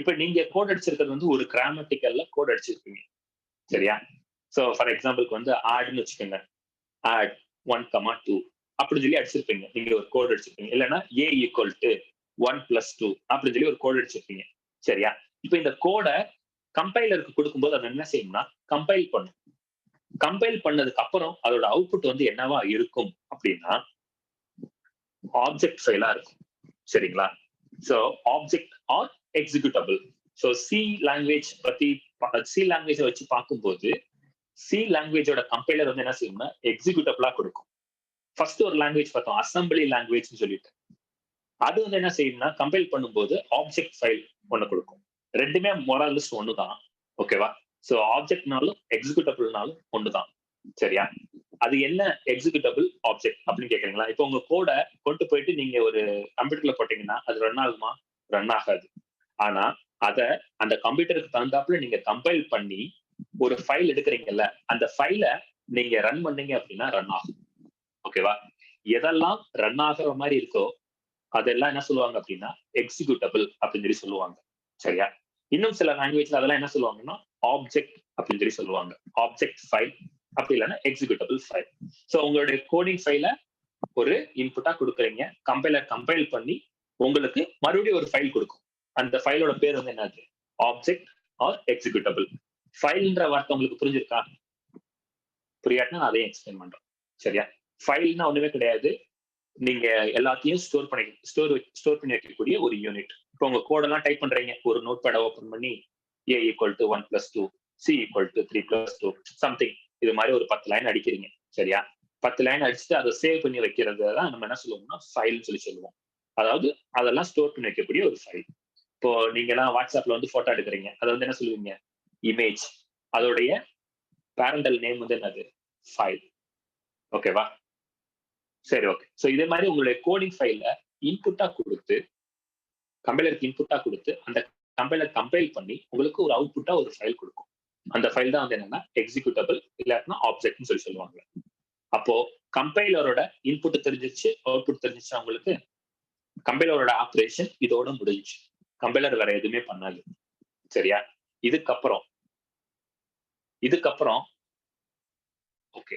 இப்ப நீங்க கோட் அடிச்சிருக்கிறது வந்து ஒரு கிராமட்டிக்கல்ல கோட் அடிச்சிருப்பீங்க. சரியா? சோ ஃபார் எக்ஸாம்பிளுக்கு வந்து ஆட்னு வச்சுக்கோங்க, ஆட் 1,2 அப்படின்னு சொல்லி அடிச்சிருப்பீங்க. நீங்க ஒரு கோட் அடிச்சிருப்பீங்க. இல்லைன்னா A = 1+2 அப்படின்னு சொல்லி ஒரு கோட் அடிச்சிருப்பீங்க. சரியா? இப்ப இந்த கோடை கம்பைலருக்கு கொடுக்கும்போது அது என்ன செய்யும்னா கம்பைல் பண்ணும். கம்பைல் பண்ணதுக்கு அப்புறம் அதோட அவுட்புட் வந்து என்னவா இருக்கும் அப்படின்னா ஆப்ஜெக்ட் ஃபைலா இருக்கும். சரிங்களா? So object or executable. So C language பத்தி, சி லாங்குவேஜை வச்சு பார்க்கும்போது சி லாங்குவேஜோட கம்பைலர் வந்து என்ன செய்யும்னா எக்ஸிக்யூட்டபிளா கொடுக்கும். ஃபர்ஸ்ட் ஒரு லாங்குவேஜ் பார்த்தோம், அசம்பிளி லாங்குவேஜ்னு சொல்லிட்டு. அது வந்து என்ன செய்யும்னா கம்பைல் பண்ணும்போது ஆப்ஜெக்ட் ஃபைல் ஒண்ணு கொடுக்கும். ரெண்டுமே மொராலிஸ்ட் ஒண்ணுதான். ஓகேவா? சோ ஆப்ஜெக்ட்னாலும் எக்ஸிக்யூட்டபிள்னாலும் ஒண்ணுதான். சரியா? அது என்ன எக்ஸிக்யூட்டபிள் ஆப்ஜெக்ட் அப்படின்னு கேக்குறீங்களா? இப்போ உங்க கோடை கொண்டு போயிட்டு நீங்க ஒரு கம்ப்யூட்டர்ல போட்டீங்கன்னா அது ரன் ஆகுமா? ரன் ஆகாது. ஆனா அத அந்த கம்ப்யூட்டருக்கு தகுந்தாப்புல நீங்க கம்பைல் பண்ணி ஒரு ஃபைல் எடுக்கிறீங்கல்ல, அந்த ஃபைலை நீங்க ரன் பண்ணீங்க அப்படின்னா ரன் ஆகும். ஓகேவா? எதெல்லாம் ரன் ஆகிற மாதிரி இருக்கோ அதெல்லாம் என்ன சொல்லுவாங்க அப்படின்னா எக்ஸிக்யூட்டபிள் அப்படின்னு சொல்லி சொல்லுவாங்க. சரியா? இன்னும் சில லாங்குவேஜ்ல அதெல்லாம் என்ன சொல்லுவாங்கன்னா ஆப்ஜெக்ட் அப்படின்னு சொல்லி சொல்லுவாங்க. ஆப்ஜெக்ட் ஃபைல் அப்படி இல்லைன்னா எக்ஸிக்யூட்டபிள் ஃபைல். ஸோ உங்களுடைய கோடிங் ஃபைலை ஒரு இன்புட்டா கொடுக்குறீங்க, கம்பைலர் கம்பைல் பண்ணி உங்களுக்கு மறுபடியும் ஒரு ஃபைல் கொடுக்கும். அந்த ஃபைலோட பேர் வந்து என்னது? Object or executable. ஃபைல்ன்ற வார்த்தை உங்களுக்கு புரிஞ்சிருக்கா? புரியாட்டினா நான் அதையும் எக்ஸ்பிளைன் பண்றேன். சரியா? ஃபைல்னா ஒண்ணுமே கிடையாது, நீங்க எல்லாத்தையும் ஸ்டோர் பண்ணி வைக்கக்கூடிய ஒரு யூனிட். இப்போ உங்க கோடெல்லாம் டைப் பண்றீங்க, ஒரு நோட் பேடை ஓப்பன் பண்ணி A = 1+2, C = 3+2 சம்திங், இது மாதிரி ஒரு 10 லைன் அடிக்கிறீங்க. சரியா? 10 லைன் அடிச்சுட்டு அதை சேவ் பண்ணி வைக்கிறது தான் நம்ம என்ன சொல்லுவோம்னா ஃபைல் சொல்லி சொல்லுவோம். அதாவது அதெல்லாம் ஸ்டோர் பண்ணி வைக்கக்கூடிய ஒரு ஃபைல். இப்போ நீங்க எல்லாம் வாட்ஸ்அப்ல வந்து போட்டோ எடுக்கிறீங்க, அதை வந்து என்ன சொல்லுவீங்க? இமேஜ். அதோடைய பேரண்டல் நேம் வந்து என்னது? ஃபைல். ஓகேவா? சரி, ஓகே. சோ இதே மாதிரி உங்களுடைய கோடிங் ஃபைல இன்புட்டா கொடுத்து, கம்பைலருக்கு இன்புட்டா கொடுத்து அந்த கம்பைலர் கம்பைல் பண்ணி உங்களுக்கு ஒரு அவுட்புட்டா ஒரு ஃபைல் கொடுக்கும். அந்த ஃபைல் தான் வந்து என்னன்னா எக்ஸிக்யூட்டபிள் இல்லாட்டினா ஆப்ஜெக்ட்னு சொல்லி சொல்லுவாங்க. அப்போ கம்பைலரோட இன்புட் தெரிஞ்சிச்சு, அவுட்புட் தெரிஞ்சிச்சு உங்களுக்கு, கம்பைலரோட ஆப்ரேஷன் இதோட முடிஞ்சிச்சு. கம்பைலர் வேற எதுவுமே பண்ணாது. சரியா? இதுக்கப்புறம் okay,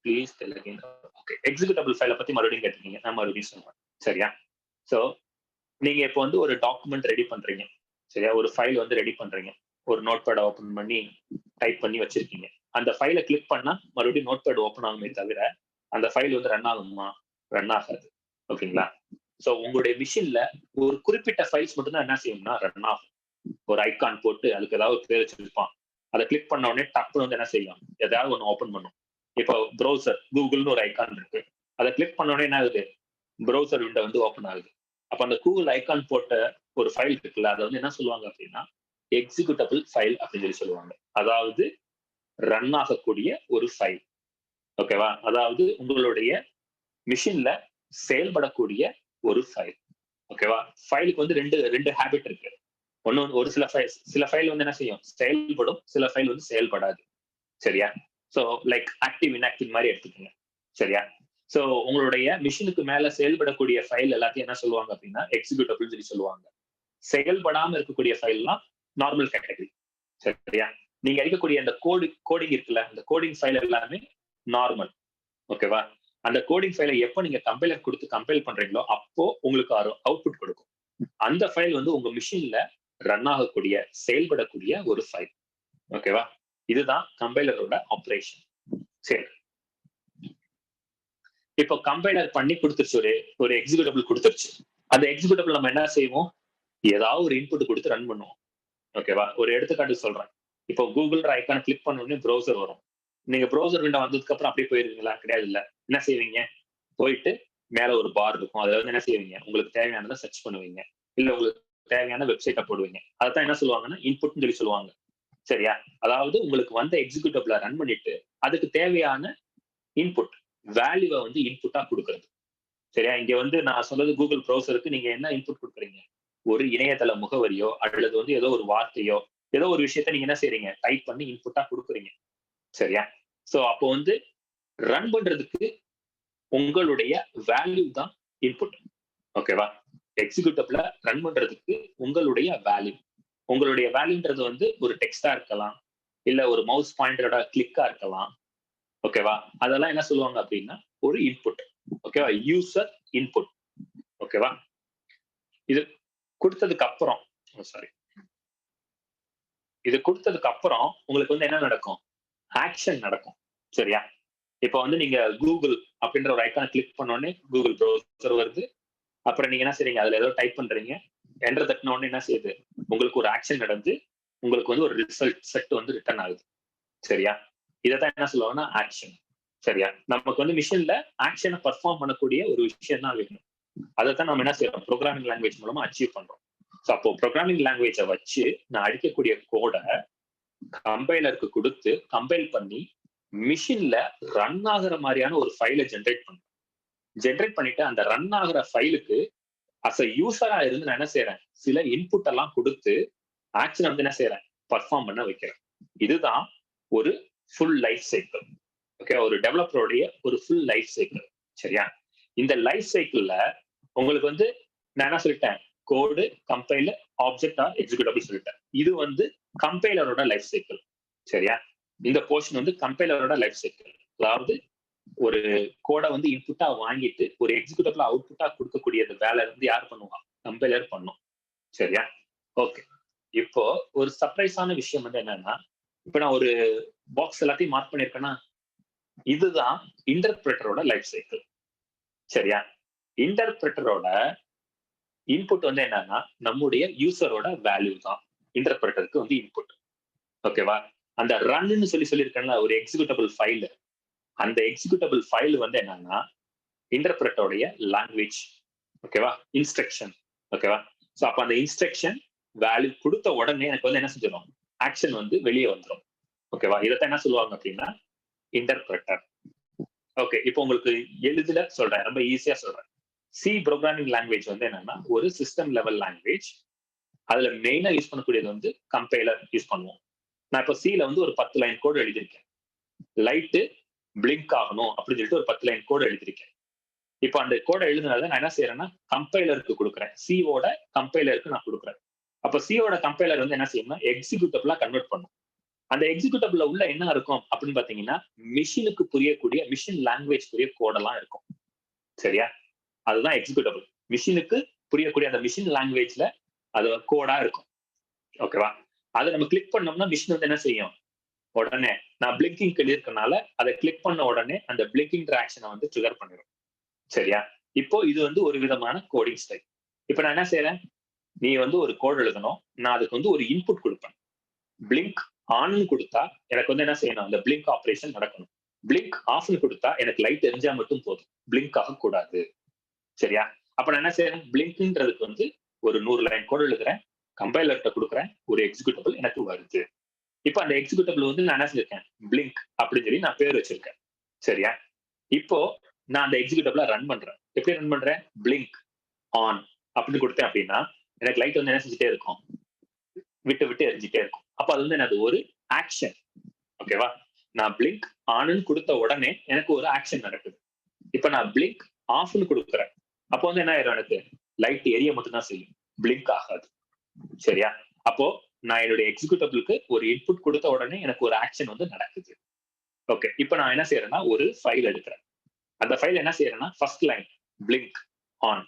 please tell again. Okay, executable ஃபைலை பத்தி மறுபடியும் கேட்டிருக்கீங்க, நான் மறுபடியும் சொல்றேன். சரியா? சோ நீங்க இப்போ வந்து ஒரு டாக்குமெண்ட் ரெடி பண்றீங்க. சரியா? ஒரு ஃபைல் வந்து ரெடி பண்றீங்க. ஒரு நோட்பேட் ஓபன் பண்ணி டைப் பண்ணி வச்சிருக்கீங்க. அந்த ஃபைலை கிளிக் பண்ணா மறுபடியும் நோட்பேட் ஓபன் ஆகுமே தவிர அந்த ஃபைல் வந்து ரன் ஆகுமா? ரன் ஆகாது. ஓகேங்களா? ஸோ உங்களுடைய மிஷின்ல ஒரு குறிப்பிட்ட ஃபைல்ஸ் மட்டும் தான் என்ன செய்யும்னா ரன் ஆகும். ஒரு ஐகான் போட்டு அதுக்கு ஏதாவது பேர் வச்சிருப்பான். அதை கிளிக் பண்ண உடனே டப்புன்னு வந்து என்ன செய்யும்? ஏதாவது ஒன்று ஓப்பன் பண்ணும். இப்போ ப்ரௌசர் கூகுள்னு ஒரு ஐகான் இருக்கு. அதை கிளிக் பண்ண உடனே என்ன ஆகுது? ப்ரௌசர் விண்டோ வந்து ஓப்பன் ஆகுது. அப்ப அந்த கூகுள் ஐகான் போட்ட ஒரு ஃபைல் இருக்குல்ல, அதை வந்து என்ன சொல்லுவாங்க அப்படின்னா எக்ஸிக்யூட்டபிள் ஃபைல் அப்படின்னு சொல்லி சொல்லுவாங்க. அதாவது ரன் ஆகக்கூடிய ஒரு ஃபைல். ஓகேவா? அதாவது உங்களுடைய மிஷின்ல செயல்படக்கூடிய ஒரு ஃபைல். ஓகேவா? ஃபைலுக்கு வந்து ரெண்டு ஹேபிட் இருக்கு. ஒன்னு ஒரு சில ஃபைல் வந்து என்ன செய்யும்? செயல்படும், சில ஃபைல் வந்து செயல்படாது. சரியா? ஸோ லைக் ஆக்டிவ் இன்ஆக்டிவ் மாதிரி எடுத்துக்கோங்க. சரியா? ஸோ உங்களுடைய மிஷினுக்கு மேல செயல்படக்கூடிய ஃபைல் எல்லாத்தையும் என்ன சொல்லுவாங்க அப்படின்னா எக்ஸிக்யூட்டபிள் சொல்லி சொல்லுவாங்க. செயல்படாம இருக்கக்கூடிய ஃபைல்லாம் நார்மல் கேட்டகரி. சரியா? நீங்க அடிக்கக்கூடிய அந்த கோடிங் இருக்குல்ல, அந்த கோடிங் ஃபைல் எல்லாமே நார்மல். ஓகேவா? அந்த கோடிங் ஃபைலை எப்போ நீங்க கம்பைலர் கொடுத்து கம்பைல் பண்றீங்களோ அப்போ உங்களுக்கு அவுட்புட் கொடுக்கும். அந்த ஃபைல் வந்து உங்க மிஷின்ல ரன் ஆகக்கூடிய செயல்படக்கூடிய ஒரு ஃபைல். ஓகேவா? இதுதான் கம்பைலரோட ஆப்ரேஷன். சரி, இப்போ கம்பைலர் பண்ணி கொடுத்துருச்சு, ஒரு எக்ஸிக்யூட்டபிள் கொடுத்துருச்சு. அந்த எக்ஸிக்யூட்டபிள் நம்ம என்ன செய்வோம்? ஏதாவது ஒரு இன்புட் கொடுத்து ரன் பண்ணுவோம். ஓகேவா? ஒரு எடுத்துக்காட்டு சொல்றேன். இப்போ கூகுள் ஐக்கான கிளிக் பண்ண உடனே ப்ரௌசர் வரும். நீங்க ப்ரௌசர் விண்டோ வந்ததுக்கு அப்புறம் அப்படியே போயிருவீங்களா? கிடையாது. இல்ல, என்ன செய்வீங்க? போயிட்டு மேல ஒரு பார் இருக்கும், அதுல வந்து என்ன செய்வீங்க? உங்களுக்கு தேவையானதை சர்ச் பண்ணுவீங்க, இல்ல உங்களுக்கு தேவையான வெப்சைட்டை போடுவீங்க. அதான் என்ன சொல்லுவாங்கன்னா இன்புட்னு சொல்லி சொல்லுவாங்க. சரியா? அதாவது உங்களுக்கு வந்த எக்ஸிக்யூட்டிவ்ல ரன் பண்ணிட்டு அதுக்கு தேவையான இன்புட் வேல்யூவை வந்து இன்புட்டா கொடுக்கறது. சரியா? இங்க வந்து நான் சொல்றது கூகுள் ப்ரௌசருக்கு நீங்க என்ன இன்புட் கொடுக்குறீங்க? ஒரு இணையதள முகவரியோ அல்லது வந்து ஏதோ ஒரு வார்த்தையோ ஏதோ ஒரு விஷயத்த நீங்க என்ன செய்றீங்க? டைப் பண்ணி இன்புட்டா கொடுக்குறீங்க. சரியா? சோ அப்போ வந்து ரன் பண்றதுக்கு உங்களுடைய வேல்யூ தான் இன்புட். ஓகேவா? எக்ஸிக்யூட்டிவ்ல ரன் பண்றதுக்கு உங்களுடைய வேல்யூன்றது வந்து ஒரு டெக்ஸ்டா இருக்கலாம், இல்ல ஒரு மவுஸ் பாயிண்டரோட கிளிக்கா இருக்கலாம். ஓகேவா? அதெல்லாம் என்ன சொல்லுவாங்க அப்படின்னா ஒரு இன்புட். ஓகேவா? User input. ஓகேவா? இது கொடுத்ததுக்கு அப்புறம் உங்களுக்கு வந்து என்ன நடக்கும்? ஆக்ஷன் நடக்கும். சரியா? இப்போ வந்து நீங்க கூகுள் அப்படின்ற ஒரு ஐக்கானை கிளிக் பண்ண உடனே கூகுள் ப்ரௌசர் வருது. அப்புறம் நீங்க என்ன செய்றீங்க? அதுல ஏதோ டைப் பண்றீங்க. என்டர் தட்டின உடனே என்ன செய்யுது? உங்களுக்கு ஒரு ஆக்ஷன் நடந்து உங்களுக்கு வந்து ஒரு ரிசல்ட் செட் வந்து ரிட்டர்ன் ஆகுது. சரியா? இதைத்தான் என்ன சொல்லுவாங்கன்னா ஆக்ஷன். சரியா? நமக்கு வந்து மிஷின்ல ஆக்ஷனை பர்ஃபார்ம் பண்ணக்கூடிய ஒரு விஷயம் தான் வேணும். அதைத்தான் நம்ம என்ன செய்யறோம்? ப்ரோக்ராமிங் லாங்குவேஜ் மூலமா அச்சீவ் பண்றோம். ஸோ அப்போ ப்ரோக்ராமிங் லாங்குவேஜை வச்சு நான் அடிக்கக்கூடிய கோடை கம்பைலருக்கு கொடுத்து கம்பைல் பண்ணி மிஷின்ல ரன் ஆகுற மாதிரியான ஒரு ஃபைலை ஜென்ரேட் பண்ணிட்டு அந்த ரன் ஆகுற ஃபைலுக்கு அஸ் அ யூசரா இருந்து நான் என்ன செய்யறேன்? சில இன்புட் எல்லாம் கொடுத்து ஆக்ஷன் வந்து என்ன செய்யறேன்? பர்ஃபார்ம் பண்ண வைக்கிறேன். இதுதான் ஒரு ஃபுல் லைஃப் சைக்கிள். ஓகே, ஒரு டெவலப்பருடைய ஒரு ஃபுல் லைஃப் சைக்கிள். சரியா? இந்த லைஃப் சைக்கிள்ல உங்களுக்கு வந்து நான் என்ன சொல்லிட்டேன்? கோடு, கம்பைலர், ஆப்ஜெக்ட் ஆர் எக்ஸிக்யூட்டபிள் சொல்லிட்டேன். இது வந்து கம்பைலரோட லைஃப் சைக்கிள். சரியா? இந்த போர்ஷன் வந்து கம்பைலரோட லைஃப் சைக்கிள். அதாவது ஒரு கோடை வந்து இன்புட்டா வாங்கிட்டு ஒரு எக்ஸிக்யூட்டிவ்ல அவுட்புட்டா கொடுக்கக்கூடிய வேலை வந்து யார் பண்ணுவா? கம்பைலர் பண்ணும். சரியா? ஓகே, இப்போ ஒரு சர்ப்ரைஸான விஷயம் வந்து என்னன்னா, இப்ப நான் ஒரு பாக்ஸ் எல்லாத்தையும் மார்க் பண்ணிருக்கேன்னா, இதுதான் இன்டர்பிரட்டரோட லைஃப் சைக்கிள். சரியா? இன்டர்பிரட்டரோட இன்புட் வந்து என்னன்னா நம்முடைய யூசரோட வேல்யூ தான் இன்டர்பிரட்டருக்கு வந்து இன்புட். ஓகேவா? அந்த ரன்னு சொல்லியிருக்கேன்ல ஒரு எக்ஸிக்யூட்டபிள் ஃபைல், அந்த எக்ஸிக்யூட்டபிள் ஃபைல் வந்து என்னன்னா இன்டர்பிரட்டருடைய லாங்குவேஜ். ஓகேவா? இன்ஸ்ட்ரக்ஷன். ஓகேவா? ஸோ அப்ப அந்த இன்ஸ்ட்ரக்ஷன் வேல்யூ கொடுத்த உடனே எனக்கு வந்து என்ன செஞ்சிடும்? ஆக்ஷன் வந்து வெளியே வந்துடும். ஓகேவா? இதைத்தான் என்ன சொல்லுவாங்க அப்படின்னா இன்டர்பிரட்டர். ஓகே, இப்போ உங்களுக்கு எளிதில் சொல்றேன், ரொம்ப ஈஸியா சொல்றேன். சி ப்ரோக்ராமிங் லாங்குவேஜ் வந்து என்னன்னா ஒரு சிஸ்டம் லெவல் லாங்குவேஜ். அதுல மெயினா யூஸ் பண்ணக்கூடியது வந்து கம்பைலர் யூஸ் பண்ணுவோம். நான் இப்போ சில வந்து ஒரு 10 லைன் கோடு எழுதியிருக்கேன். லைட்டு பிளிங்க் ஆகணும் அப்படின்னு சொல்லிட்டு ஒரு 10 லைன் கோடு எழுதியிருக்கேன். இப்போ அந்த கோடை எழுதுனதை நான் என்ன செய்யறேன்னா கம்பைலருக்கு கொடுக்குறேன். சிஓட கம்பைலருக்கு நான் கொடுக்குறேன். அப்போ சிஓட கம்பைலர் வந்து என்ன செய்யணும்னா எக்ஸிக்யூட்டபிளா கன்வெர்ட் பண்ணும். அந்த எக்ஸிக்யூட்டபிள்ல உள்ள என்ன இருக்கும் அப்படின்னு பாத்தீங்கன்னா மிஷினுக்கு புரியக்கூடிய மிஷின் லாங்குவேஜ் புரிய கோடெல்லாம் இருக்கும். சரியா? அதுதான் எக்ஸிக்யூட்டபிள். மிஷினுக்கு புரியக்கூடிய அந்த மிஷின் லாங்குவேஜ்ல அது கோடா இருக்கும். ஓகேவா? அதை நம்ம கிளிக் பண்ணோம்னா மிஷின் வந்து என்ன செய்யும், உடனே நான் பிளிங்கிங் இருக்கனால அதை கிளிக் பண்ண உடனே அந்த பிளிங்கிங் ஆக்ஷனை வந்து ட்ரிகர் பண்ணிடும். சரியா? இப்போ இது வந்து ஒரு விதமான கோடிங் ஸ்டைல். இப்ப நான் என்ன செய்யறேன், நீ வந்து ஒரு கோட் எழுதணும், நான் அதுக்கு வந்து ஒரு இன்புட் கொடுப்பேன். பிளிங்க் ஆன்னு கொடுத்தா எனக்கு வந்து என்ன செய்யணும், அந்த பிளிங்க் ஆபரேஷன் நடக்கணும். பிளிங்க் ஆஃப்னு கொடுத்தா எனக்கு லைட் எரிஞ்சா மட்டும் போதும், பிளிங்க் ஆகக்கூடாது. சரியா? அப்ப நான் என்ன செய்யறேன், பிளிங்க்ன்றதுக்கு வந்து ஒரு 100 லைன் கோட் எழுதுறேன், கம்பைலர்ட்ட கொடுக்குறேன், ஒரு எக்ஸிக்யூட்டபிள் எனக்கு வருது. இப்ப அந்த எக்ஸிக்யூட்டபிள் வந்து நான் என்ன செஞ்சிருக்கேன், பிளிங்க் அப்படின்னு சொல்லி நான் பேர் வச்சிருக்கேன். சரியா? இப்போ நான் அந்த எக்ஸிக்யூட்டபிள ரன் பண்றேன். எப்படி ரன் பண்றேன், பிளிங்க் ஆன் அப்படின்னு கொடுத்தேன் அப்படின்னா எனக்கு லைட் வந்து என்ன செஞ்சுட்டே இருக்கும், விட்டு விட்டு எரிஞ்சிட்டே இருக்கும். அப்ப அது வந்து எனக்கு ஒரு ஆக்ஷன். ஓகேவா? நான் பிளிங்க் ஆன்னு கொடுத்த உடனே எனக்கு ஒரு ஆக்ஷன் நடக்குது. இப்ப நான் பிளிங்க் ஆஃப்னு கொடுக்குறேன், அப்போ வந்து என்ன ஆயிரும், எனக்கு லைட் எரிய மட்டும் தான் செய்யும், பிளிங்க் ஆகாது. சரியா? அப்போ நான் என்னுடைய எக்ஸிக்யூட்டபிளுக்கு ஒரு இன்புட் கொடுத்த உடனே எனக்கு ஒரு ஆக்ஷன் வந்து நடக்குது. ஓகே, இப்ப நான் என்ன செய்யறேன்னா ஒரு ஃபைல் எடுக்கிறேன். அந்த ஃபைல் என்ன செய்யறேன்னா ஃபர்ஸ்ட் லைன் பிளிங்க் ஆன்,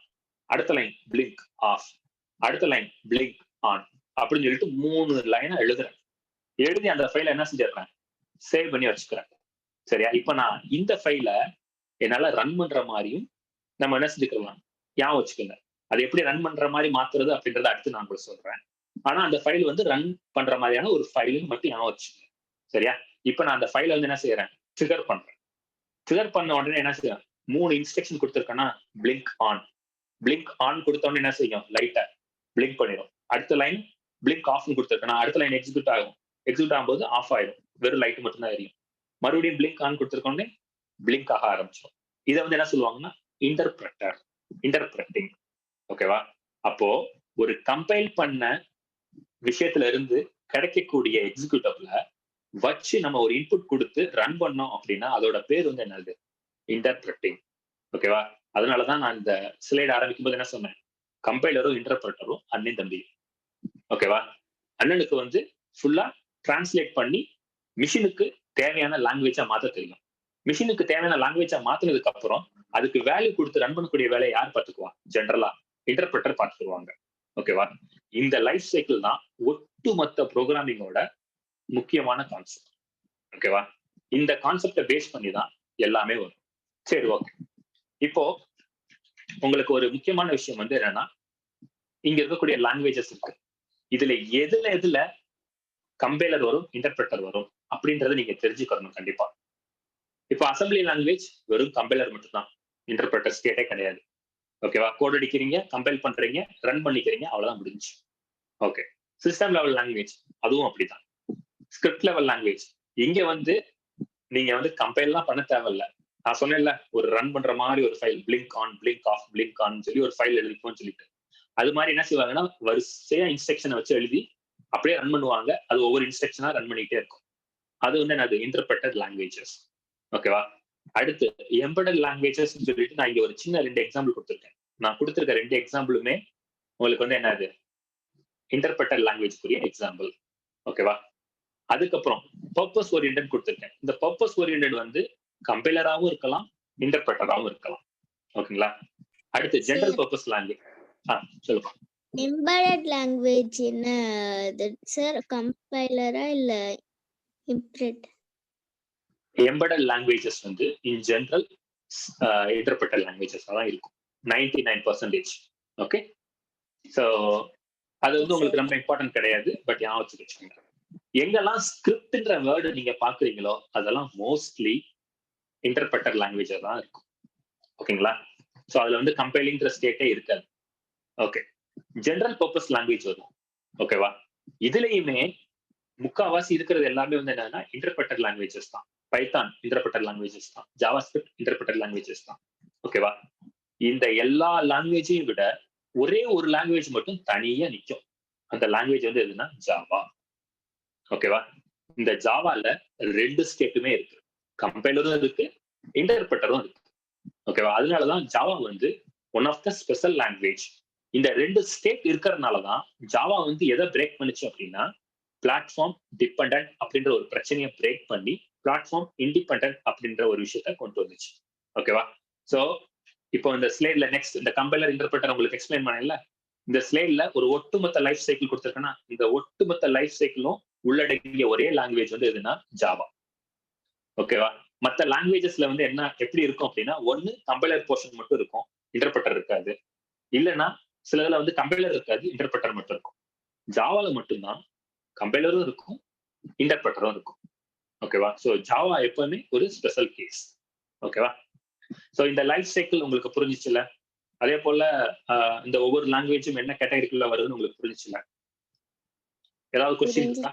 அடுத்த லைன் பிளிங்க் ஆஃப், அடுத்த லைன் பிளிங்க் ஆன் அப்படின்னு சொல்லிட்டு 3 லைனா எழுதுறேன். எழுதி அந்த ஃபைல என்ன செஞ்சிடறேன், சேவ் பண்ணி வச்சுக்கிறேன். சரியா? இப்ப நான் இந்த ஃபைல என்னால ரன் பண்ற மாதிரியும் நம்ம என்ன செஞ்சுக்கலாம், ஞாபகம் வச்சுக்கோங்க. அது எப்படி ரன் பண்ற மாதிரி மாத்துறது அப்படின்றத அடுத்து நான் உங்களுக்கு சொல்றேன். ஆனா அந்த ஃபைல் வந்து ரன் பண்ற மாதிரியான ஒரு ஃபைல் மட்டும் ஞாபகம் வச்சுக்கோங்க. சரியா? இப்ப நான் அந்த ஃபைல வந்து என்ன செய்யறேன், ட்ரிகர் பண்றேன். ட்ரிகர் பண்ண உடனே என்ன செய்யறேன், 3 இன்ஸ்ட்ரக்ஷன் கொடுத்துருக்கேன்னா பிளிங்க் ஆன், பிளிங்க் ஆன் கொடுத்த உடனே என்ன செய்யும், லைட்டா பிளிங்க் பண்ணிடும். அடுத்த லைன் பிளிங்க் ஆஃப்னு கொடுத்துருக்கேன், அடுத்த லைன் எக்ஸிக்யூட் ஆகும். எக்ஸிக்யூட் ஆகும்போது ஆஃப் ஆயிடும், வெறும் லைட் மட்டும் தான் எரியும். மறுபடியும் பிளிங்க் ஆன் கொடுத்துருக்கோன்னே பிளிங்க் ஆக ஆரம்பிச்சிடும். இதை வந்து என்ன சொல்லுவாங்கன்னா இன்டர்பிரட்டர், இன்டர்பிரட்டிங். ஓகேவா? அப்போ ஒரு கம்பைல் பண்ண விஷயத்துல இருந்து கிடைக்கக்கூடிய எக்ஸிக்யூட்டபிள வச்சு நம்ம ஒரு இன்புட் கொடுத்து ரன் பண்ணோம் அப்படின்னா அதோட பேர் வந்து என்னது, இன்டர்பிரட்டிங். ஓகேவா? அதனாலதான் நான் இந்த ஸ்லைட் ஆரம்பிக்கும் போது என்ன சொன்னேன், கம்பைலரும் இன்டர்பிரட்டரும் அண்ணன் தம்பி. ஓகேவா? அண்ணனுக்கு வந்து ஃபுல்லா டிரான்ஸ்லேட் பண்ணி மிஷினுக்கு தேவையான லாங்குவேஜா மாத்த தெரியும். மிஷினுக்கு தேவையான லாங்குவேஜா மாத்தினதுக்கு அப்புறம் அதுக்கு வேல்யூ கொடுத்து ரன் பண்ணக்கூடிய வேலையை யார் பார்த்துக்குவா, ஜென்ரலா இன்டர்பிரட்டர் பார்த்துக்குவாங்க. ஓகேவா? இந்த லைஃப் சைக்கிள் தான் ஒட்டுமொத்த ப்ரோக்ராமிங்கோட முக்கியமான கான்செப்ட். ஓகேவா? இந்த கான்செப்டை பேஸ் பண்ணி தான் எல்லாமே வரும். சரி, ஓகே. இப்போ உங்களுக்கு ஒரு முக்கியமான விஷயம் வந்து என்னன்னா, இங்க இருக்கக்கூடிய லாங்குவேஜஸ் இருக்கு, இதுல எதுல கம்பைலர் வரும், இன்டர்பிரட்டர் வரும் அப்படின்றத நீங்க தெரிஞ்சுக்கணும் கண்டிப்பா. இப்போ அசம்பிளி லாங்குவேஜ் வெறும் கம்பைலர் மட்டும் தான், இன்டர்பிரட்டர் ஸ்டேட்டே கிடையாது. ஓகேவா? கோட் அடிக்கிறீங்க, கம்பைல் பண்றீங்க, ரன் பண்ணிக்கிறீங்க, அவ்வளவுதான் முடிஞ்சு. ஓகே. சிஸ்டம் லெவல் லாங்குவேஜ் அதுவும் அப்படிதான். ஸ்கிரிப்ட் லெவல் லாங்குவேஜ் இங்க வந்து நீங்க வந்து கம்பைல்லாம் பண்ண தேவையில்ல. நான் சொன்னேன்ல, ஒரு ரன் பண்ற மாதிரி ஒரு file blink on, blink off, blink on சொல்லி ஒரு ஃபைல் எழுதிப்போம்னு சொல்லிட்டு அது மாதிரி என்ன செய்வாங்கன்னா வரிசையா இன்ஸ்ட்ரக்ஷனை வச்சு எழுதி அப்படியே ரன் பண்ணுவாங்க. அது ஒவ்வொரு இன்ஸ்ட்ரக்ஷனா ரன் பண்ணிட்டே இருக்கும். அது வந்து என்னது, இன்டர்பிரட்டட் லாங்குவேஜஸ். ஓகேவா? அடுத்து எம்பெடட் லாங்குவேஜஸ் சொல்லிட்டு நான் இங்க ஒரு சின்ன 2 எக்ஸாம்பிள் கொடுத்துருக்கேன். நான் கொடுத்துருக்க 2 எக்ஸாம்பிளுமே உங்களுக்கு வந்து என்னது, இன்டர்பிரட்டட் லாங்குவேஜ்க்குரிய எக்ஸாம்பிள். ஓகேவா? அதுக்கப்புறம் பர்பஸ் ஓரியன்டட் கொடுத்துருக்கேன். இந்த பர்பஸ் ஓரியன்டட் வந்து கம்பைலராகவும் இருக்கலாம், இன்டர்பிரட்டராகவும் இருக்கலாம். ஓகேங்களா? அடுத்து ஜெனரல் பர்பஸ் லாங்குவேஜ். சொல்லுங்க. எம்பெடட் லாங்குவேஜ் என்ன சார், கம்பைலரா இல்ல இன்டர்பிரட்? எம்பெடட் லாங்குவேஜஸ் வந்து இன் ஜெனரல் இன்டர்பிரட்டட் லாங்குவேஜஸ் தான் இருக்கும் 99%. ஓகே, ஸோ அது வந்து உங்களுக்கு ரொம்ப இம்பார்ட்டன்ட் கிடையாது, பட் ஞாபகம் வச்சுக்கோங்க. எங்கெல்லாம் ஸ்கிரிப்ட்ன்ற வேர்டு நீங்க பாக்குறீங்களோ அதெல்லாம் மோஸ்ட்லி இன்டர்பிரட்டட் லாங்குவேஜா தான் இருக்கும். ஓகேங்களா? ஸோ அதுல வந்து கம்பைலிங்கிற ஸ்டேட்டே இருக்காது. ஓகே, ஜெனரல் பர்பஸ் லாங்குவேஜ் வரும். ஓகேவா? இதுலயுமே முக்காவாசி இருக்கிறது எல்லாமே வந்து என்னன்னா இன்டர்பிரட்டட் லாங்குவேஜஸ் தான். பைத்தான் இன்டர்பிரட்டட் லாங்குவேஜஸ் தான், ஜாவாஸ்கிரிப்ட் இன்டர்பிரட்டட் லாங்குவேஜஸ் தான். ஓகேவா? இந்த எல்லா லாங்குவேஜையும் விட ஒரே ஒரு லாங்குவேஜ் மட்டும் தனியா நிற்கும். அந்த லாங்குவேஜ் வந்து எதுனா ஜாவா. ஓகேவா? இந்த ஜாவால 2 ஸ்டேட்டுமே இருக்கு, கம்பைலரும் இருக்கு, இன்டர்பிரட்டரும் இருக்கு. ஓகேவா? அதனாலதான் ஜாவா வந்து one of the special language. இந்த 2 ஸ்டேட் இருக்கிறதுனாலதான் ஜாவா வந்து எதை பிரேக் பண்ணுச்சு அப்படின்னா பிளாட்ஃபார்ம் டிபெண்டன்ட் அப்படின்ற ஒரு பிரச்சனையை பிரேக் பண்ணி பிளாட்ஃபார்ம் இண்டிபெண்டன்ட் அப்படின்ற ஒரு விஷயத்த கொண்டு வந்துச்சு. ஓகேவா? சோ இப்போ இந்த ஸ்லைட்ல நெக்ஸ்ட் இந்த கம்பைலர் இன்டர்பிரட்டர் உங்களுக்கு எக்ஸ்பிளைன் பண்ணல, இந்த ஸ்லைட்ல ஒரு ஒட்டுமொத்த லைஃப் சைக்கிள் கொடுத்துருக்கேன்னா இந்த ஒட்டுமொத்த லைஃப் சைக்கிளும் உள்ளடங்கிய ஒரே லாங்குவேஜ் வந்து எதுனா ஜாவா. ஓகேவா? மற்ற லாங்குவேஜஸ்ல வந்து என்ன எப்படி இருக்கும் அப்படின்னா, ஒன்னு கம்பைலர் போர்ஷன் மட்டும் இருக்கும், இன்டர்பிரட்டர் இருக்காது. இல்லைன்னா சிலதுல வந்து கம்பைலர் இருக்காது, இன்டர்பிரட்டர் மட்டும் இருக்கும். ஜாவால மட்டும்தான் கம்பைலரும் இருக்கும், இன்டர்பிரட்டரும் இருக்கும். ஓகேவா? ஸோ ஜாவா எப்பவுமே ஒரு ஸ்பெஷல் கேஸ். ஓகேவா? ஸோ இந்த லைஃப் சைக்கிள் உங்களுக்கு புரிஞ்சிச்சுல? அதே போல இந்த ஒவ்வொரு லாங்குவேஜும் என்ன கேட்டகரிக்குள்ள வருதுன்னு உங்களுக்கு புரிஞ்சிச்சுல? ஏதாவது கொஸ்டின் இருக்கா?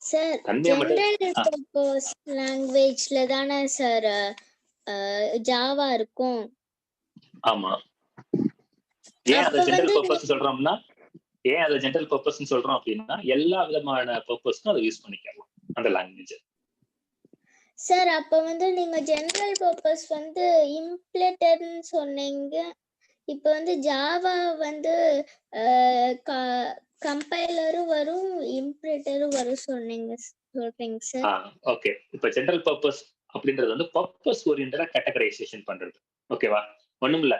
சார் ஜெனரல் பர்பஸ் லாங்குவேஜ்ல தானே சார் ஜாவா இருக்கும். ஆமா. ஏன் அதை ஜெனரல் பர்பஸ் சொல்றோம்னா, ஏன் அதை ஜெனரல் பர்பஸ் சொல்றோம் அப்படின்னா, எல்லா விதமான பர்பஸ்க்கும் அதை யூஸ் பண்ணிக்கலாம் அந்த லாங்குவேஜ். சார் அப்ப வந்து நீங்க ஜெனரல் பர்பஸ் வந்து இம்ப்ளிமெண்டர்னு சொன்னீங்க. இப்ப வந்து ஜாவா வந்து கம்பைலரும் வரும், இம்ப்ளிமெண்டரும் வரும் சொல்றீங்க சார். ஓகே. இப்ப ஜெனரல் பர்பஸ் அப்படின்றது வந்து பர்பஸ் ஓரியன்டடா கேட்டகரைசேஷன் பண்றது. ஓகேவா? ஒண்ணும் இல்ல.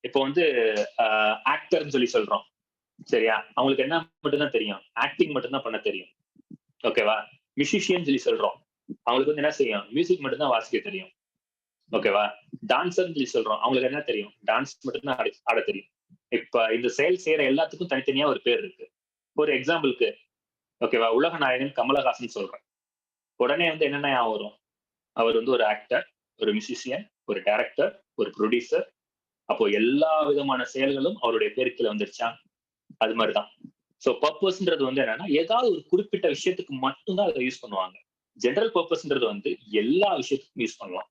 இப்போ வந்து ஆக்டர்னு சொல்லி சொல்றோம். சரியா? அவங்களுக்கு என்ன மட்டும்தான் தெரியும்? ஆக்டிங் மட்டும்தான் பண்ண தெரியும். ஓகேவா? மியூசிஷியன் சொல்லி சொல்றோம். அவங்களுக்கு வந்து என்ன செய்யும்? மியூசிக் மட்டும்தான் வாசிக்க தெரியும். ஓகேவா? டான்சர்னு சொல்லி சொல்றோம். அவங்களுக்கு என்ன தெரியும்? டான்ஸ் மட்டும்தான் ஆட தெரியும். இப்ப இந்த செயல் செய்யற எல்லாத்துக்கும் தனித்தனியா ஒரு பேர் இருக்கு. ஒரு எக்ஸாம்பிளுக்கு ஓகேவா, உலக நாயகன் கமலஹாசன் சொல்றேன். உடனே வந்து என்ன வரும்? அவர் வந்து ஒரு ஆக்டர், ஒரு மியூசிஷியன், ஒரு டைரக்டர், ஒரு ப்ரொடியூசர். அப்போ எல்லா விதமான செயல்களும் அவருடைய பேருக்குள்ள வந்துருச்சா? அது மாதிரிதான். ஸோ பர்பஸ்ன்றது வந்து என்னன்னா, ஏதாவது ஒரு குறிப்பிட்ட விஷயத்துக்கு மட்டும்தான் அதை யூஸ் பண்ணுவாங்க. ஜெனரல் பர்பஸ்ன்றது வந்து எல்லா விஷயத்துக்கும் யூஸ் பண்ணலாம்.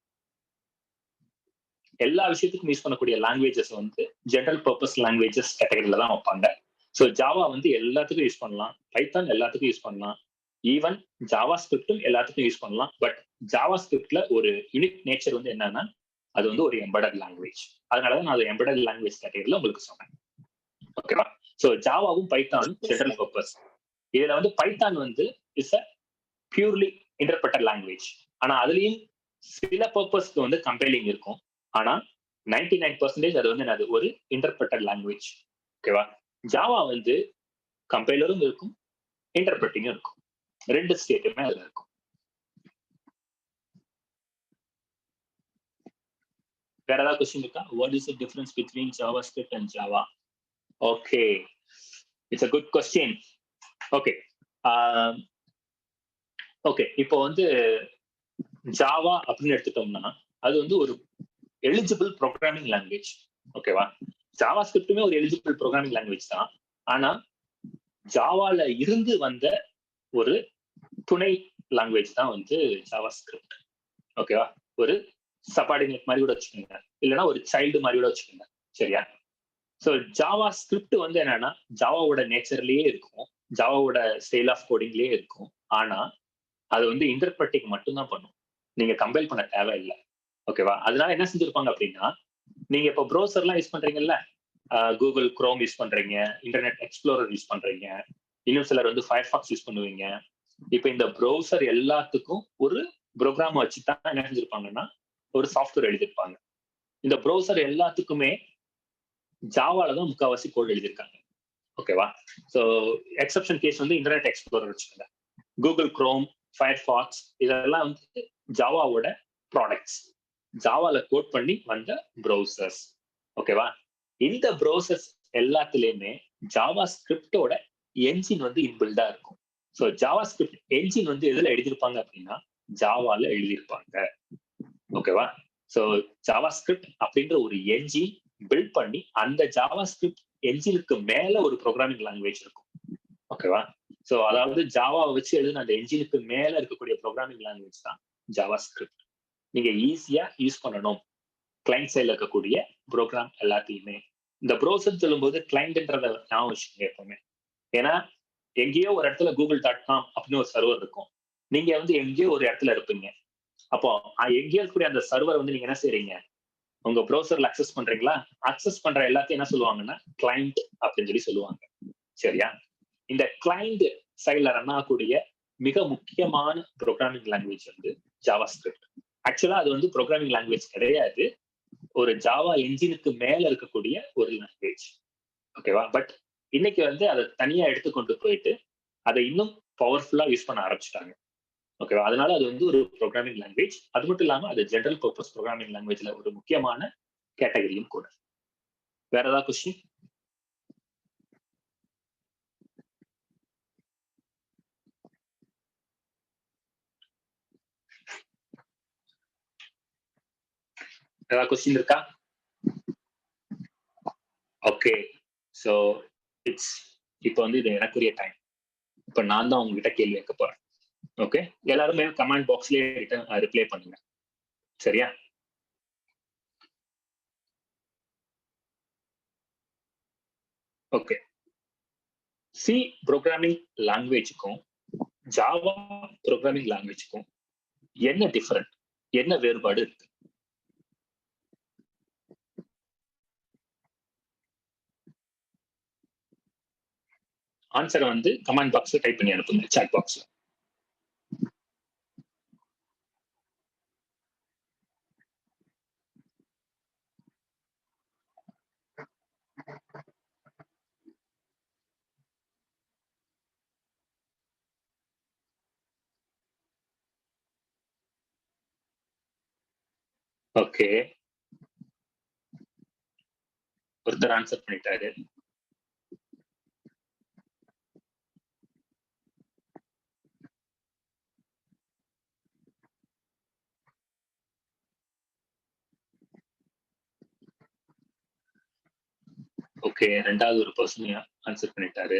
எல்லா விஷயத்துக்கும் யூஸ் பண்ணக்கூடிய லாங்குவேஜஸ் வந்து ஜெனரல் பர்பஸ் லாங்குவேஜஸ் கேட்டகரியில தான் வைப்பாங்க. ஸோ ஜாவா வந்து எல்லாத்துக்கும் யூஸ் பண்ணலாம், பைத்தான் எல்லாத்துக்கும் யூஸ் பண்ணலாம், ஈவன் ஜாவா ஸ்கிரிப்டும் எல்லாத்துக்கும் யூஸ் பண்ணலாம். பட் ஜாவா ஸ்கிரிப்ட்ல ஒரு யூனிக் நேச்சர் வந்து என்னன்னா, அது வந்து ஒரு எம்பெடட் லாங்குவேஜ். அதனாலதான் நான் எம்பெடட் லாங்குவேஜ் கேட்டகரியில உங்களுக்கு சொன்னேன். ஓகேவா? ஸோ ஜாவாவும் பைத்தானும் ஜெனரல் பர்பஸ். இதுல வந்து பைத்தான் வந்து is a purely interpreter language. ஆனா அதுலயும் சில பர்பஸ்க்கு வந்து கம்பைலிங் இருக்கும். ஆனா 99% அது வந்து என்னது? ஒரு இன்டர்பிரட்டர் லாங்குவேஜ். ஓகேவா? ஜாவா வந்து கம்பைலரும் இருக்கும், இன்டர்பிரட்டிங்கும் இருக்கும். ரெண்டு ஸ்டேட்டுமே அதுல இருக்கும். வேற ஏதாவது கொஸ்டின் இருக்கா? What is the difference between JavaScript and Java? Okay, it's a good question. Okay okay, இப்போ வந்து ஜாவா அப்படின்னு எடுத்துட்டோம்னா அது வந்து ஒரு எலிஜிபிள் ப்ரோக்ராமிங் லாங்குவேஜ். ஓகேவா? ஜாவா ஸ்கிரிப்டுமே ஒரு எலிஜிபிள் ப்ரோக்ராமிங் லாங்குவேஜ் தான். ஆனா ஜாவால இருந்து வந்த ஒரு துணை லாங்குவேஜ் தான் வந்து ஜாவா ஸ்கிரிப்ட். ஓகேவா? ஒரு சபார்டினேட் மாதிரி கூட வச்சுக்கோங்க, இல்லைன்னா ஒரு சைல்டு மாதிரி கூட வச்சுக்கோங்க. சரியா? ஸோ ஜாவா ஸ்கிரிப்ட் வந்து என்னன்னா ஜாவாவோட நேச்சர்லயே இருக்கும், ஜாவாவோட ஸ்டைல் ஆஃப் கோடிங்லயே இருக்கும். ஆனா அது வந்து இன்டர்பிரட்டிங் மட்டும்தான் பண்ணும், நீங்க கம்பைல் பண்ண தேவையில்லை. ஓகேவா? அதனால என்ன செஞ்சிருப்பாங்க அப்படின்னா, நீங்க இப்போ ப்ரௌசர்லாம் யூஸ் பண்றீங்கல்ல, கூகுள் குரோம் யூஸ் பண்றீங்க, இன்டர்நெட் எக்ஸ்ப்ளோரர் யூஸ் பண்றீங்க, இன்னும் சிலர் வந்து ஃபயர்ஃபாக்ஸ் யூஸ் பண்ணுவீங்க. இப்போ இந்த ப்ரௌசர் எல்லாத்துக்கும் ஒரு ப்ரோக்ராம் வச்சுதான் என்ன செஞ்சிருப்பாங்கன்னா ஒரு சாஃப்ட்வேர் எழுதியிருப்பாங்க. இந்த ப்ரௌசர் எல்லாத்துக்குமே ஜாவால தான் முக்கால்வாசி கோட் எழுதியிருக்காங்க. ஓகேவா? ஸோ எக்ஸப்ஷன் கேஸ் வந்து இன்டர்நெட் எக்ஸ்ப்ளோரர் வச்சுக்கோங்க, கூகுள் குரோம், ஃபயர்ஃபாக்ஸ், இதெல்லாம் வந்து ஜாவாவோட ப்ராடக்ட்ஸ், ஜாவால கோட் பண்ணி வந்த ப்ரௌசர்ஸ். ஓகேவா? இந்த ப்ரௌசர்ஸ் எல்லாத்துலயுமே ஜாவா ஸ்கிரிப்டோட என்ஜின் வந்து இன்பில்டா இருக்கும். ஸோ ஜாவா ஸ்கிரிப்ட் என்ஜின் வந்து எதுல எழுதியிருப்பாங்க அப்படின்னா ஜாவால எழுதியிருப்பாங்க. ஓகேவா? ஸோ ஜாவா ஸ்கிரிப்ட் அப்படின்ற ஒரு என்ஜின் பில்ட் பண்ணி அந்த ஜாவா ஸ்கிரிப்ட் என்ஜினுக்கு மேல ஒரு ப்ரோக்ராமிங் லாங்குவேஜ் இருக்கும். ஓகேவா? ஸோ அதாவது ஜாவாவை வச்சு எழுதுன அந்த என்ஜினுக்கு மேல இருக்கக்கூடிய ப்ரோக்ராமிங் லாங்குவேஜ் தான் ஜாவா ஸ்கிரிப்ட். நீங்க ஈஸியா யூஸ் பண்ணணும் கிளைண்ட் சைட்ல இருக்கக்கூடிய ப்ரோக்ராம் எல்லாத்தையுமே. இந்த ப்ரௌசர் சொல்லும்போது கிளைண்ட்ன்றத ஞாபகம் வச்சுக்கோங்க எப்பவுமே. ஏன்னா எங்கேயோ ஒரு இடத்துல google.com அப்படின்னு ஒரு சர்வர் இருக்கும், நீங்க வந்து எங்கேயோ ஒரு இடத்துல இருப்பீங்க. அப்போ எங்கேயோ இருக்கக்கூடிய அந்த சர்வர் வந்து நீங்க என்ன செய்றீங்க, உங்க ப்ரௌசர்ல அக்சஸ் பண்றீங்களா? அக்சஸ் பண்ற எல்லாத்தையும் என்ன சொல்லுவாங்கன்னா கிளைண்ட் அப்படின்னு சொல்லி சொல்லுவாங்க. சரியா? இந்த கிளைண்ட் சைட்ல ரன் ஆகக்கூடிய மிக முக்கியமான ப்ரோக்ராமிங் லாங்குவேஜ் வந்து ஜாவா ஸ்கிரிப்ட். ஆக்சுவலா அது வந்து ப்ரோக்ராமிங் லாங்குவேஜ் கிடையாது, ஒரு ஜாவா என்ஜினுக்கு மேல இருக்கக்கூடிய ஒரு லாங்குவேஜ். ஓகேவா? பட் இன்னைக்கு வந்து அதை தனியா எடுத்து கொண்டு போயிட்டு அதை இன்னும் பவர்ஃபுல்லா யூஸ் பண்ண ஆரம்பிச்சுட்டாங்க. ஓகேவா? அதனால அது வந்து ஒரு ப்ரோக்ராமிங் லாங்குவேஜ். அது மட்டும் இல்லாம அது ஜெனரல் பர்பஸ் ப்ரோக்ராமிங் லாங்குவேஜ்ல ஒரு முக்கியமான கேட்டகரியும் கூட. வேற ஏதாவது கொஸ்டின்? ஏதாவது கொஸ்டின் இருக்கா? ஓகே, ஸோ இட்ஸ் இப்போ வந்து இது எனக்குரிய டைம். இப்போ நான் தான் உங்ககிட்ட கேள்வி கேட்க போறேன். ஓகே, எல்லாருமே கமெண்ட் பாக்ஸ்லயே ரிப்ளை பண்ணுங்க. சரியா? ஓகே, சி ப்ரோக்ராமிங் லாங்குவேஜுக்கும் ஜாவா ப்ரோக்ராமிங் லாங்குவேஜுக்கும் என்ன டிஃபரெண்ட், என்ன வேறுபாடு இருக்கு? ஆன்சரை வந்து கமெண்ட் பாக்ஸ்ல டைப் பண்ணி அனுப்புங்க, சாட் பாக்ஸ்ல. ஓகே, ஒருத்தர் ஆன்சர் பண்ணிட்டாரு. ஓகே, ரெண்டாவது ஒரு பர்சன் ஆன்சர் பண்ணிட்டாரு.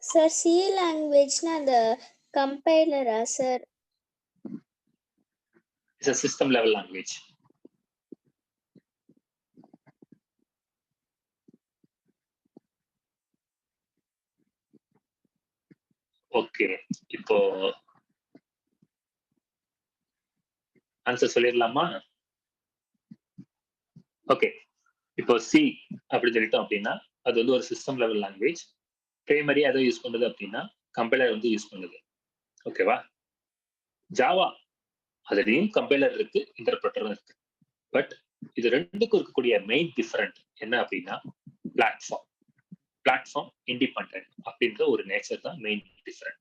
சார் சி லாங்குவேஜ்னா அந்த கம்பைலரா sir? It's a system level language. Okay, இப்போ ஆன்சர் சொல்லிடலாமா? ஓகே, இப்போ சி அப்படி சொல்லிட்டோம் அப்படின்னா அது வந்து ஒரு சிஸ்டம் லெவல் லாங்குவேஜ். பிரைமரி அதை யூஸ் பண்ணுது அப்படின்னா கம்பைலர் வந்து யூஸ் பண்ணுது. ஓகேவா? ஜாவா அதுலயும் கம்பைலர் இருக்கு, இன்டர்பிரட்டரும் இருக்கு. பட் இது ரெண்டுக்கும் இருக்கக்கூடிய மெயின் டிஃபரெண்ட் என்ன அப்படின்னா பிளாட்ஃபார்ம் இண்டிபெண்டன்ட் அப்படின்ற ஒரு நேச்சர் தான் மெயின் டிஃபரெண்ட்.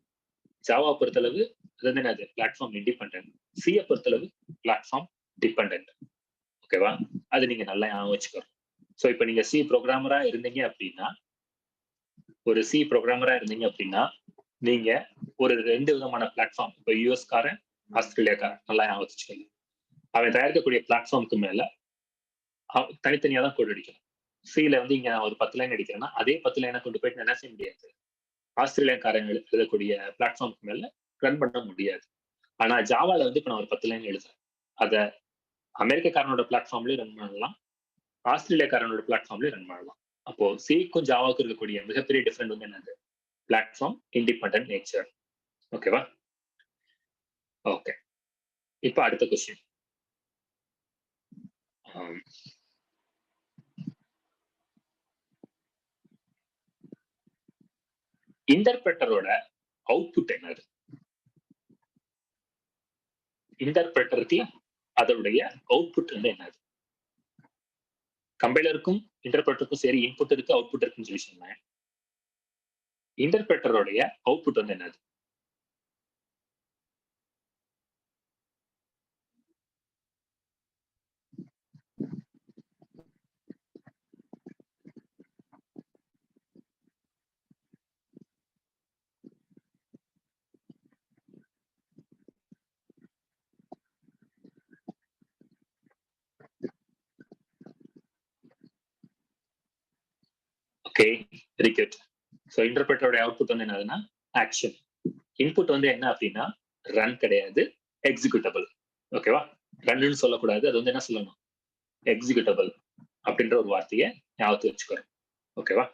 ஜாவா பொறுத்தளவு அது என்னது பிளாட்ஃபார்ம் இண்டிபெண்டன்ட், சியை பொறுத்தளவு பிளாட்ஃபார்ம் டிபெண்டன்ட். ஓகேவா? அது நீங்க நல்லா ஞாபகம் வச்சுக்கணும். ஸோ இப்போ நீங்க சி ப்ரோக்ராமரா இருந்தீங்க அப்படின்னா நீங்க ஒரு ரெண்டு விதமான பிளாட்ஃபார்ம், இப்போ யூஎஸ்காரன் ஆஸ்திரேலியாக்காரன் நல்லா ஞாபகம் வச்சுக்கோங்க. அவன் தயாரிக்கக்கூடிய பிளாட்ஃபார்முக்கு மேல தனித்தனியா தான் கோட் அடிக்கணும். சில வந்து இங்க நான் ஒரு 10 லைன் அடிக்கிறேன்னா அதே 10 லைனை கொண்டு போயிட்டு என்ன செய்ய முடியாது, ஆஸ்திரேலியாக்காரங்க எழுதக்கூடிய பிளாட்ஃபார்முக்கு மேல ரன் பண்ண முடியாது. ஆனா ஜாவால வந்து இப்ப நான் ஒரு 10 லைன் எழுதுறேன், அதை அமெரிக்காரனோட பிளாட்ஃபார்ம்லயும் ரன் பண்ணலாம், ஆஸ்திரேலியாக்காரனோட பிளாட்ஃபார்ம்லயும் ரன் பண்ணலாம். அப்போ சிக்கும் ஜாவாவுக்கு இருக்கக்கூடிய மிகப்பெரிய டிஃபரெண்ட் வந்து என்னது, பிளாட்ஃபார்ம் இண்டிபெண்டன்ட் நேச்சர். ஓகேவா? ஓகே, இப்போ அடுத்த கொஸ்டின். இன்டர்பிரட்டரோட அவுட்புட் என்னது? இன்டர்பிரட்டருக்கு அதோடைய அவுட்புட் வந்து என்னது? கம்பைலருக்கும் இன்டர்பிரட்டருக்கும் சரி இன்புட் இருக்கு அவுட்புட் இருக்குன்னு சொல்லி சொன்னேன். இன்டர்பிரட்டரோடைய அவுட்புட் வந்து என்னது? Okay, very good. ஸோ இன்டர்பிரட்டரோட அவுட்புட் வந்து என்னதுன்னா ஆக்ஷன். இன்புட் வந்து என்ன அப்படின்னா ரன் கிடையாது, எக்ஸிக்யூட்டபிள். ஓகேவா? ரன்னு சொல்லக்கூடாது, அது வந்து என்ன சொல்லணும், எக்ஸிக்யூட்டபிள் அப்படின்ற ஒரு வார்த்தையை ஞாபகத்து வச்சுக்கிறோம். ஓகேவா?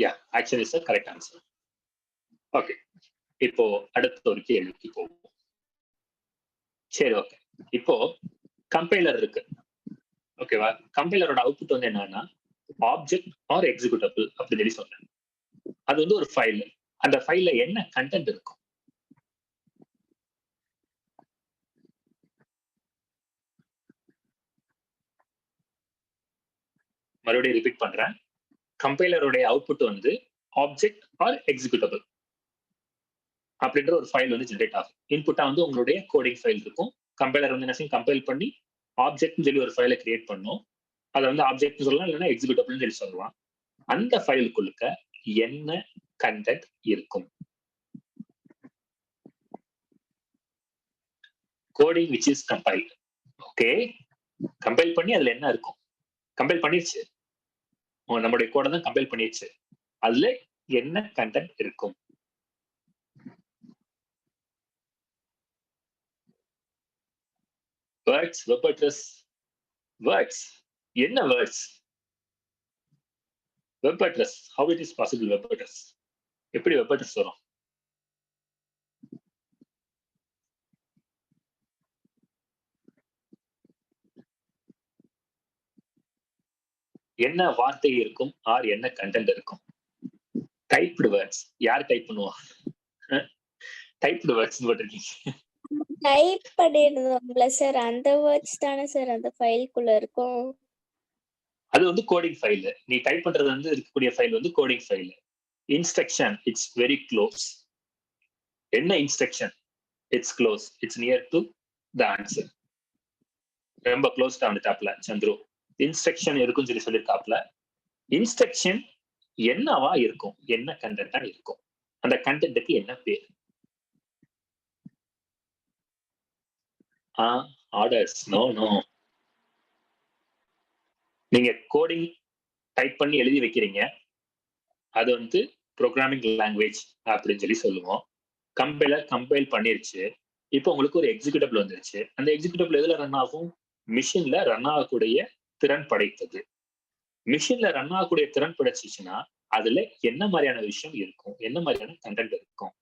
Yeah, action is the correct answer. Okay, இப்போ அடுத்த ஒரு கேள்விக்கு போவோம். சரி, ஓகே. இப்போ கம்பைலர் இருக்கு. ஓகேவா? கம்பைலரோட அவுட்புட் வந்து என்னன்னா ஆப்ஜெக்ட் ஆர் எக்ஸிக்யூட்டபிள் அப்படின்னு சொல்லி சொன்னேன். அது வந்து ஒரு ஃபைல். அந்த ஃபைல்ல என்ன கண்டென்ட் இருக்கும்? மறுபடியும் ரிப்பீட் பண்றேன். கம்பைலருடைய அவுட்புட் வந்து ஆப்ஜெக்ட் ஆர் எக்ஸிக்யூட்டபிள் அப்படின்ற ஒரு ஃபைல் வந்து ஜென்ரேட் ஆகும். இன்புட்டா வந்து உங்களுடைய கோடிங் ஃபைல் இருக்கும். கம்பைலர் வந்து என்ன செய்யும், கம்பைல் பண்ணி ஆப்ஜெக்ட்னு சொல்லி ஒரு ஃபைலை கிரியேட் பண்ணும். அதை வந்து ஆப்ஜெக்ட்னு சொல்லலாம், இல்லைன்னா எக்ஸிக்யூட்டபிள்னு சொல்லி சொல்லலாம். அந்த ஃபைலுக்குள்ளுக்க என்ன கண்டென்ட் இருக்கும்? Coding which is compiled. Okay, compile பண்ணி அதுல என்ன இருக்கும்? கம்பைல் பண்ணிருச்சு, நம்முடைய கோடை தான் கம்பைல் பண்ணிருச்சு. அதுல என்ன கண்டென்ட் இருக்கும்? Words, web address. வேர்ட்ஸ் என்ன? Words web address. How it is possible? Web address எப்படி வெப் அட்ரஸ் வரும்? என்ன வார்த்தை இருக்கும் ஆர் என்ன கண்டென்ட் இருக்கும்? Typed words. யார் டைப் பண்ணுவா? டைப்டு வேர்ட்ஸ் போட்டிருக்கீங்க. டைப் பண்ணிடுவோம்ல சார், அந்த வேர்ட்ஸ் தானே சார் அந்த ஃபைல்குள்ள இருக்கும். அது வந்து கோடிங் ஃபைல். நீ டைப் பண்றது வந்து இருக்கக்கூடிய ஃபைல் வந்து coding file. Instruction, it's very close. என்ன instruction? It's close, it's near to the answer. ரொம்ப க்ளோஸ்டா வந்துட்டாப்ல சந்துரு. இன்ஸ்ட்ரக்ஷன் இருக்குன்னு சொல்லி சொல்லியிருக்காப்ல. இன்ஸ்ட்ரக்ஷன் என்னவா இருக்கும்? என்ன கண்டென்ட்டா இருக்கும்? அந்த கண்டென்ட்டுக்கு என்ன பேர்? ஆர்டர்ஸ். No no. நீங்க கோடிங் டைப் பண்ணி எழுதி வைக்கிறீங்க, அது வந்து ப்ரோக்ராமிங் லாங்குவேஜ் அப்படின்னு சொல்லி சொல்லுவோம். கம்பைலர் கம்பைல் பண்ணிருச்சு, இப்போ உங்களுக்கு ஒரு எக்ஸிக்யூட்டபிள் வந்துருச்சு. அந்த எக்ஸிக்யூட்டபிள் எதுல ரன் ஆகும்? மிஷின்ல ரன் ஆகக்கூடிய திறன் படைத்தது. மிஷின்ல ரன் ஆகக்கூடிய திறன் படைச்சிச்சுன்னா அதுல என்ன மாதிரியான விஷயம் இருக்கும்? என்ன மாதிரியான கண்டென்ட் இருக்கும்?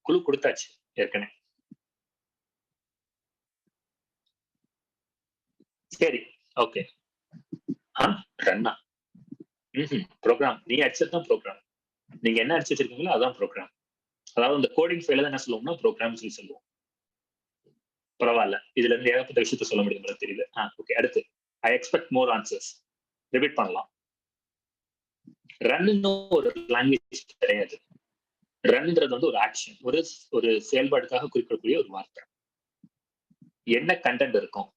குழு கொடுத்தாச்சு ஏற்கனவே. சரி, ஓகே. ரன்னா ப்ரோக்ராம். நீ அடிச்சது தான் ப்ரோக்ராம். நீங்க என்ன அடிச்சு வச்சிருக்கீங்களோ அதான் ப்ரோக்ராம். அதாவது இந்த கோடிங் ஃபைல தான் என்ன சொல்லுவோம்னா ப்ரோக்ராம் சொல்லி சொல்லுவோம். பரவாயில்ல, இதுல இருந்து ஏகப்பட்ட விஷயத்த சொல்ல முடியும் தெரியல. ஓகே, அடுத்து I expect more answers. Repeat பண்ணலாம். ரன்னு ஒரு லாங்குவேஜ் கிடையாது. ரன்ன்றது வந்து ஒரு ஆக்ஷன், ஒரு செயல்பாடுக்காக குறிப்பிடக்கூடிய ஒரு வார்த்தை. என்ன கண்டென்ட் இருக்கும்?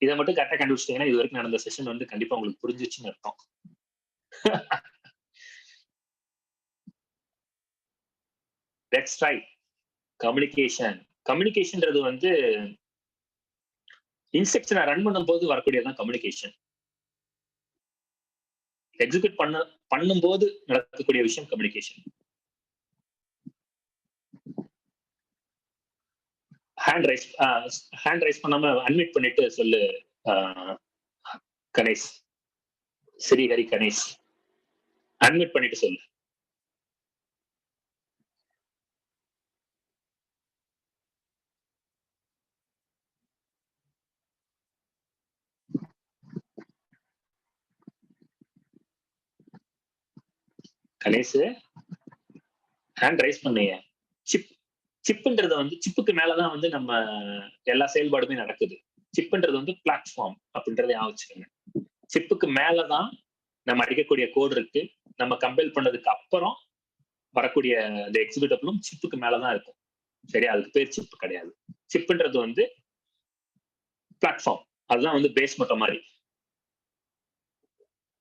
இதை மட்டும் கரெக்டா கண்டுபிடிச்சிட்டீங்கன்னா இது வரைக்கும் நடந்த செஷன் வந்து கண்டிப்பா உங்களுக்கு புரிஞ்சிச்சுன்னு அர்த்தம். Let's try. கம்யூனிகேஷன். கம்யூனிகேஷன்ன்றது வந்து இன்ஸ்ட்ரக்ஷனை ரன் பண்ணும் போது வரக்கூடியதான் கம்யூனிகேஷன். எக்ஸிக்யூட் பண்ணும்போது நடக்கக்கூடிய விஷயம் கம்யூனிகேஷன். ஹேண்ட் ரைஸ் பண்ணாம அன்மியூட் பண்ணிட்டு சொல்லு கணேஷ். ஸ்ரீஹரி கணேஷ், அன்மியூட் பண்ணிட்டு சொல்லு. கணேஷ் ஹேண்ட் ரைஸ் பண்ணீங்க. சிப்ன்றது வந்து சிப்புக்கு மேலதான் வந்து நம்ம எல்லா செயல்பாடுமே நடக்குது. சிப்ன்றது வந்து பிளாட்ஃபார்ம் அப்படின்றத ஞாபகம். சிப்புக்கு மேலதான் நம்ம அடிக்கக்கூடிய கோடு இருக்கு. நம்ம கம்பைல் பண்ணதுக்கு அப்புறம் வரக்கூடிய அந்த எக்ஸிக்யூட்டபிளும் சிப்புக்கு மேலதான் இருக்கும். சரியா? அதுக்கு பேர் சிப்பு கிடையாது. சிப்ன்றது வந்து பிளாட்ஃபார்ம், அதுதான் வந்து பேஸ் மட்டம் மாதிரி.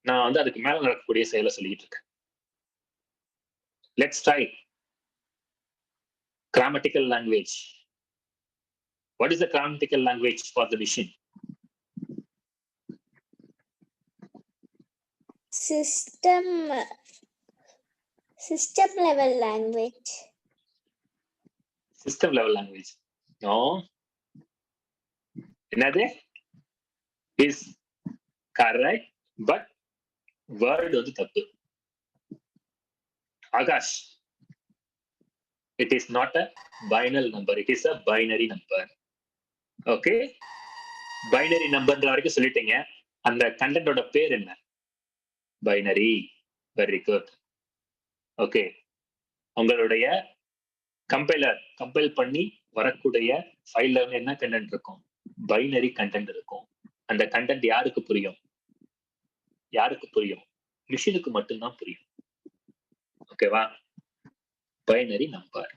நான் வந்து அதுக்கு மேல நடக்கக்கூடிய செயலை சொல்லிட்டு இருக்கேன். Let's try. Grammatical language. What is the grammatical language for the machine? System level language. System level language. No. Another is correct, but word வந்து தப்பு. Akash, it is not a binary number, it is a binary number. Okay? Binary நம்பர்ன்ற வரைக்கும் சொல்லிட்டீங்க. அந்த கண்டென்ட்டோட பேர் என்ன? Binary. Very good. Okay, உங்களுடைய கம்பைல் பண்ணி வரக்கூடிய ஃபைல்ல வந்து என்ன கண்டென்ட் இருக்கும்? பைனரி கண்டென்ட் இருக்கும். அந்த கண்டென்ட் யாருக்கு புரியும்? யாருக்கு புரியும்? மிஷினுக்கு மட்டும்தான் புரியும். ஓகேவா? Binary number.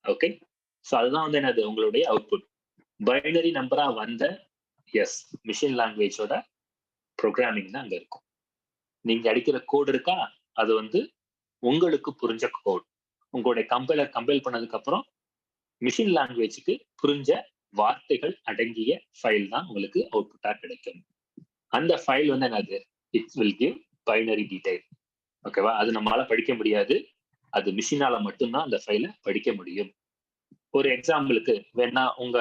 ஓகே, ஸோ அதுதான் வந்து என்னது உங்களுடைய அவுட்புட். பைனரி நம்பரா வந்த எஸ் மிஷின் லாங்குவேஜோட ப்ரோக்ராமிங் தான் அங்க இருக்கும். நீங்க அடிக்கிற கோட் இருக்கா, அது வந்து உங்களுக்கு புரிஞ்ச கோட். உங்களுடைய கம்பைல் பண்ணதுக்கு அப்புறம் மிஷின் லாங்குவேஜுக்கு புரிஞ்ச வார்த்தைகள் அடங்கிய ஃபைல் தான் உங்களுக்கு அவுட்புட்டா கிடைக்கும். அந்த ஃபைல் வந்து என்னது? It will give binary detail. ஓகேவா? அது நம்மளால படிக்க முடியாது. அது மிஷினால மட்டும்தான் அந்த ஃபைலை படிக்க முடியும். ஒரு எக்ஸாம்பிளுக்கு வேணா உங்க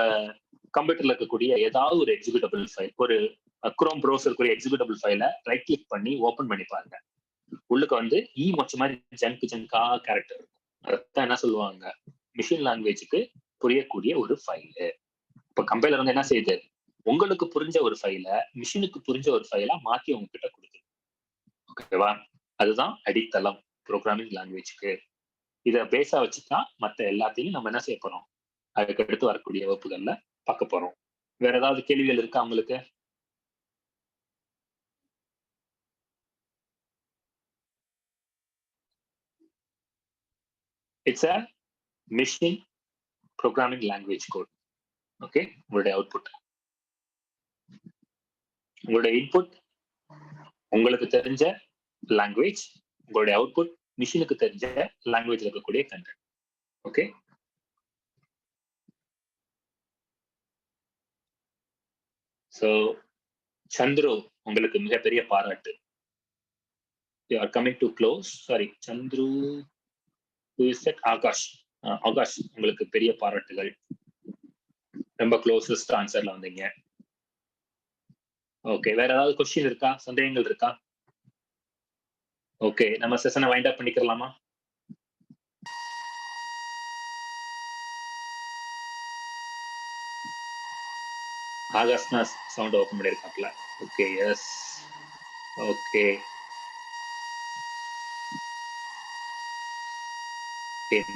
கம்ப்யூட்டர்ல இருக்கக்கூடிய ஏதாவது ஒரு எக்ஸிக்யூட்டபிள் ஃபைல், ஒரு குரோம் ப்ரௌசருக்குரிய எக்ஸிக்யூட்டபிள் ஃபைலை ரைட் கிளிக் பண்ணி ஓபன் பண்ணி பாருங்க. உள்ளுக்கு வந்து மொச்ச மாதிரி ஜங்கா கேரக்டர் இருக்கும். அதான் என்ன சொல்லுவாங்க? மிஷின் லாங்குவேஜுக்கு புரியக்கூடிய ஒரு ஃபைலு. இப்ப கம்பைலர் வந்து என்ன செய்யுது? உங்களுக்கு புரிஞ்ச ஒரு ஃபைலை மிஷினுக்கு புரிஞ்ச ஒரு ஃபைலா மாத்தி உங்ககிட்ட கொடுக்குது. ஓகேவா? அதுதான் அடித்தளம் ப்ரோக்ராமிங் லாங்குவேஜுக்கு. இதை பேஸா வச்சுதான் மற்ற எல்லாத்தையும் நம்ம என்ன செய்ய போறோம்? அதுக்கு அடுத்து வரக்கூடிய வகுப்புகள்ல பார்க்க போறோம். வேற ஏதாவது கேள்விகள் இருக்கா உங்களுக்கு? It's a machine programming language code. Okay, உங்களுடைய அவுட்புட். உங்களுடைய இன்புட் உங்களுக்கு தெரிஞ்ச லாங்குவேஜ், உங்களுடைய அவுட்புட் மிஷினுக்கு தெரிஞ்ச லாங்குவேஜ்ல இருக்கக்கூடிய கண்டென்ட். ஓகே, ஸோ சந்துரு, உங்களுக்கு மிகப்பெரிய பாராட்டு. You are coming to close. Sorry, Chandru, who is that? Akash. Akash, உங்களுக்கு பெரிய பாராட்டுகள். ரொம்ப க்ளோசஸ்ட் ஆன்சர்ல வந்தீங்க. ஓகே, வேற ஏதாவது கொஸ்டின் இருக்கா? சந்தேகங்கள் இருக்கா? ஓகே, நம்ம செஷனை வைண்ட் அப் பண்ணிக்கலாமா? ஆகாஷ்னா சவுண்ட் ஓப்பன் பண்ணியிருக்காப்ல. Okay, yes. Okay,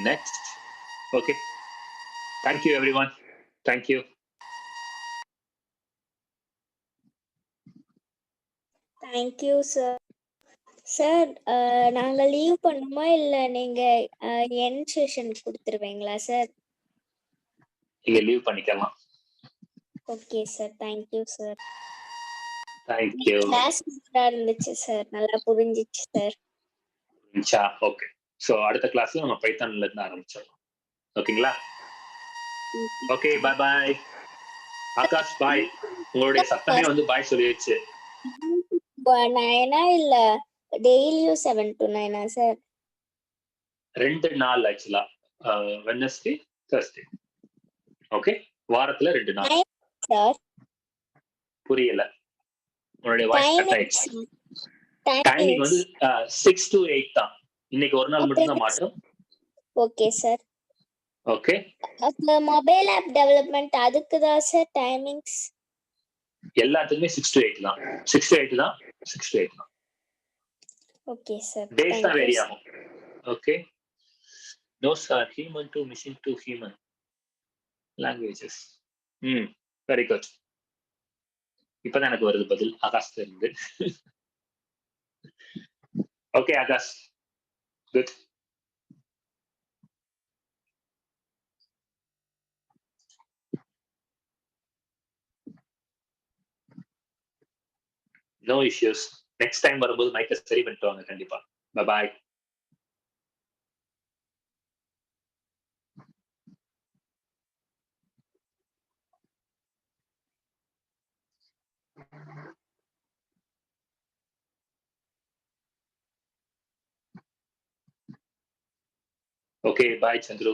next. Okay, thank you everyone. Thank you. Thank you sir. Sir, நாங்க லீவ் பண்ணுமா இல்ல நீங்க எண்ட் செஷன் கொடுத்துருவீங்களா சார்? நீங்க லீவ் பண்ணிக்கலாம். Okay sir, thank you sir. Thank you. Class நல்லா இருந்துச்சு சார், நல்லா புரிஞ்சிச்சு சார். ஓகே, ஸோ அடுத்த கிளாஸ்ல நம்ம பைத்தான்ல இருந்து ஆரம்பிச்சிடலாம். ஓகேங்களா? Okay, bye bye. Akash bye. உங்களுடைய சத்தமே வந்து பாய் சொல்லிடுச்சு. 9 இல்ல டெய்லியும் 7 to 9 சார்? 2 நாள் ஆக்சுவலா, வெட்னஸ்டே தர்ஸ்டே. ஓகே, வாரத்துல 2 நாள். சார் புரியல, உங்களுடைய வாய்ஸ் கட் ஆயிடுச்சு. டைமிங் வந்து 6 to 8 தான். இன்னைக்கு ஒரு நாள் மட்டும் தான் மாற்றம். Okay sir. ஓகே, அப்ப மொபைல் ஆப் டெவலப்மென்ட் அதுக்கு தான் சார் டைமிங்ஸ்? எல்லாத்துக்குமே 6 to 8 தான். 6 to 8 தான். 6 to 8 தான். Okay sir. டேஸ் தான் வேரி ஆகும். Okay, no sir, human to machine to human languages. Very good. இப்பதான் எனக்கு வருது பதில் ஆகாஷ்ல இருந்து. Okay Aakash, good. No issues. Next time வரும்போது மைக்கை சரி பண்ணிட்டு வாங்க கண்டிப்பா. Bye bye. Okay, bye Chandru.